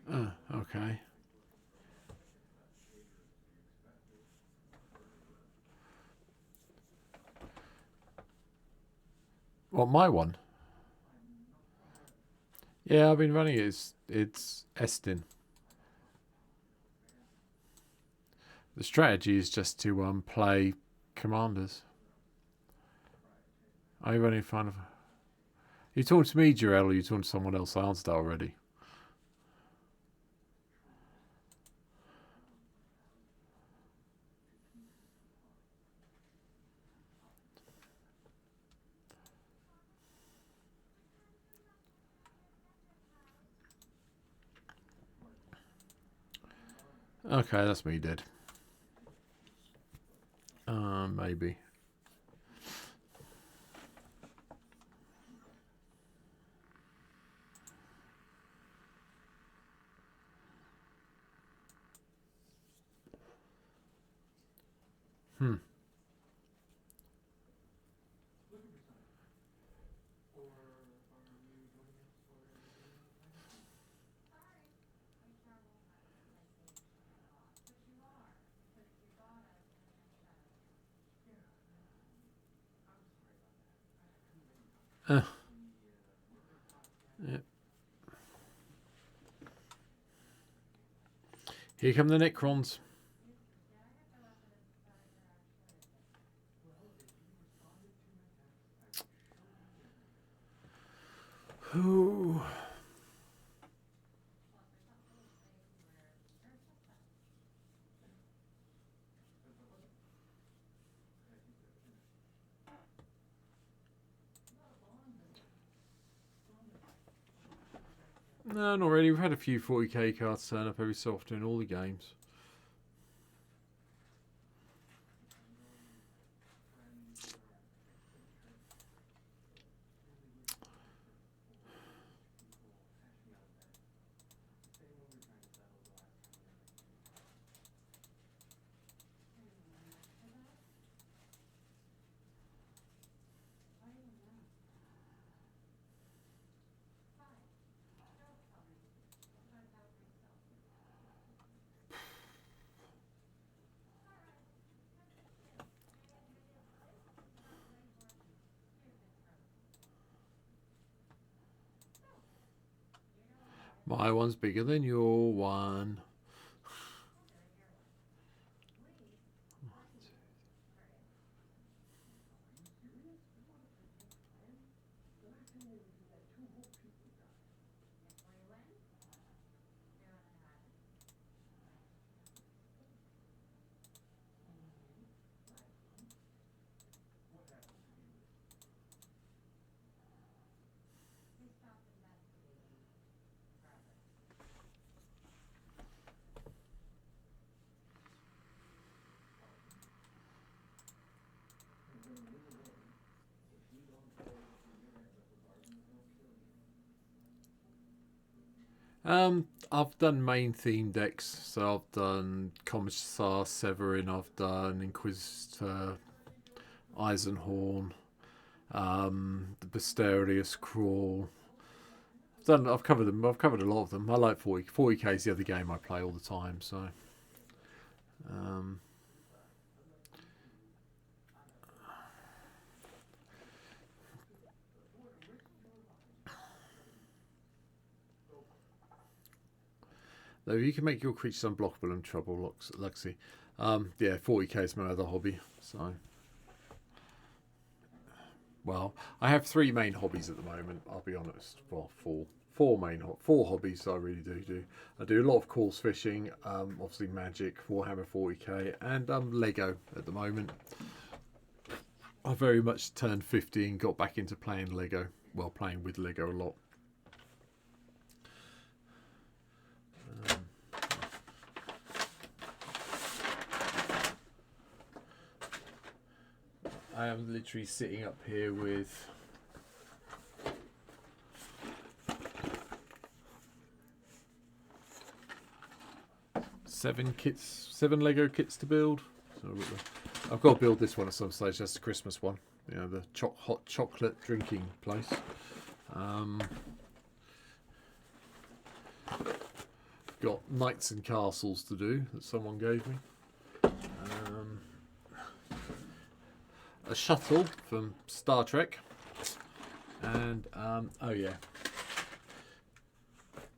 colour. Okay. What, my one? Yeah, I've been running it. It's Estin. The strategy is just to play commanders. Are you running Final? You talking to me, Jarell, or you talking to someone else? I answered that already. Okay, that's me dead. Maybe. Yep. Here come the Necrons. Ooh. No, not really. We've had a few 40k cards turn up every so often in all the games. My one's bigger than your one. I've done main theme decks, so I've done Commissar Severin, I've done Inquisitor Eisenhorn, the Basterius Crawl. I've covered them. I've covered a lot of them. I like 40k is the other game I play all the time. So, though you can make your creatures unblockable and trouble Luxie. Yeah, 40k is my other hobby. So, well, I have 3 main hobbies at the moment. I'll be honest. Well, four hobbies I really do. I do a lot of course fishing, obviously Magic, Warhammer 40k, and Lego at the moment. I very much turned 50 and got back into playing Lego. Well, playing with Lego a lot. I am literally sitting up here with 7 Lego kits to build. So I've got to build this one at some stage. That's the Christmas one. You know, the hot chocolate drinking place. Got knights and castles to do that someone gave me. A shuttle from Star Trek. And, oh yeah.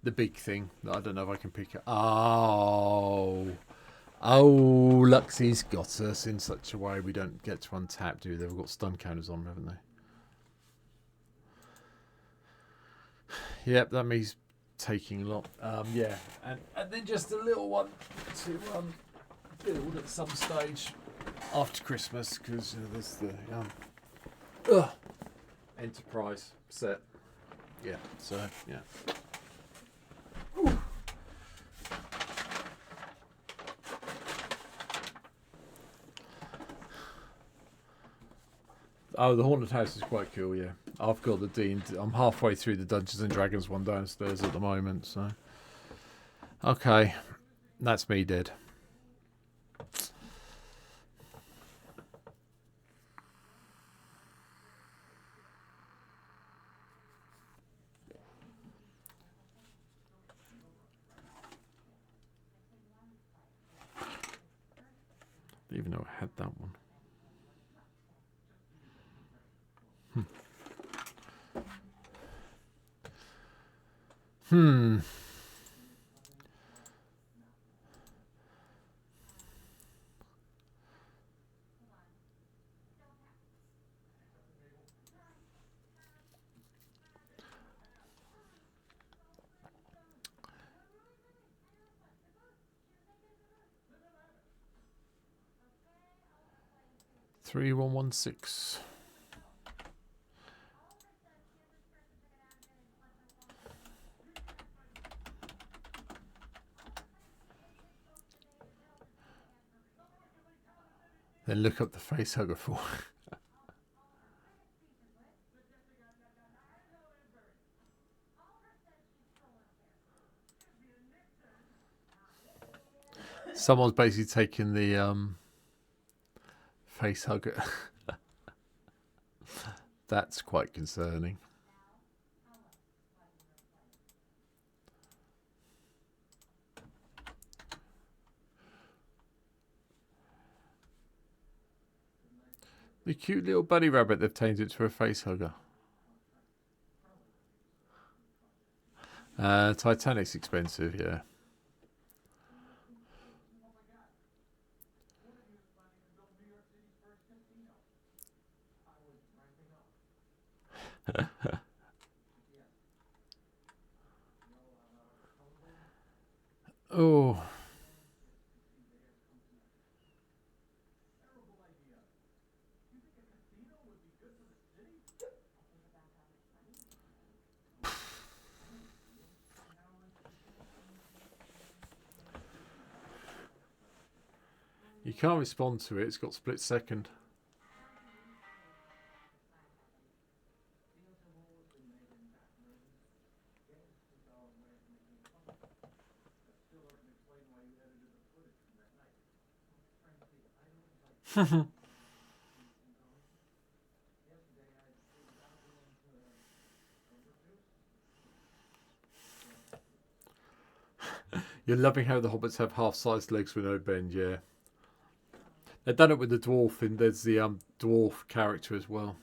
The big thing that I don't know if I can pick up. Oh, Luxie's got us in such a way we don't get to untap, do they? They've got stun counters on, haven't they? Yep, that means taking a lot. Yeah, and then just a little one to build at some stage after Christmas, because there's the Enterprise set. Yeah, so yeah. Oh, the Haunted House is quite cool, yeah. I've got the D&D. I'm halfway through the Dungeons and Dragons one downstairs at the moment, so. Okay. That's me dead. I didn't even know I had that one. Hmm. 3116. Then look up the facehugger for. Someone's basically taken the facehugger. That's quite concerning. The cute little bunny rabbit, they've changed it to a facehugger. Titanic's expensive, yeah. Oh. You can't respond to it. It's got split second. You're loving how the hobbits have half-sized legs with no bend, yeah. They've done it with the dwarf, and there's the dwarf character as well.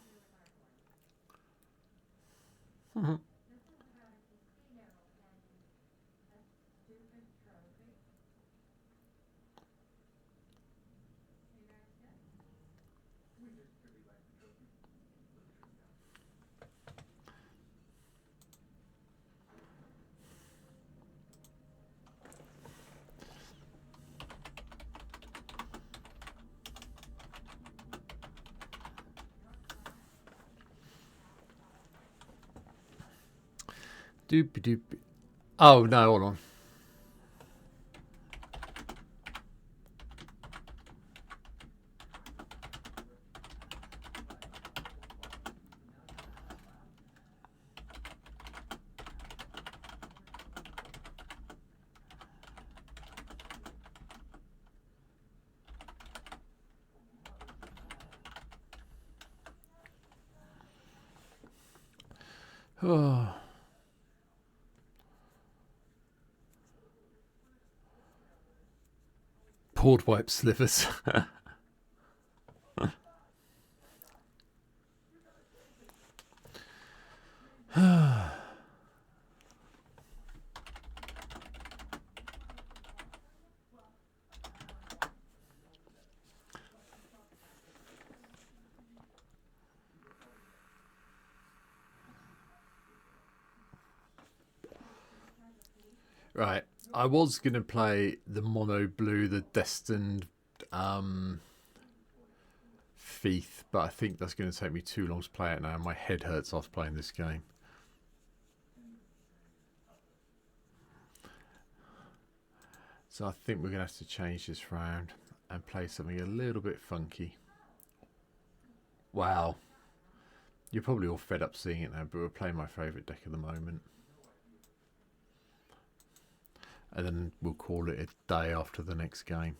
Doopy doopy. Oh no, hold on. Oh. Port wipe slivers. Right. I was going to play the mono blue, the destined Thief, but I think that's going to take me too long to play it now. My head hurts after playing this game. So I think we're going to have to change this round and play something a little bit funky. Wow. You're probably all fed up seeing it now, but we're playing my favourite deck at the moment. And then we'll call it a day after the next game.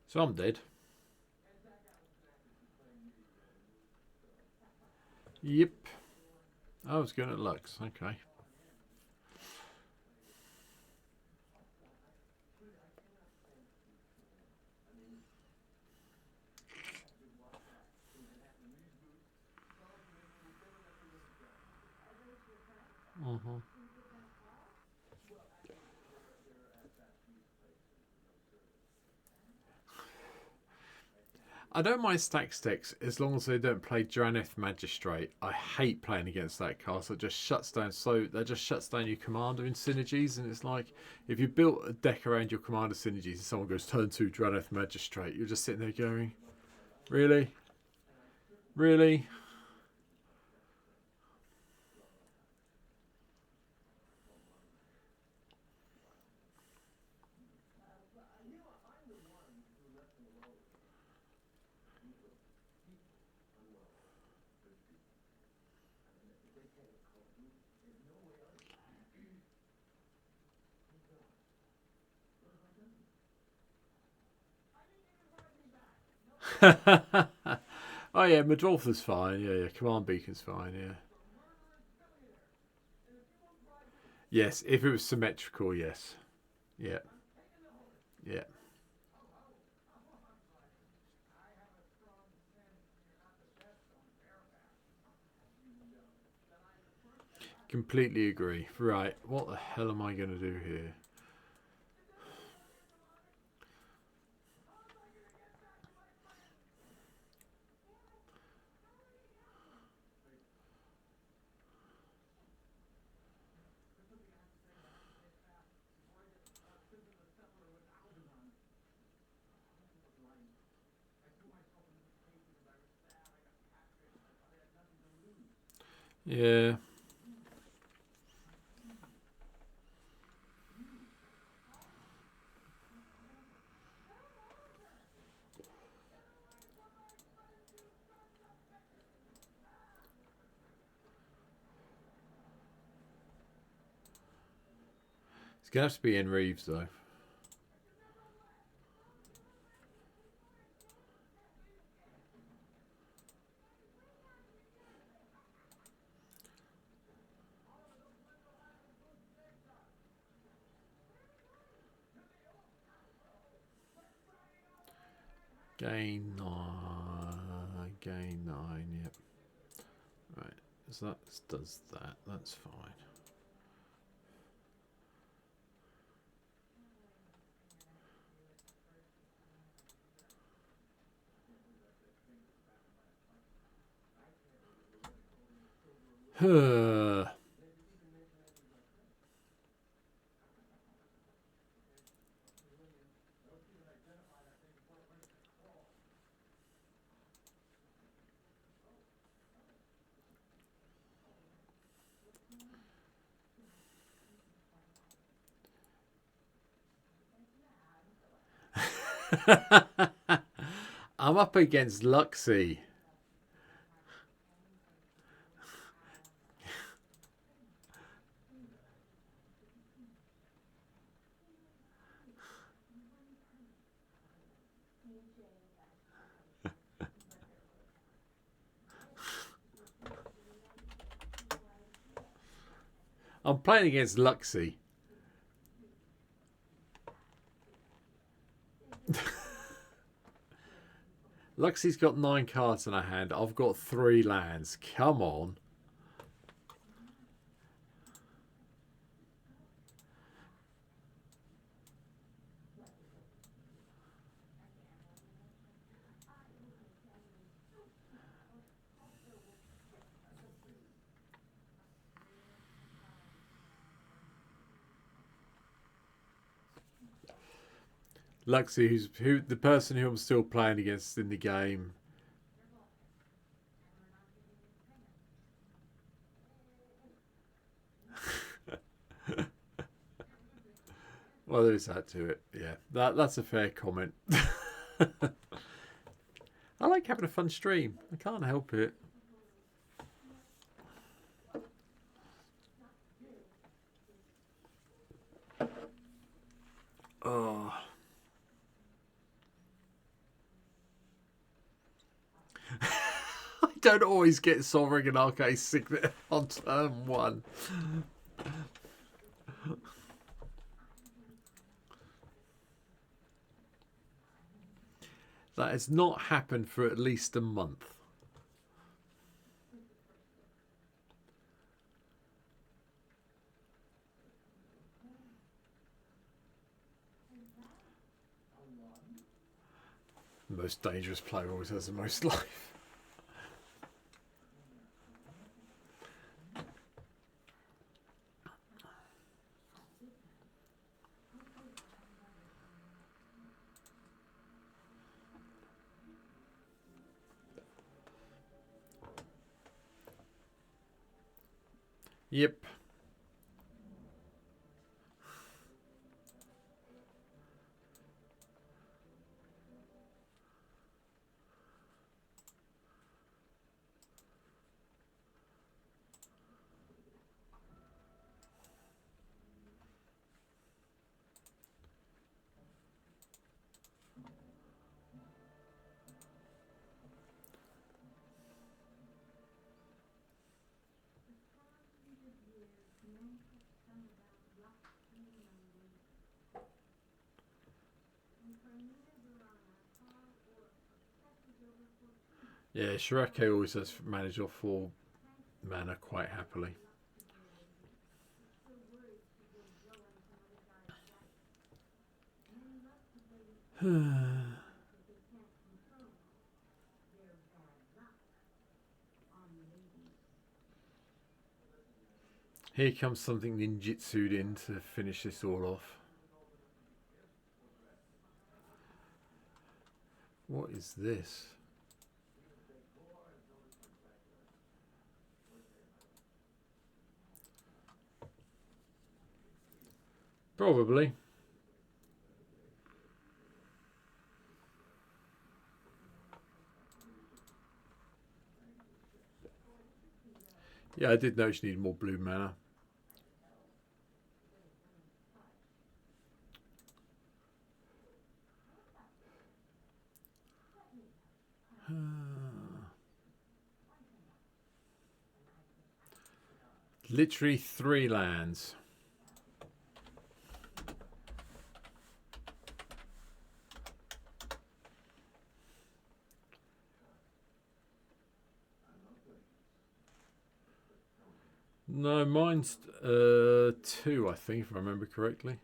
So I'm dead. Yep. I was going at Lux. Okay. Mm-hmm. I don't mind stack sticks as long as they don't play Draneth Magistrate. I hate playing against that cast. It just shuts down. That just shuts down your commander in synergies, and it's like if you built a deck around your commander synergies and someone goes turn 2 Draneth Magistrate, you're just sitting there going, really, really. Oh yeah, Madrolfa's fine. Yeah, Command Beacon's fine. Yeah. Yes, if it was symmetrical, yes. Yeah. Yeah. Completely agree. Right, what the hell am I going to do here? Yeah. It's going to have to be in Reeves, though. Gain 9, yep. Right, so that does that, that's fine. I'm up against Luxie. I'm playing against Luxie. Luxie's got 9 cards in her hand. I've got 3 lands. Come on. Luxie, who the person who I'm still playing against in the game. Well, there's that to it. Yeah, that's a fair comment. I like having a fun stream. I can't help it. Oh. I don't always get Sovereign and Arcade Signet on turn 1. That has not happened for at least a month. The most dangerous player always has the most life. Yep. Yeah, Shirake always has managed off 4 mana quite happily. Here comes something ninjutsu'd in to finish this all off. What is this? Probably. Yeah, I did notice you need more blue mana. Literally 3 lands. No, mine's 2, I think, if I remember correctly.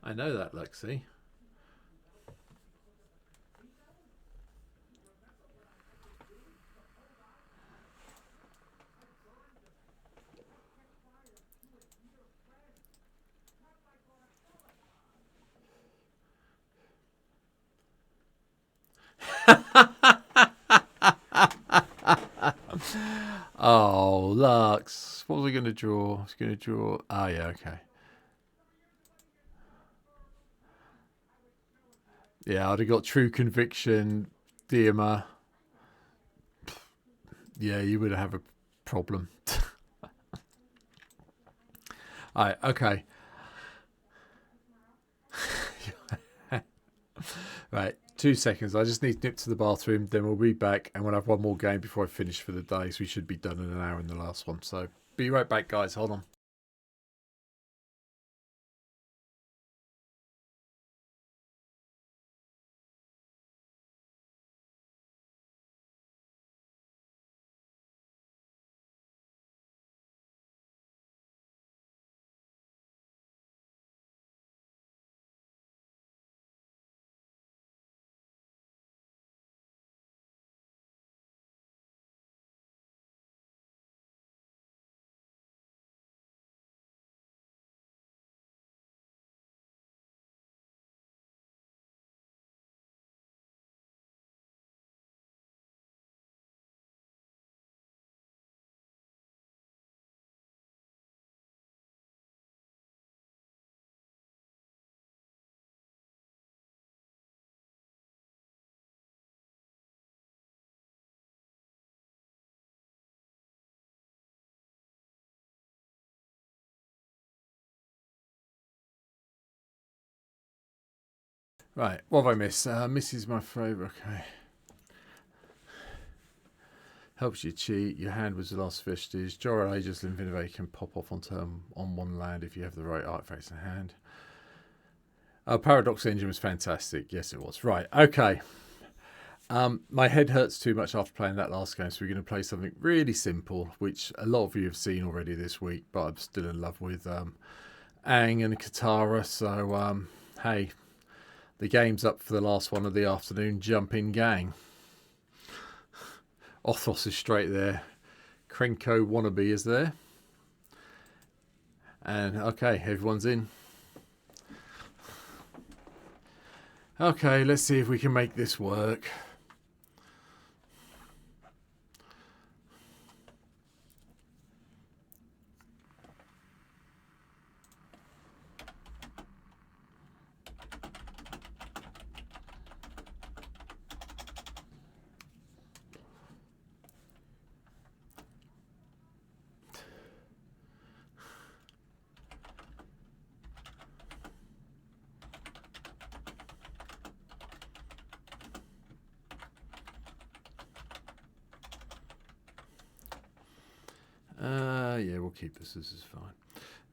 I know that, Lexi. Oh, Lux. What was I going to draw? I was going to draw... Oh, yeah, okay. Yeah, I'd have got True Conviction, Diemer. Yeah, you would have a problem. Alright, okay. Right, 2 seconds. I just need to nip to the bathroom, then we'll be back, and we'll have one more game before I finish for the day, so we should be done in an hour in the last one. So, be right back, guys. Hold on. Right, what have I missed? Miss is my favourite. Okay. Helps you cheat. Your hand was the last vestige. Jorah Aegis Linvinivate can pop off on turn on 1 land if you have the right artifacts in hand. Paradox Engine was fantastic. Yes, it was. Right, okay. My head hurts too much after playing that last game, so we're going to play something really simple, which a lot of you have seen already this week, but I'm still in love with Aang and Katara. So, hey, the game's up for the last one of the afternoon. Jump in, gang. Othos is straight there. Krenko Wannabe is there. And, okay, everyone's in. Okay, let's see if we can make this work. Yeah, we'll keep this. This is fine.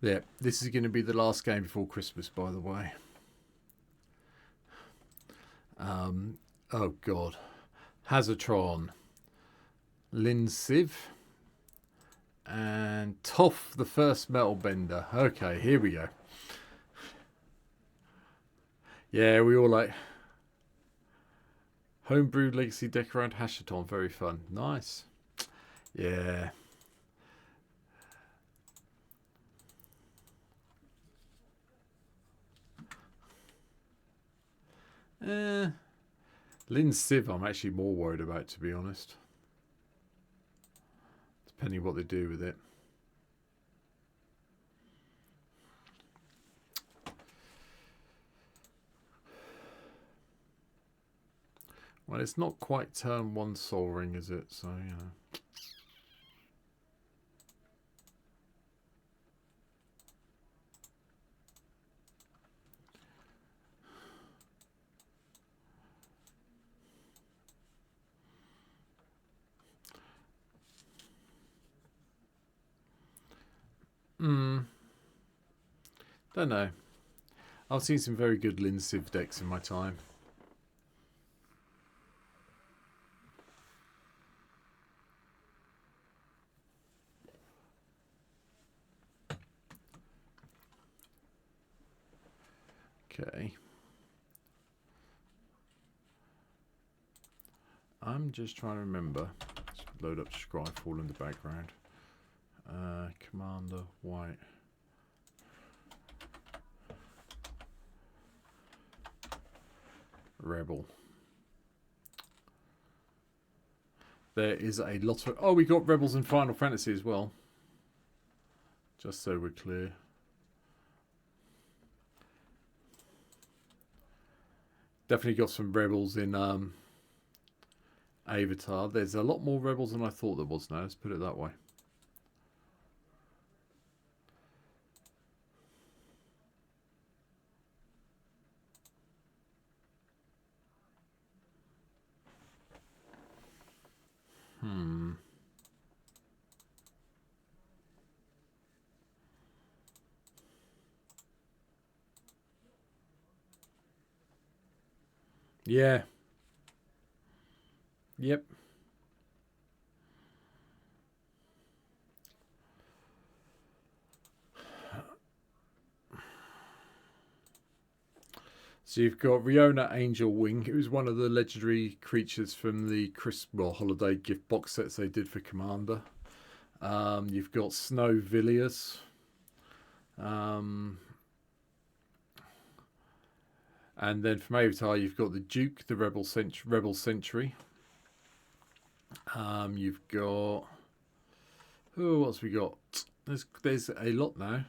Yeah, this is going to be the last game before Christmas, by the way. Oh, God. Hazatron. Linsiv. And Toph, the first metal bender. Okay, here we go. Yeah, we all like... Homebrewed Legacy deck around Hashaton. Very fun. Nice. Yeah. Lynn Civ I'm actually more worried about, to be honest. Depending what they do with it. Well, it's not quite turn 1 Soul Ring, is it? So, you know. Don't know. I've seen some very good Lin Civ decks in my time. Okay. I'm just trying to remember. Let's load up Scryfall in the background. Commander White. Rebel. There is a lot of... Oh, we got Rebels in Final Fantasy as well. Just so we're clear. Definitely got some Rebels in Avatar. There's a lot more Rebels than I thought there was now. Let's put it that way. Yeah. Yep. So you've got Riona Angel Wing, who's one of the legendary creatures from the holiday gift box sets they did for Commander. You've got Snow Villiers. And then from Avatar, you've got the Duke, the Rebel Sentry. You've got... Oh, what's we got? There's a lot now.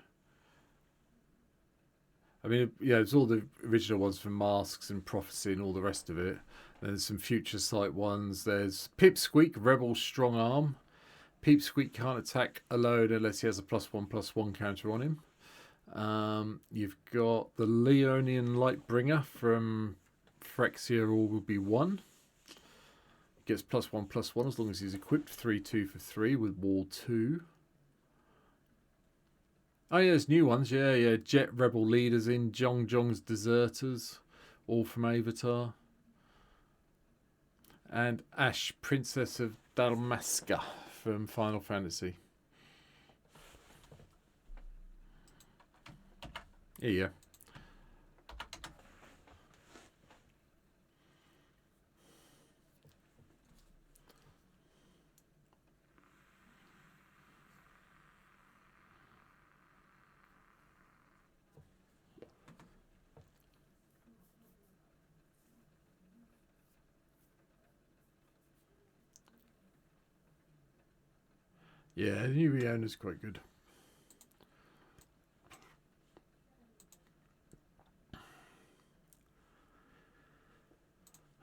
I mean, yeah, it's all the original ones from Masks and Prophecy and all the rest of it. There's some Future Sight ones. There's Pipsqueak, Rebel Strong Arm. Pipsqueak can't attack alone unless he has a +1/+1 counter on him. You've got the Leonian Lightbringer from Phyrexia, all will be 1. Gets +1/+1 as long as he's equipped. 3/2 for 3 with Wall 2. Oh yeah, there's new ones. Yeah. Jet Rebel Leaders in Zhong's Deserters, all from Avatar. And Ash, Princess of Dalmasca from Final Fantasy. Yeah. Yeah, the new Riona's quite good.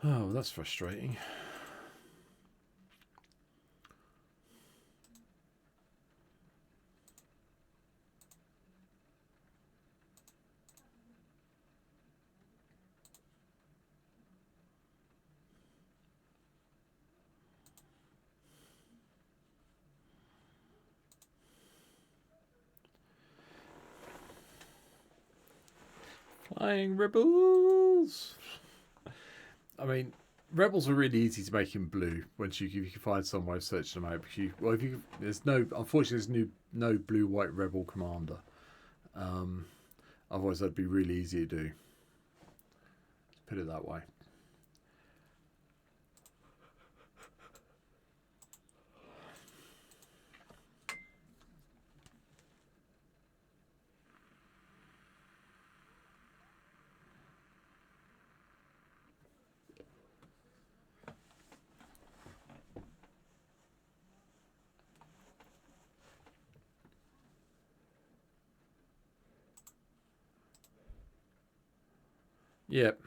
Oh, that's frustrating. Flying Rebels! I mean, Rebels are really easy to make in blue once you can find some way of searching them out. Unfortunately, there's no blue-white Rebel commander. Otherwise, that'd be really easy to do. Let's put it that way. Yep.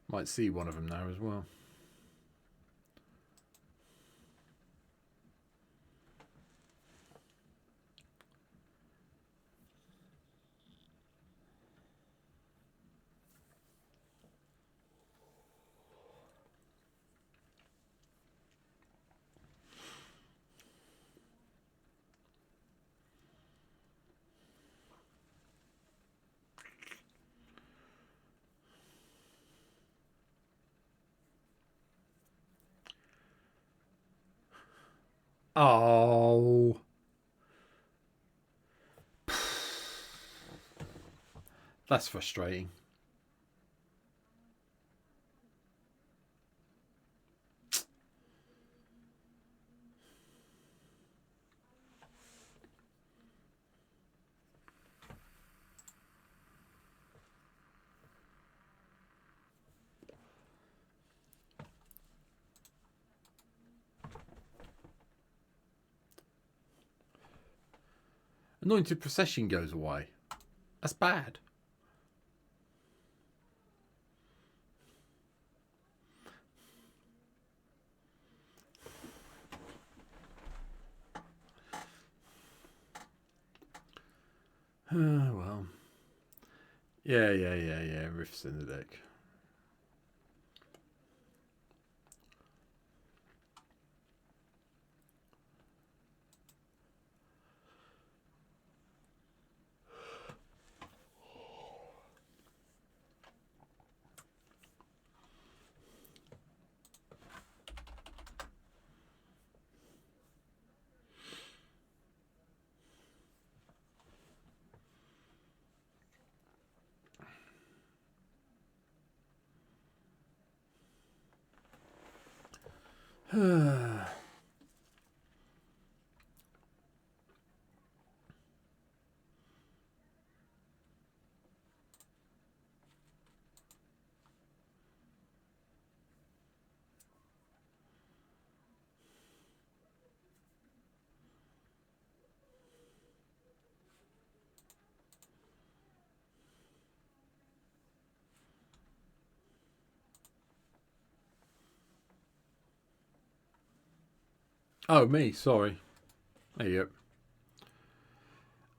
Might see one of them now as well. Oh. That's frustrating. Anointed Procession goes away. That's bad. Well. Yeah. Riffs in the deck. Oh, me. Sorry. There you go.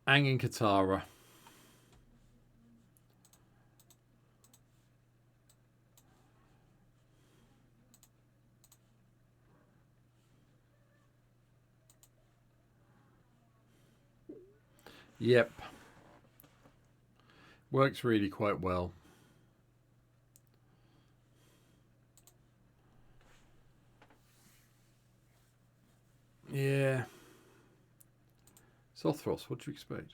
Aang and Katara. Yep. Works really quite well. Yeah. Sothros, what do you expect?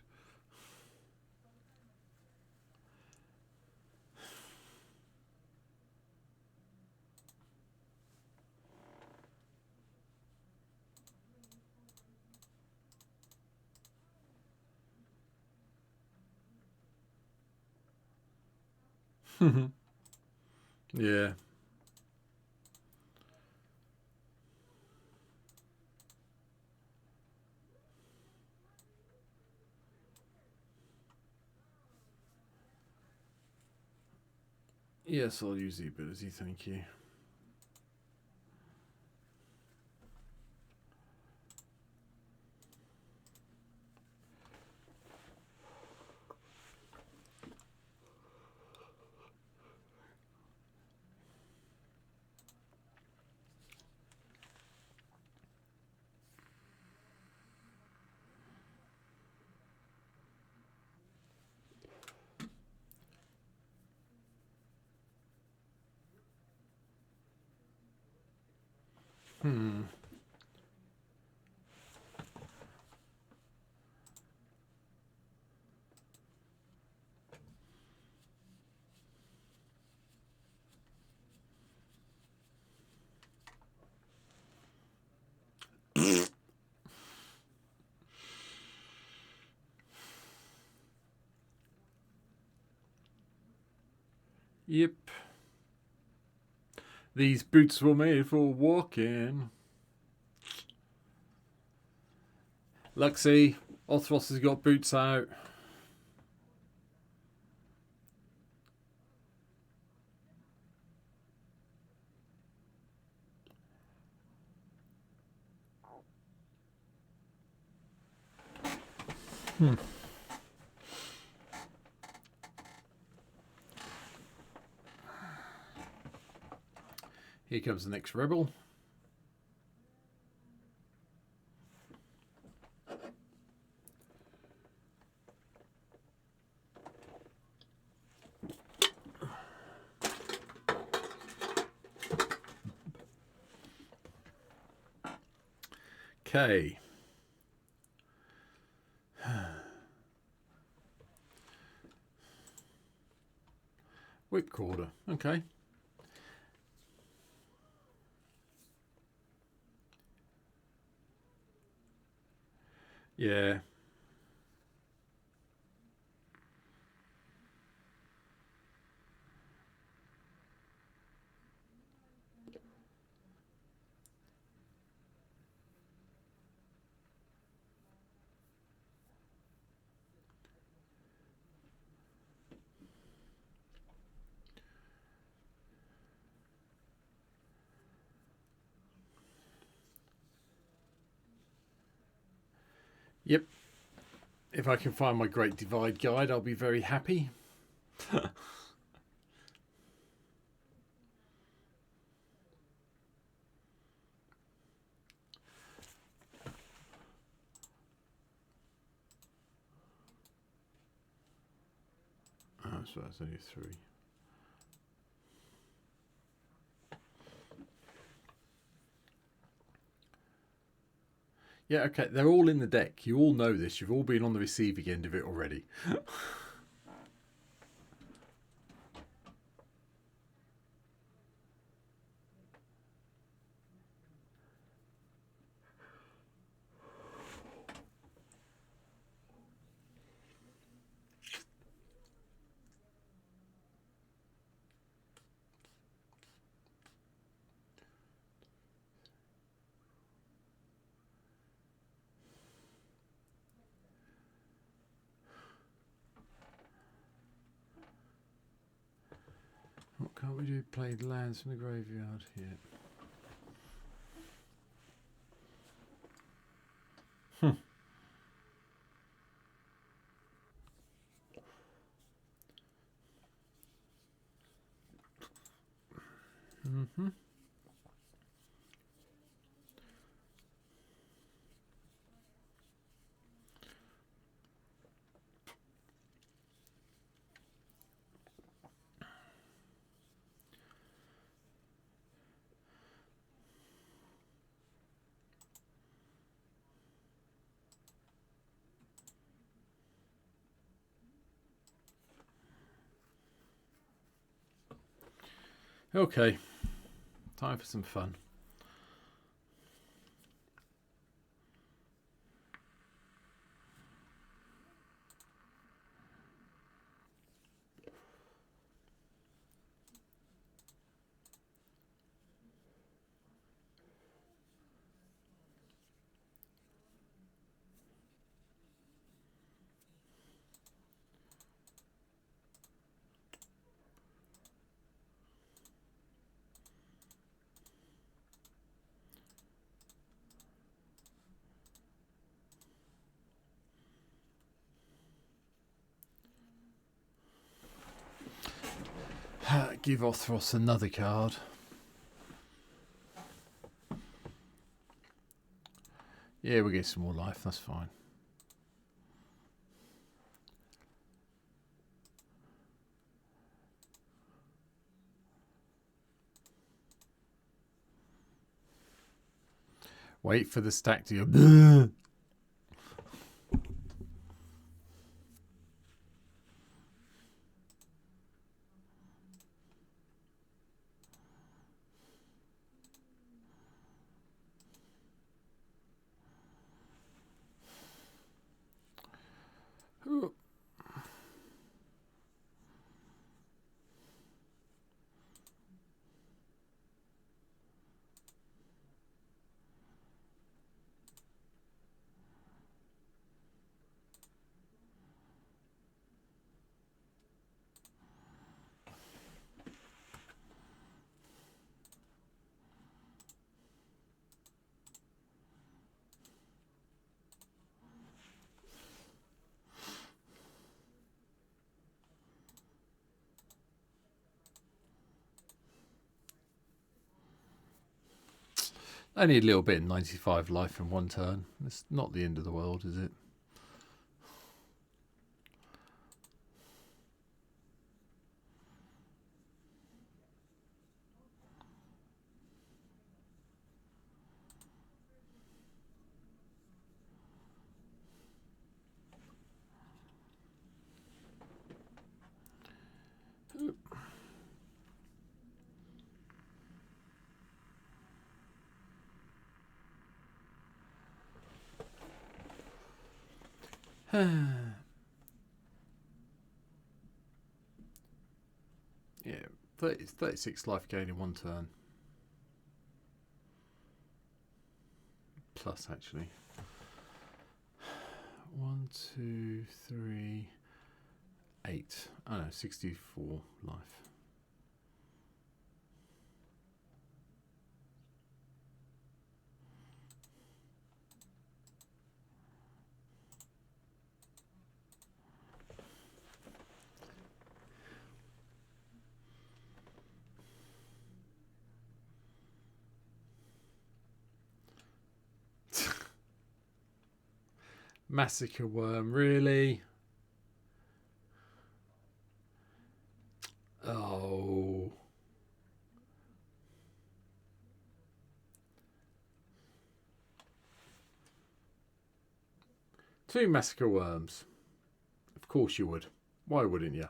Yeah. Yes, I'll use the ability, thank you. Yep. These boots were made for walking. Luxie, Othros has got boots out. Here comes the next rebel. Okay. Whipcorder. Okay. Yeah. Yep. If I can find my Great Divide guide, I'll be very happy. Oh, so that's only 3. Yeah, okay. They're all in the deck. You all know this. You've all been on the receiving end of it already. What can't we do? Play lands from the graveyard here. Mm-hmm. Okay. Time for some fun. Give Othros another card. Yeah, we'll get some more life. That's fine. Wait for the stack to go. I need a little bit of 95 life in one turn. It's not the end of the world, is it? Yeah, 36 life gain in 1 turn. Plus, actually. 1, 2, 3, 8. Oh no, 64 life. Massacre worm, really? Oh. Two massacre worms. Of course you would. Why wouldn't you?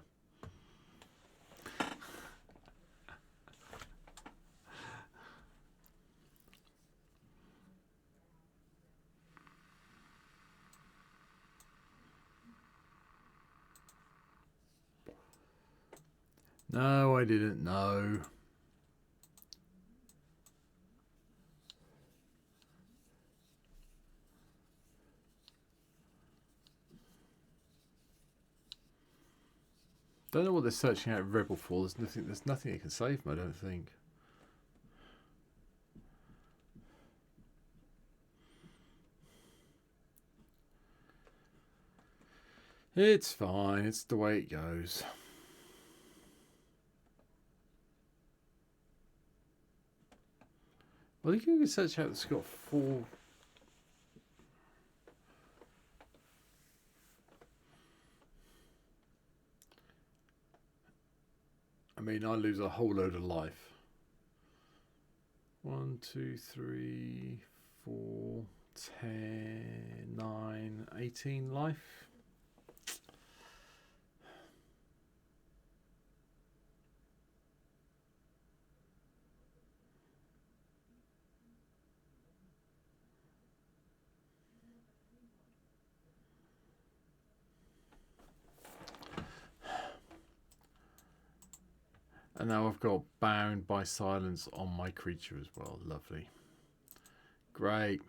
No, I didn't know. Don't know what they're searching out Rebel for. There's nothing that can save them, I don't think. It's fine. It's the way it goes. Well, you can search out that's got 4. I mean, I lose a whole load of life. 1, 2, 3, 4, 10, 9, 18 life. And now I've got bound by silence on my creature as well. Lovely. Great.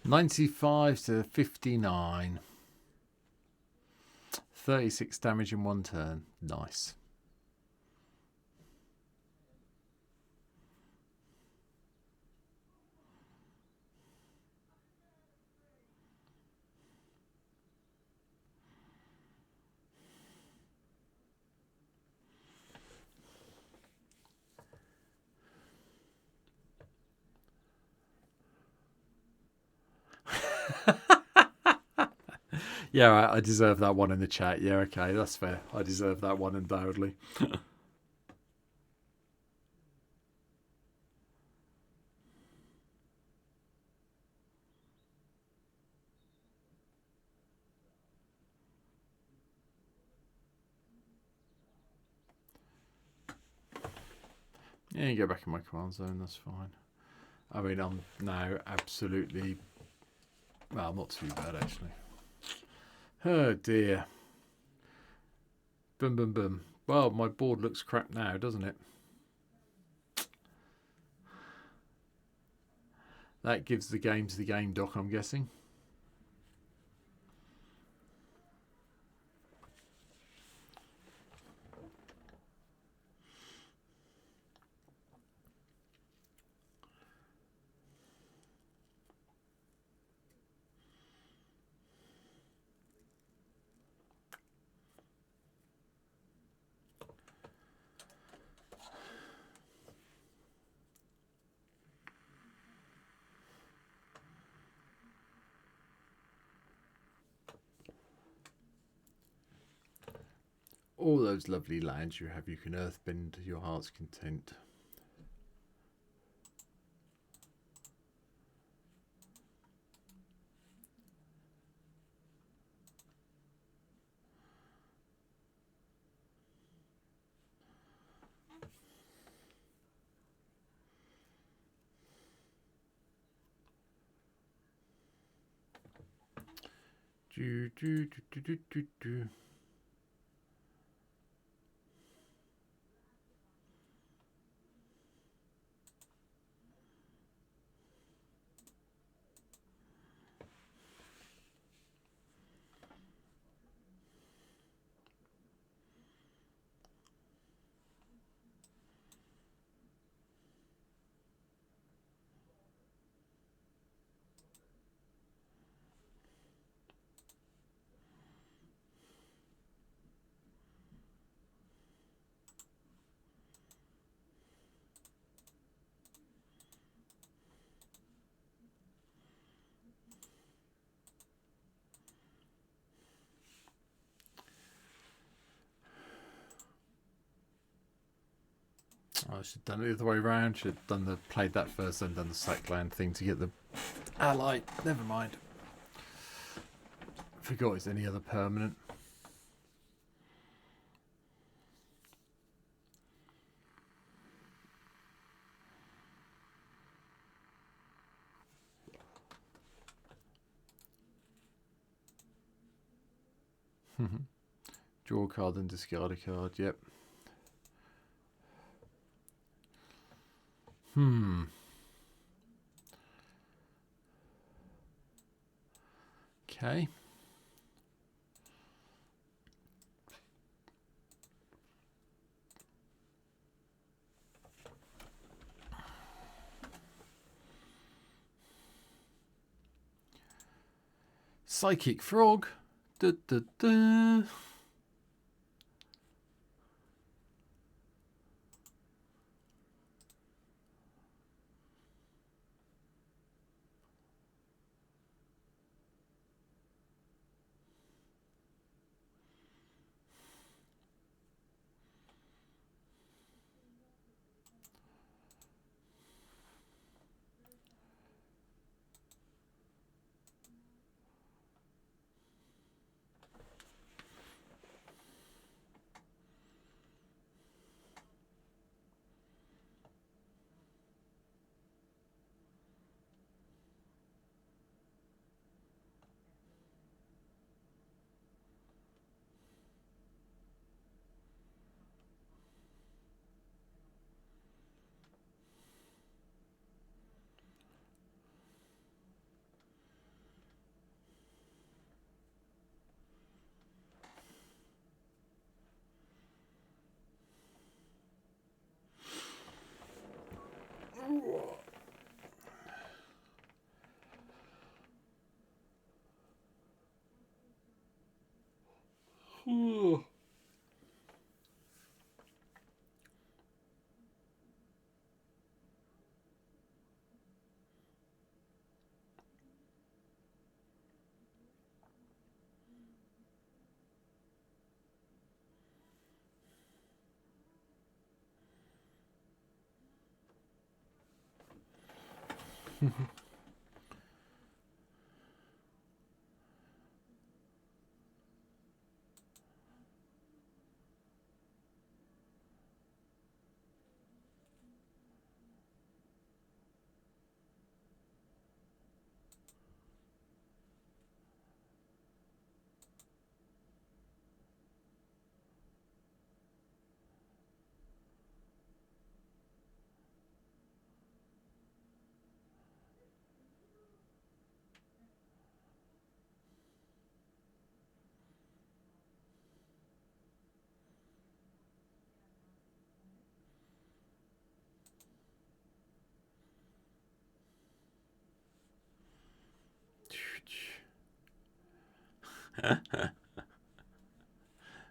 $95 to 59. 36 damage in 1 turn. Nice. Yeah, right, I deserve that one in the chat. Yeah, okay, that's fair. I deserve that one undoubtedly. Yeah, you go back in my command zone, that's fine. I mean, I'm now absolutely... Well, not too bad, actually. Oh, dear. Boom, boom, boom. Well, my board looks crap now, doesn't it? That gives the game to the game doc, I'm guessing. all those lovely lands you have, you can earthbend your heart's content. Do, do, do, do, do, do, do. I should have done it the other way around. Should have done played that first, then done the sack land thing to get the ally. Never mind. Forgot it's any other permanent. Draw a card and discard a card. Yep. Okay. Psychic Frog. Da, da, da.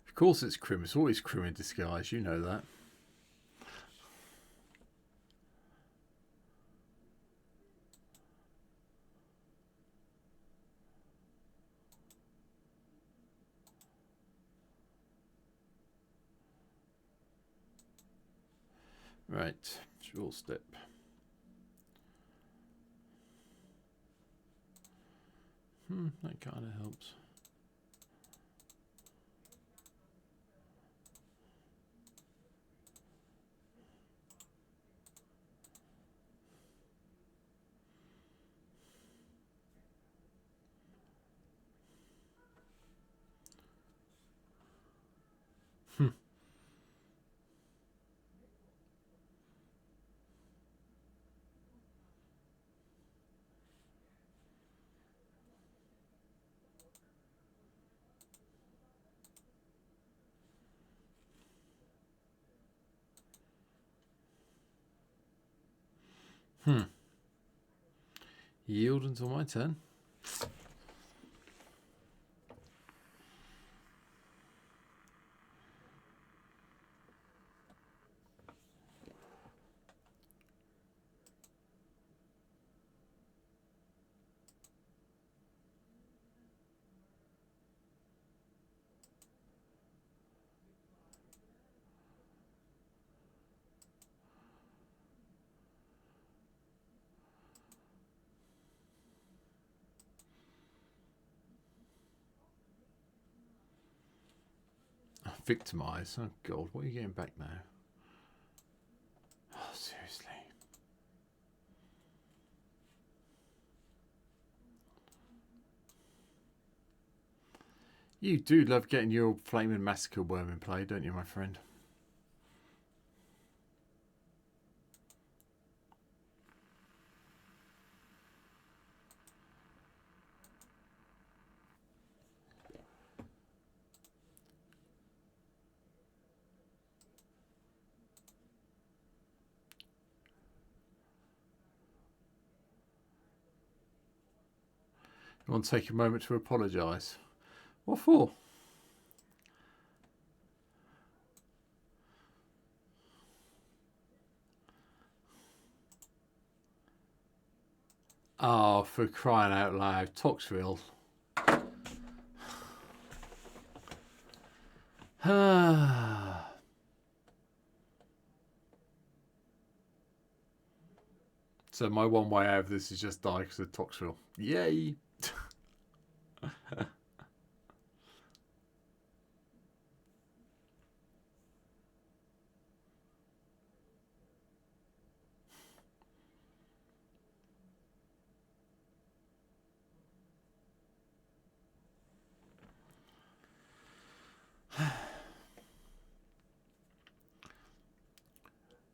Of course it's Crim. It's always Crim in disguise. You know that. Right, dual step. That kind of helps. Yield until my turn. Victimize. Oh God, what are you getting back now? Oh, seriously. You do love getting your flaming massacre worm in play, don't you, my friend? You want to take a moment to apologise? What for? Oh, for crying out loud. Toxville. So my one way out of this is just die because of Toxville. Yay!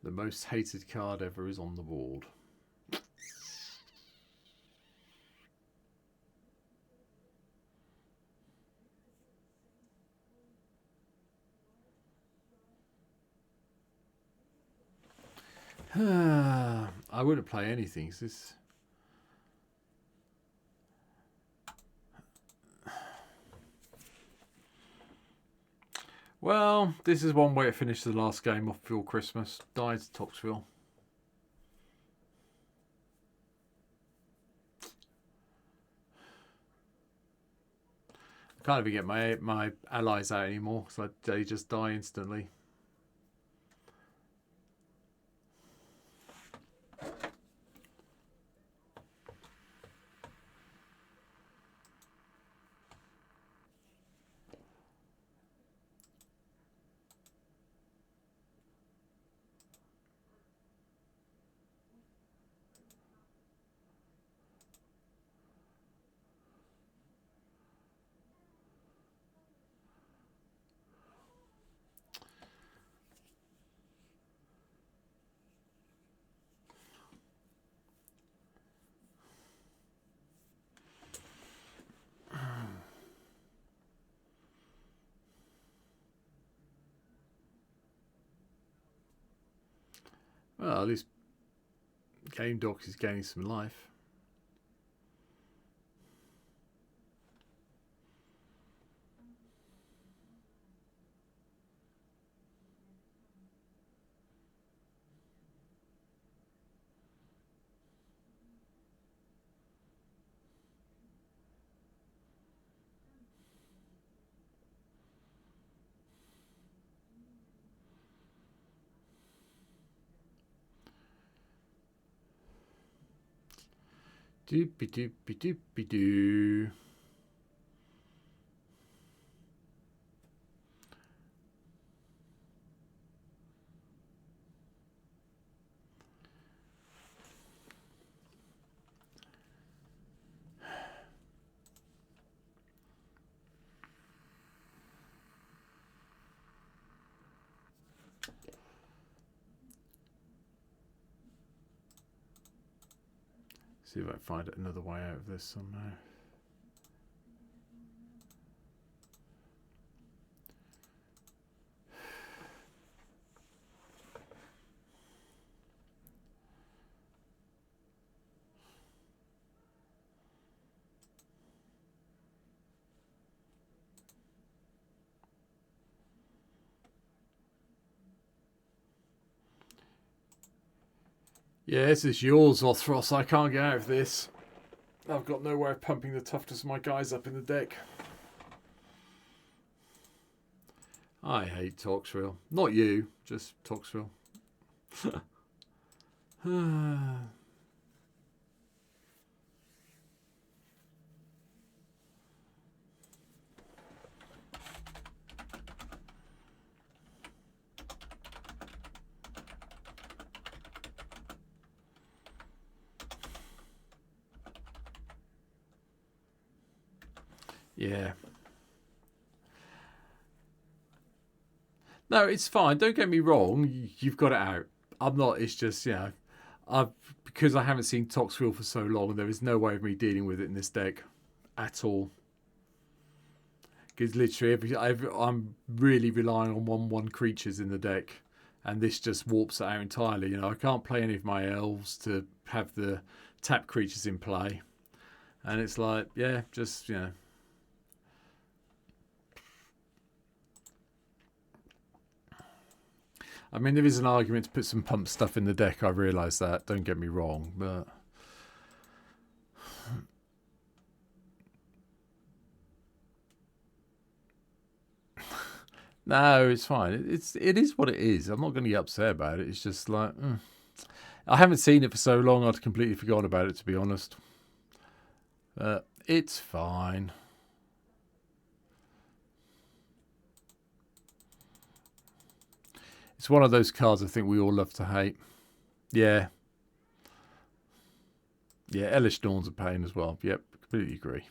The most hated card ever is on the board. I wouldn't play anything. This. Well, this is one way to finish the last game off before Christmas. Died to Toxville. I can't even get my allies out anymore, so they just die instantly. Well, at least Game Docs is gaining some life. Doopy doopy doopy doo. See if I can find another way out of this somehow. Yeah, this is yours, Othros. I can't get out of this. I've got no way of pumping the toughness of my guys up in the deck. I hate Toxville. Not you, just Toxville. Yeah. No, it's fine. Don't get me wrong. You've got it out. I'm not. It's just, because I haven't seen Toxville for so long, there is no way of me dealing with it in this deck at all. Because literally, I'm really relying on 1/1 creatures in the deck, and this just warps it out entirely. I can't play any of my elves to have the tap creatures in play, and it's like, yeah, just I mean, there is an argument to put some pump stuff in the deck. I realise that. Don't get me wrong, but no, it's fine. It is what it is. I'm not going to get upset about it. It's just like I haven't seen it for so long. I'd completely forgotten about it, to be honest. It's fine. It's one of those cards I think we all love to hate. Yeah. Yeah, Elish Dawn's a pain as well. Yep, completely agree.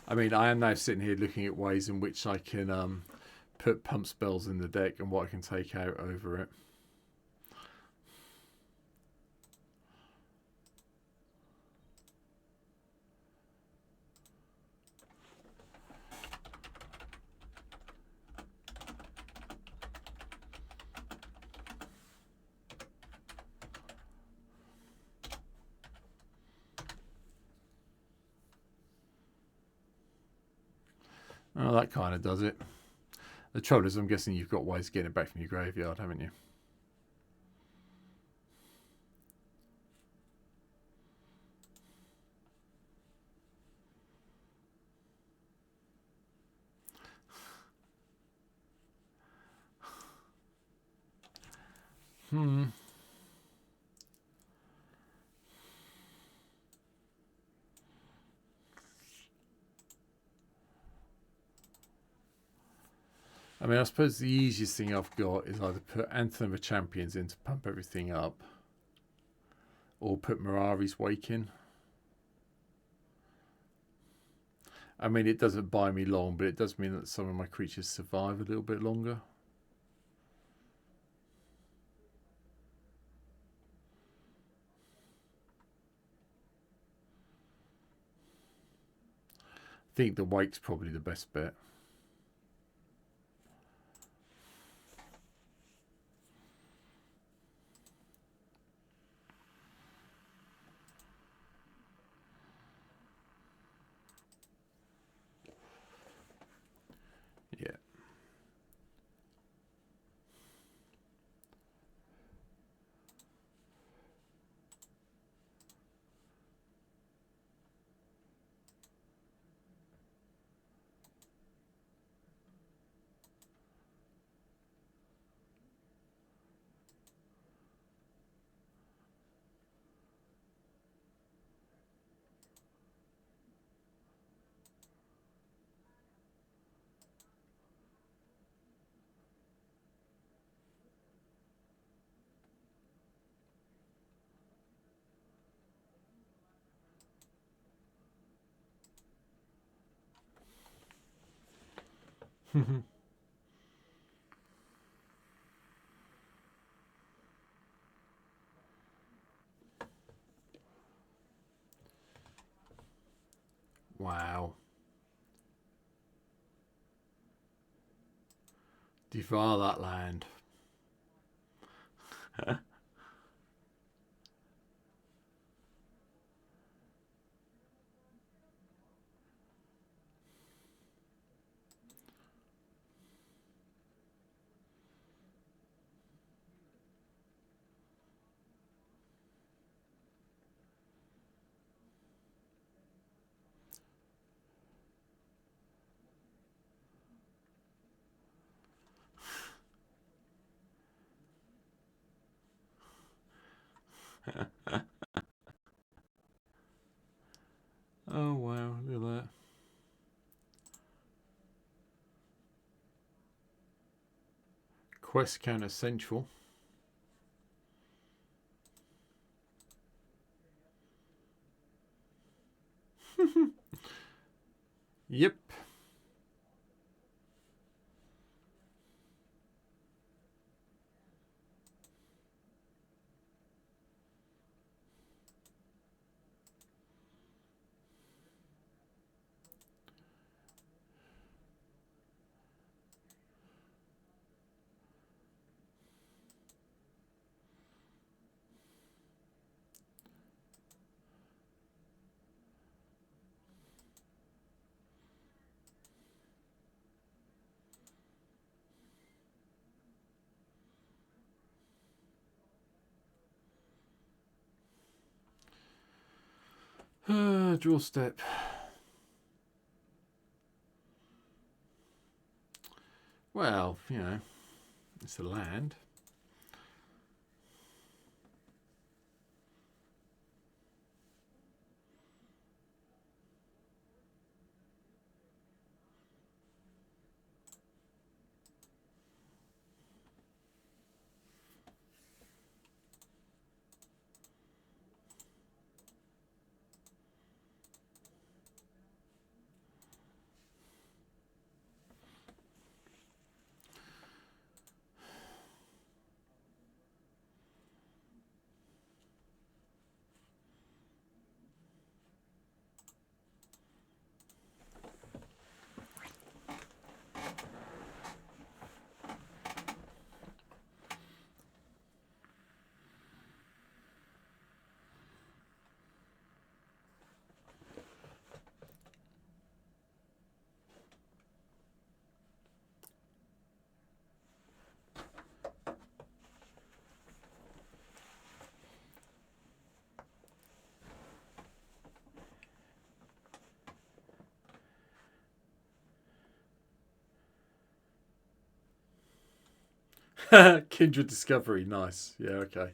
I mean, I am now sitting here looking at ways in which I can put pump spells in the deck and what I can take out over it. Oh, that kind of does it. The trouble is, I'm guessing you've got ways of getting it back from your graveyard, haven't you? I mean, I suppose the easiest thing I've got is either put Anthem of Champions in to pump everything up, or put Mirari's Wake in. I mean, it doesn't buy me long, but it does mean that some of my creatures survive a little bit longer. I think the Wake's probably the best bet. Yeah. Wow. Devour that land. Oh wow, look at that. Quest count essential. Yep. Draw step. Well, you know, it's the land. Kindred discovery, nice. Yeah, okay.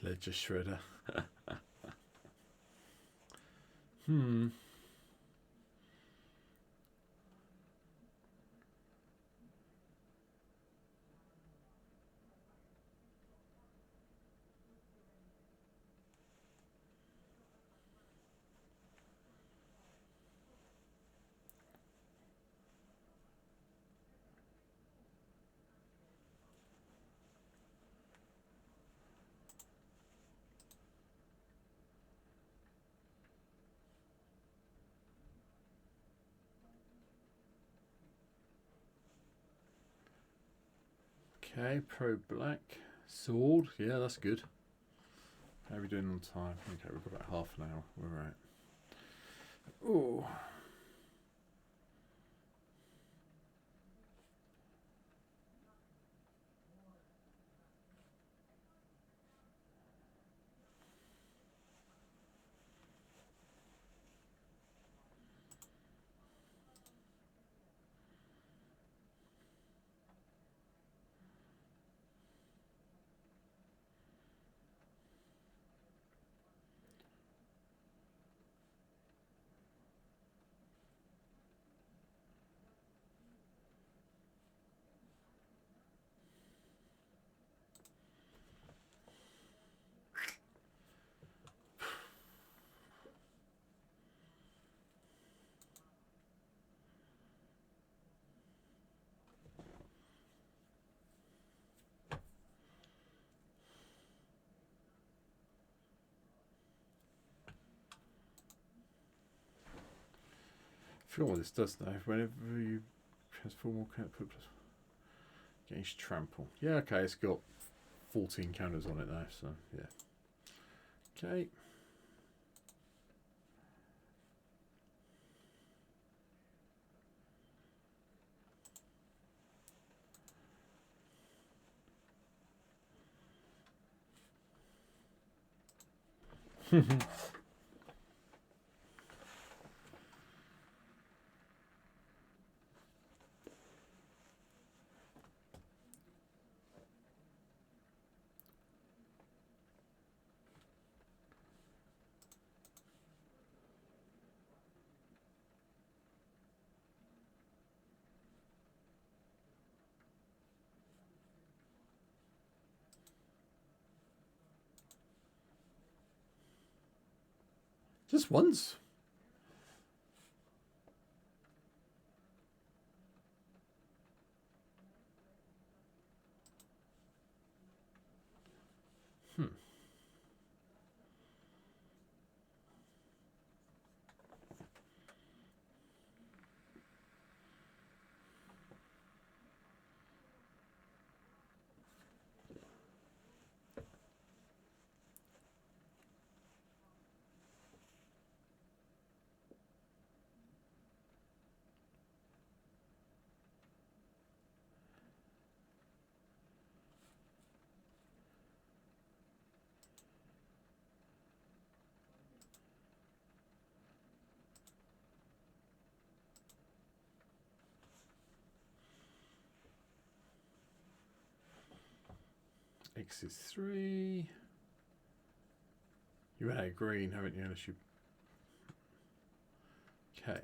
Ledger shredder. Hmm. Okay, pro black. Sword. Yeah, that's good. How are we doing on time? Okay, we've got about half an hour. We're right. Oh. I forgot what this does though. Whenever you transform or can't put against trample. Yeah, okay, it's got 14 counters on it though, so yeah. Okay. Just once. X is 3. You ran out of green, haven't you? Unless you. Okay.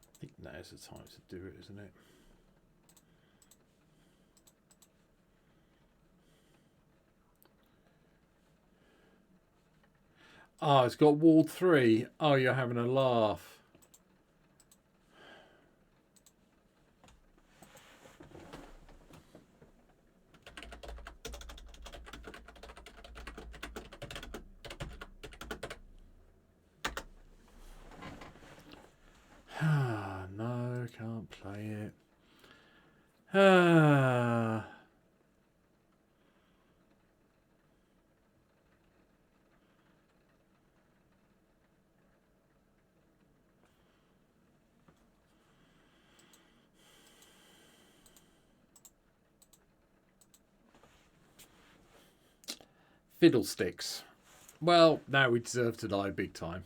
I think now's the time to do it, isn't it? Oh, it's got ward 3. Oh, you're having a laugh. No, can't play it. Fiddlesticks. Well, now we deserve to die big time.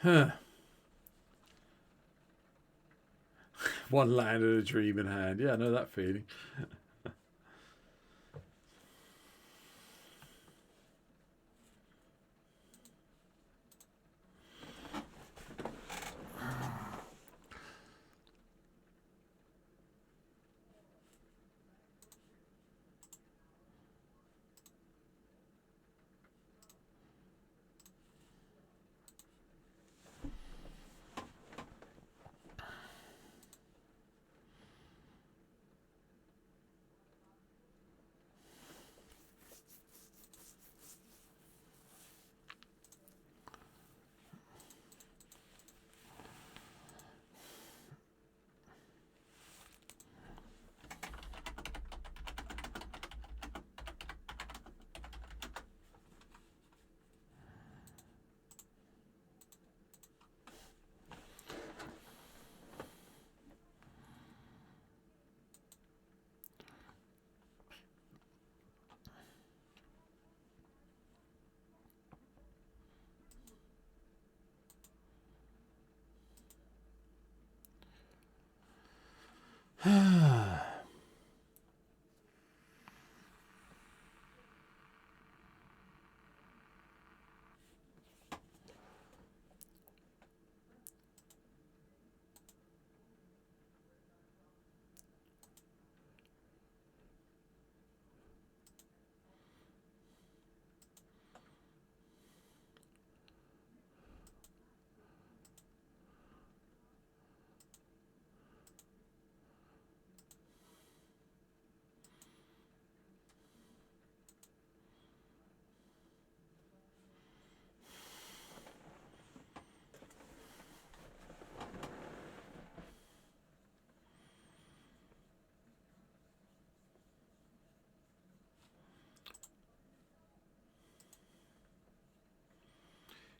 Huh. One land and a dream in hand. Yeah, I know that feeling.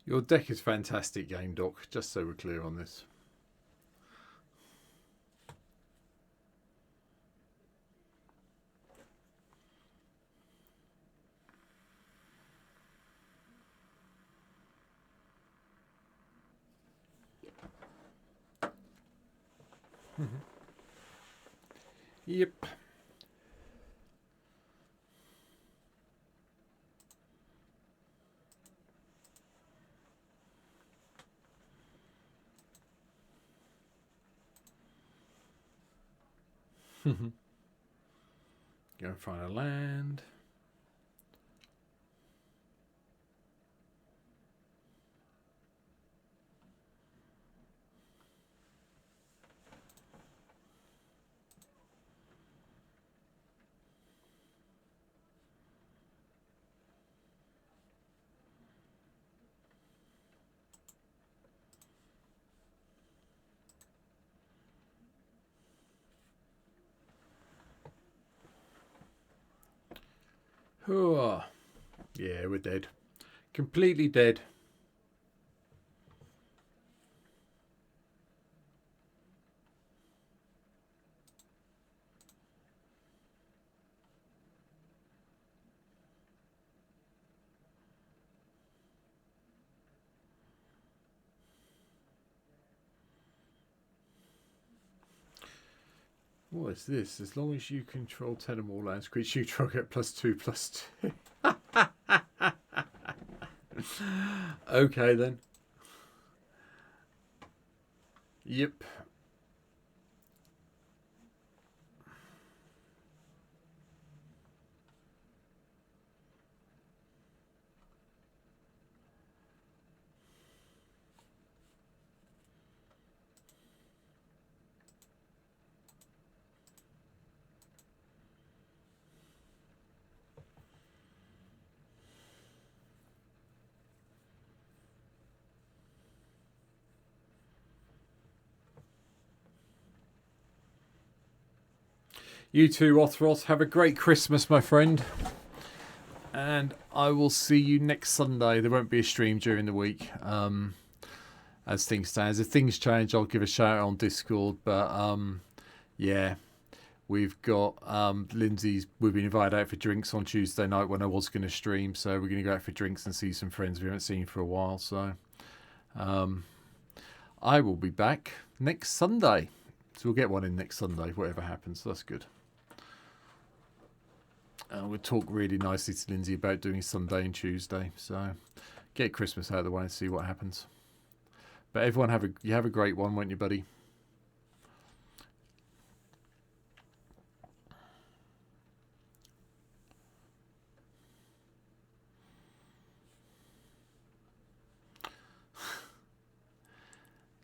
Your deck is fantastic, Game Doc, just so we're clear on this. Yep. Go and find a land. Oh, yeah, we're dead. Completely dead. What is this? As long as you control 10 or more lands, creatures you control get +2/+2. Okay then. Yep. You too, Othros. Have a great Christmas, my friend. And I will see you next Sunday. There won't be a stream during the week, as things stand. If things change, I'll give a shout out on Discord. But yeah, we've got Lindsay's. We've been invited out for drinks on Tuesday night when I was going to stream. So we're going to go out for drinks and see some friends we haven't seen for a while. So I will be back next Sunday. So we'll get one in next Sunday, whatever happens. So that's good. We'll talk really nicely to Lindsay about doing Sunday and Tuesday. So get Christmas out of the way and see what happens. But everyone have a great one, won't you, buddy?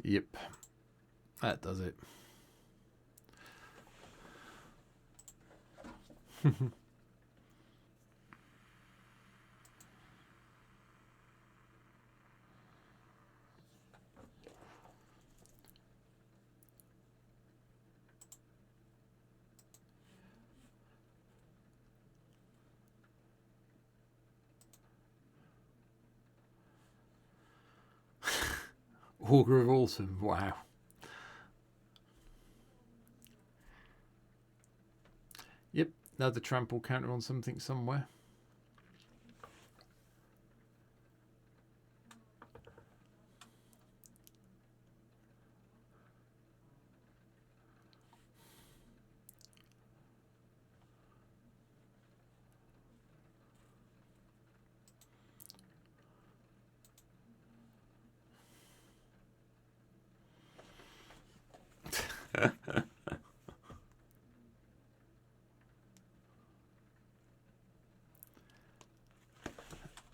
Yep. That does it. Augur of Autumn. Wow. Yep. Another trample counter on something somewhere.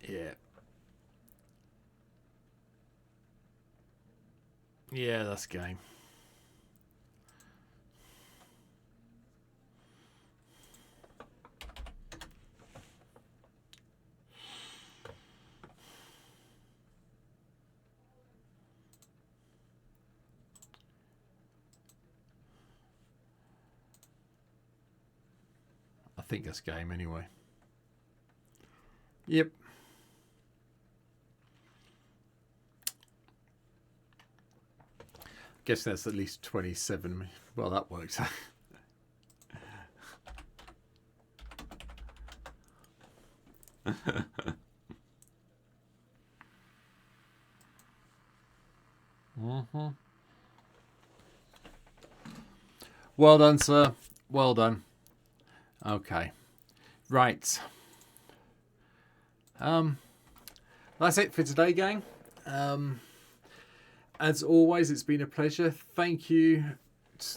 Yeah. Yeah, that's game. I think that's game anyway. Yep. Guess that's at least 27. Well, that works. Well done, sir. Well done. Okay. Right. That's it for today, gang. As always, it's been a pleasure. Thank you.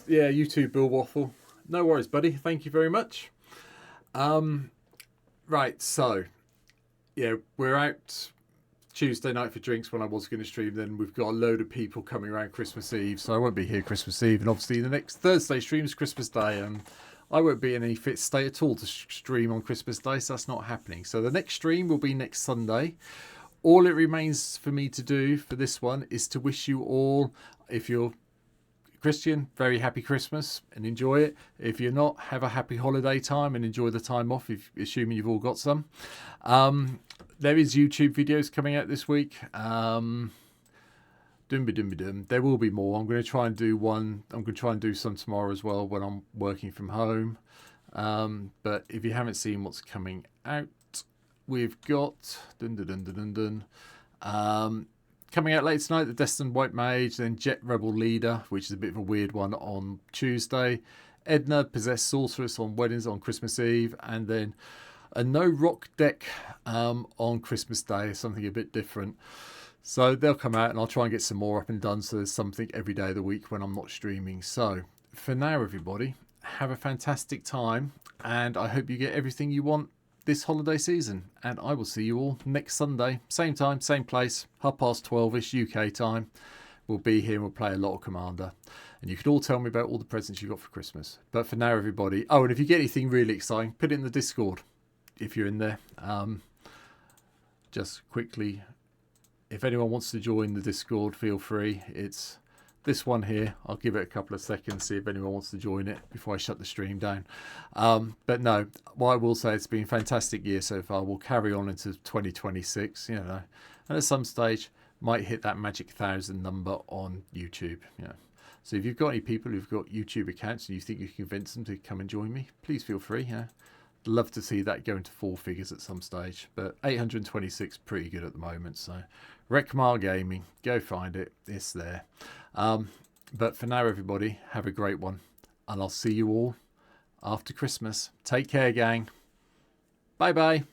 Yeah, you too, Bill Waffle. No worries, buddy. Thank you very much. Right, so yeah, we're out Tuesday night for drinks when I was going to stream. Then we've got a load of people coming around Christmas Eve, so I won't be here Christmas Eve. And obviously, the next Thursday stream's Christmas Day, and I won't be in any fit state at all to stream on Christmas Day, so that's not happening. So the next stream will be next Sunday. All it remains for me to do for this one is to wish you all, if you're Christian, very happy Christmas and enjoy it. If you're not, have a happy holiday time and enjoy the time off, assuming you've all got some. There is YouTube videos coming out this week. There will be more. I'm going to try and do one. I'm going to try and do some tomorrow as well when I'm working from home. But if you haven't seen what's coming out, we've got coming out later tonight, the Destined White Mage, then Jet Rebel Leader, which is a bit of a weird one, on Tuesday. Edna, Possessed Sorceress on Christmas Eve, and then a no rock deck on Christmas Day, something a bit different. So they'll come out and I'll try and get some more up and done, so there's something every day of the week when I'm not streaming. So for now, everybody, have a fantastic time, and I hope you get everything you want this holiday season, and I will see you all next Sunday, same time, same place, 12:30ish UK time. We'll be here and we'll play a lot of Commander, and you can all tell me about all the presents you got for Christmas. But for now, everybody, oh, and if you get anything really exciting, put it in the Discord if you're in there. Just quickly, if anyone wants to join the Discord, feel free. It's this one here, I'll give it a couple of seconds, see if anyone wants to join it before I shut the stream down. But no, what I will say, it's been a fantastic year so far. We'll carry on into 2026, you know, and at some stage might hit that magic 1,000 number on YouTube. You know. So if you've got any people who've got YouTube accounts and you think you can convince them to come and join me, please feel free. Yeah. Love to see that go into 4 figures at some stage, but 826 pretty good at the moment. So Rekmar Gaming, go find it, it's there. But for now, everybody, have a great one, and I'll see you all after Christmas. Take care, gang. Bye bye.